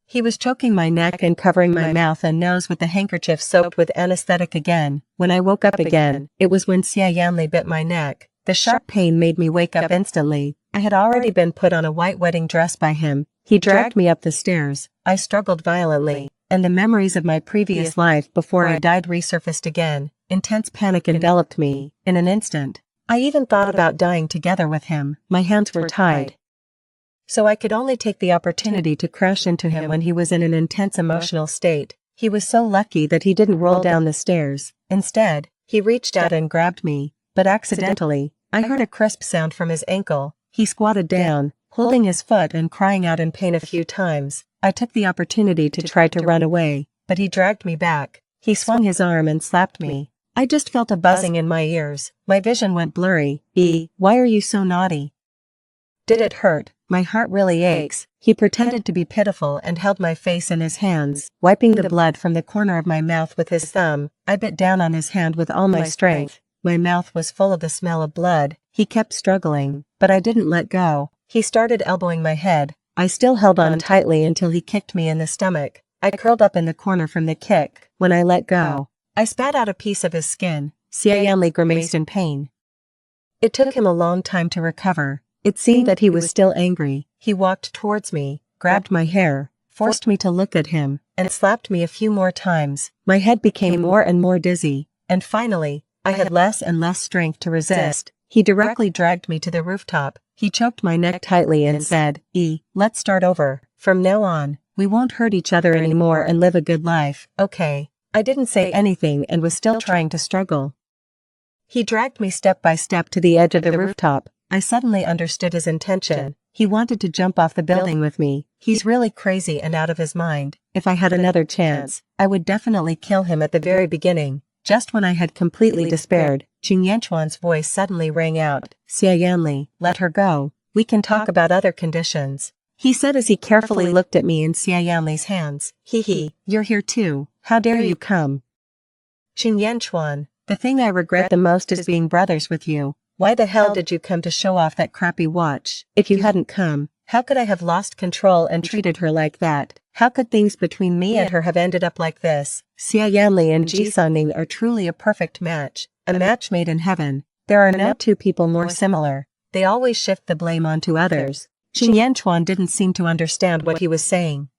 he was choking my neck and covering my mouth and nose with the handkerchief soaked with anesthetic again. When I woke up again, it was when Xia Yanli bit my neck. The sharp pain made me wake up instantly. I had already been put on a white wedding dress by him. He dragged me up the stairs. I struggled violently, and the memories of my previous life before I died resurfaced again. Intense panic enveloped me. In an instant, I even thought about dying together with him. My hands were tied, so I could only take the opportunity to crash into him when he was in an intense emotional state. He was so lucky that he didn't roll down the stairs. Instead, he reached out and grabbed me, but accidentally, I heard a crisp sound from his ankle. He squatted down, holding his foot and crying out in pain a few times. I took the opportunity to try to run away, but he dragged me back. He swung his arm and slapped me. I just felt a buzzing in my ears. My vision went blurry. Why are you so naughty? Did it hurt? My heart really aches. He pretended to be pitiful and held my face in his hands, wiping the blood from the corner of my mouth with his thumb. I bit down on his hand with all my strength. My mouth was full of the smell of blood. He kept struggling, but I didn't let go. He started elbowing my head. I still held on tightly until he kicked me in the stomach. I curled up in the corner from the kick. When I let go, I spat out a piece of his skin. Xianli grimaced in pain. It took him a long time to recover. It seemed that he was still angry. He walked towards me, grabbed my hair, forced me to look at him, and slapped me a few more times. My head became more and more dizzy, and finally, I had less and less strength to resist. He directly dragged me to the rooftop. He choked my neck tightly and said, let's start over. From now on, we won't hurt each other anymore and live a good life, okay? I didn't say anything and was still trying to struggle. He dragged me step by step to the edge of the rooftop. I suddenly understood his intention. He wanted to jump off the building with me. He's really crazy and out of his mind. If I had another chance, I would definitely kill him at the very beginning. Just when I had completely despaired, Qing Yanchuan's voice suddenly rang out. Xiaoyanli, let her go. We can talk about other conditions. He said as he carefully looked at me in Xiaoyanli's hands. You're here too. How dare you come? Qing Yanchuan, the thing I regret the most is being brothers with you. Why the hell did you come to show off that crappy watch? If you hadn't come, how could I have lost control and treated her like that? How could things between me and her have ended up like this? Xiaoyanli and Jisanning are truly a perfect match, a match made in heaven. There are no two people more similar. They always shift the blame onto others. Qing Yanchuan didn't seem to understand what he was saying,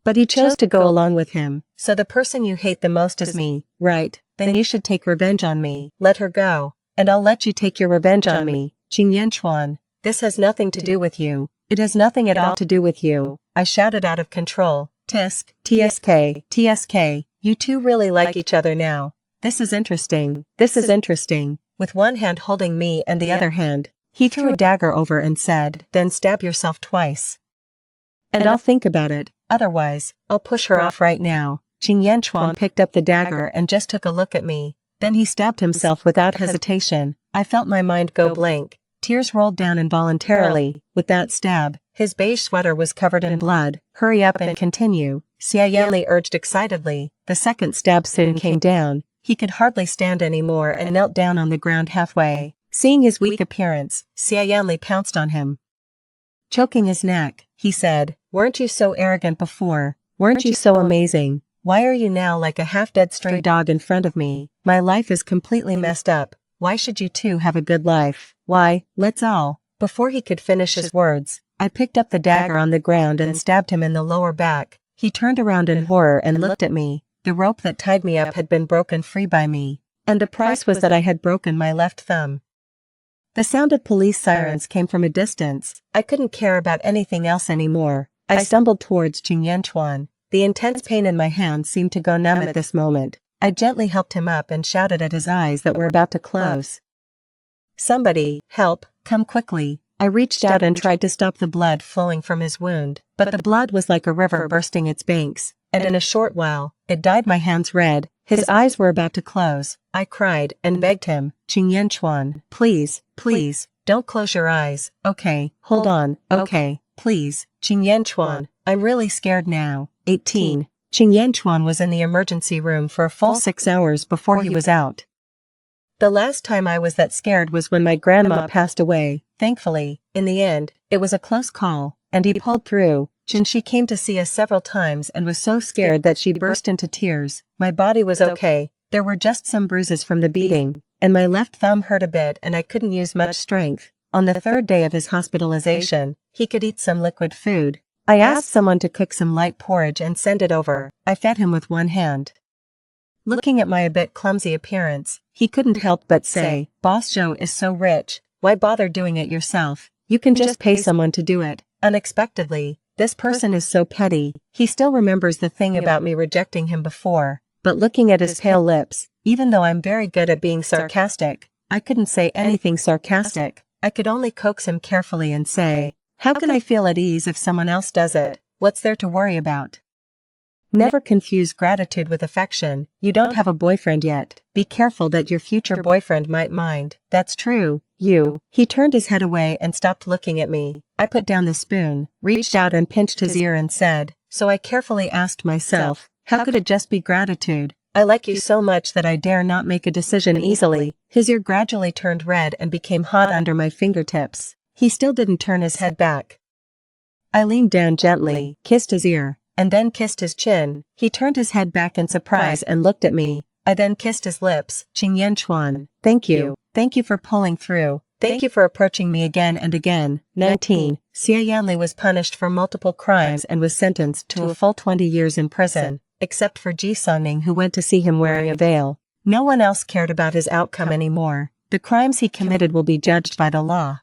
but he chose to go along with him. So the person you hate the most is me, right? Then you should take revenge on me. Let her go, and I'll let you take your revenge on me. Qing Yanchuan, this has nothing to do with you. It has nothing at all to do with you. I shouted out of control. Tisk, TSK, TSK, you two really like each other now. This is interesting. This is interesting. With one hand holding me and the other hand, he threw a dagger over and said, then stab yourself twice. And I'll think about it. Otherwise, I'll push her off right now. Qing Yanchuan picked up the dagger and just took a look at me. Then he stabbed himself without hesitation. I felt my mind go blank. Tears rolled down involuntarily. With that stab, his beige sweater was covered in blood. Hurry up and continue, Xiaoyanli urged excitedly. The second stab soon came down. He could hardly stand anymore and knelt down on the ground halfway. Seeing his weak appearance, Xiaoyanli pounced on him. Choking his neck, he said, weren't you so arrogant before? Weren't you so amazing? Why are you now like a half-dead stray dog in front of me? My life is completely messed up. Why should you two have a good life? Why, let's all. Before he could finish his words, I picked up the dagger on the ground and stabbed him in the lower back. He turned around in horror and looked at me. The rope that tied me up had been broken free by me, and the price was that I had broken my left thumb. The sound of police sirens came from a distance. I couldn't care about anything else anymore. I stumbled towards Qing Yanchuan. The intense pain in my hand seemed to go numb at this moment. I gently helped him up and shouted at his eyes that were about to close. Somebody, help, come quickly. I reached out and tried to stop the blood flowing from his wound, but the blood was like a river bursting its banks, and in a short while, it dyed my hands red. His eyes were about to close. I cried and begged him, Qing Yanchuan, please, please, don't close your eyes. Okay, hold on, okay, please, Qing Yanchuan, I'm really scared now. 18. Qing Yanchuan was in the emergency room for a full 6 hours before he was out. The last time I was that scared was when my grandma passed away. Thankfully, in the end, it was a close call, and he pulled through. She came to see us several times and was so scared that she burst into tears. My body was okay. There were just some bruises from the beating, and my left thumb hurt a bit and I couldn't use much strength. On the third day of his hospitalization, he could eat some liquid food. I asked someone to cook some light porridge and send it over. I fed him with one hand. Looking at my a bit clumsy appearance, he couldn't help but say, Boss Joe is so rich, why bother doing it yourself? You can just pay someone to do it. Unexpectedly, this person is so petty. He still remembers the thing about me rejecting him before, but looking at his pale lips, even though I'm very good at being sarcastic, I couldn't say anything sarcastic. I could only coax him carefully and say, how can I feel at ease if someone else does it? What's there to worry about? Never confuse gratitude with affection. You don't have a boyfriend yet. Be careful that your future boyfriend might mind. That's true. You. He turned his head away and stopped looking at me. I put down the spoon, reached out and pinched his ear and said, so I carefully asked myself, how could it just be gratitude? I like you so much that I dare not make a decision easily. His ear gradually turned red and became hot under my fingertips. He still didn't turn his head back. I leaned down gently, kissed his ear, and then kissed his chin. He turned his head back in surprise and looked at me. I then kissed his lips. Qing Yanchuan, thank you. Thank you for pulling through. Thank you for approaching me again and again. 19. Xia Yanli was punished for multiple crimes and was sentenced to a full 20 years in prison, except for Ji Songning, who went to see him wearing a veil. No one else cared about his outcome anymore. The crimes he committed will be judged by the law.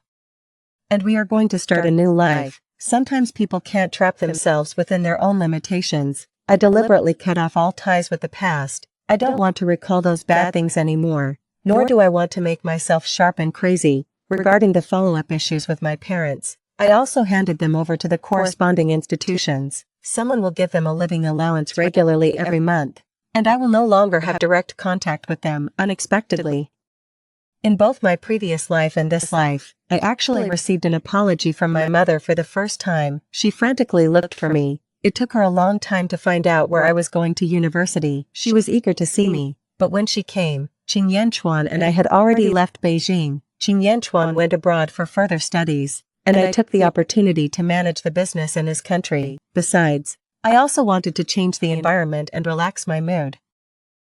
And we are going to start a new life. Sometimes people can't trap themselves within their own limitations. I deliberately cut off all ties with the past. I don't want to recall those bad things anymore. Nor do I want to make myself sharp and crazy. Regarding the follow-up issues with my parents, I also handed them over to the corresponding institutions. Someone will give them a living allowance regularly every month, and I will no longer have direct contact with them unexpectedly. In both my previous life and this life, I actually received an apology from my mother for the first time. She frantically looked for me. It took her a long time to find out where I was going to university. She was eager to see me, but when she came, Qing Yanchuan and I had already left Beijing. Qing Yanchuan went abroad for further studies, and I took the opportunity to manage the business in his country. Besides, I also wanted to change the environment and relax my mood.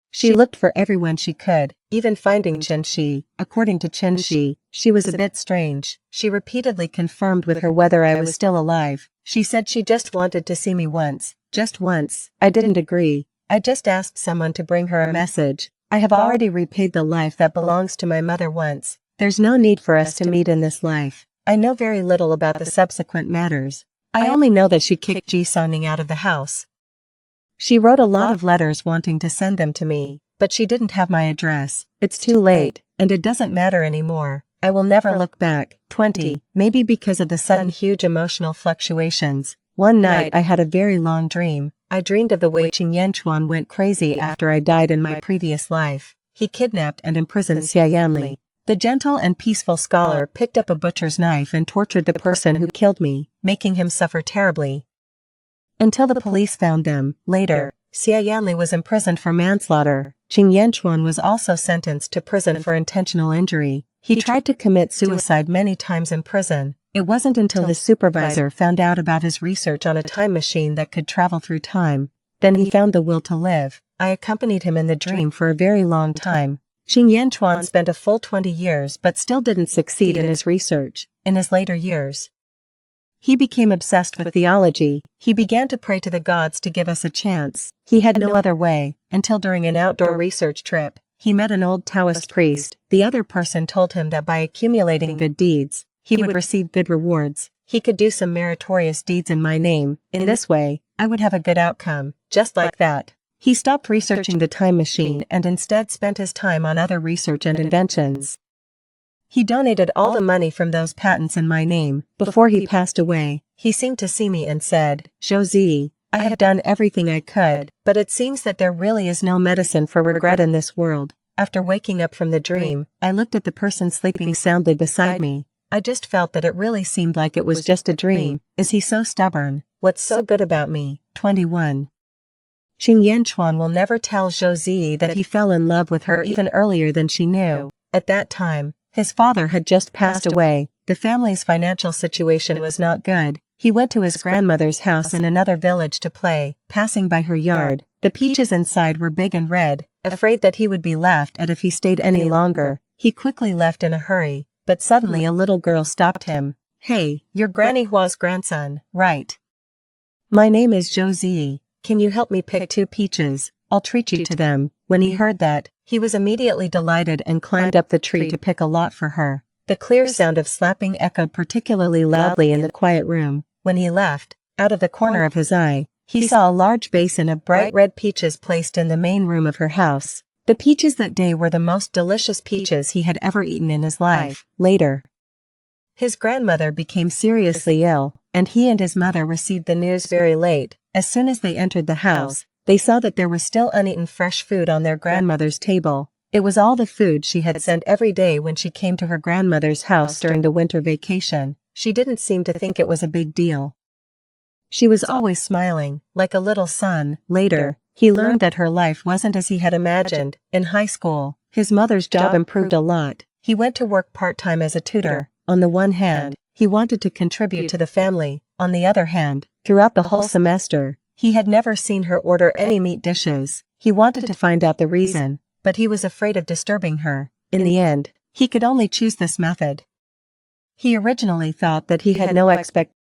She looked for everyone she could, even finding Chen Shi. According to Chen Shi, she was a bit strange. She repeatedly confirmed with her whether I was still alive. She said she just wanted to see me once. Just once. I didn't agree. I just asked someone to bring her a message. I have already repaid the life that belongs to my mother once. There's no need for us to meet in this life. I know very little about the subsequent matters. I only know that she kicked Ji Songning out of the house. She wrote a lot of letters wanting to send them to me, but she didn't have my address. It's too late, and it doesn't matter anymore. I will never look back. 20. Maybe because of the sudden huge emotional fluctuations. One night I had a very long dream. I dreamed of the way Qing Yanchuan went crazy after I died in my previous life. He kidnapped and imprisoned Xia Yanli. The gentle and peaceful scholar picked up a butcher's knife and tortured the person who killed me, making him suffer terribly. Until the police found them. Later, Xia Yanli was imprisoned for manslaughter. Qing Yanchuan was also sentenced to prison for intentional injury. He tried to commit suicide many times in prison. It wasn't until his supervisor found out about his research on a time machine that could travel through time. Then he found the will to live. I accompanied him in the dream for a very long time. Qing Yanchuan spent a full 20 years but still didn't succeed in his research. In his later years, he became obsessed with theology. He began to pray to the gods to give us a chance. He had no other way, until during an outdoor research trip, he met an old Taoist priest. The other person told him that by accumulating good deeds, he would receive good rewards. He could do some meritorious deeds in my name. In this way, I would have a good outcome. Just like that. He stopped researching the time machine and instead spent his time on other research and inventions. He donated all the money from those patents in my name. Before he passed away, he seemed to see me and said, "Josie, I have done everything I could, but it seems that there really is no medicine for regret in this world." After waking up from the dream, I looked at the person sleeping soundly beside me. I just felt that it really seemed like it was just a dream. Is he so stubborn? What's so good about me? 21. Qing Yanchuan will never tell Josie that he fell in love with her even earlier than she knew. At that time, his father had just passed away. The family's financial situation was not good. He went to his grandmother's house in another village to play, passing by her yard. The peaches inside were big and red. Afraid that he would be laughed at if he stayed any longer, he quickly left in a hurry. But suddenly a little girl stopped him. "Hey, you're Granny Hua's grandson, right? My name is Josie. Can you help me pick 2 peaches? I'll treat you to them." When he heard that, he was immediately delighted and climbed up the tree to pick a lot for her. The clear sound of slapping echoed particularly loudly in the quiet room. When he left, out of the corner of his eye, he saw a large basin of bright red peaches placed in the main room of her house. The peaches that day were the most delicious peaches he had ever eaten in his life. Later, his grandmother became seriously ill, and he and his mother received the news very late. As soon as they entered the house, they saw that there was still uneaten fresh food on their grandmother's table. It was all the food she had sent every day when she came to her grandmother's house during the winter vacation. She didn't seem to think it was a big deal. She was always smiling, like a little sun. Later, he learned that her life wasn't as he had imagined. In high school, his mother's job improved a lot. He went to work part-time as a tutor. On the one hand, he wanted to contribute to the family. On the other hand, throughout the whole semester, he had never seen her order any meat dishes. He wanted to find out the reason, but he was afraid of disturbing her. In the end, he could only choose this method. He originally thought that he had no expectations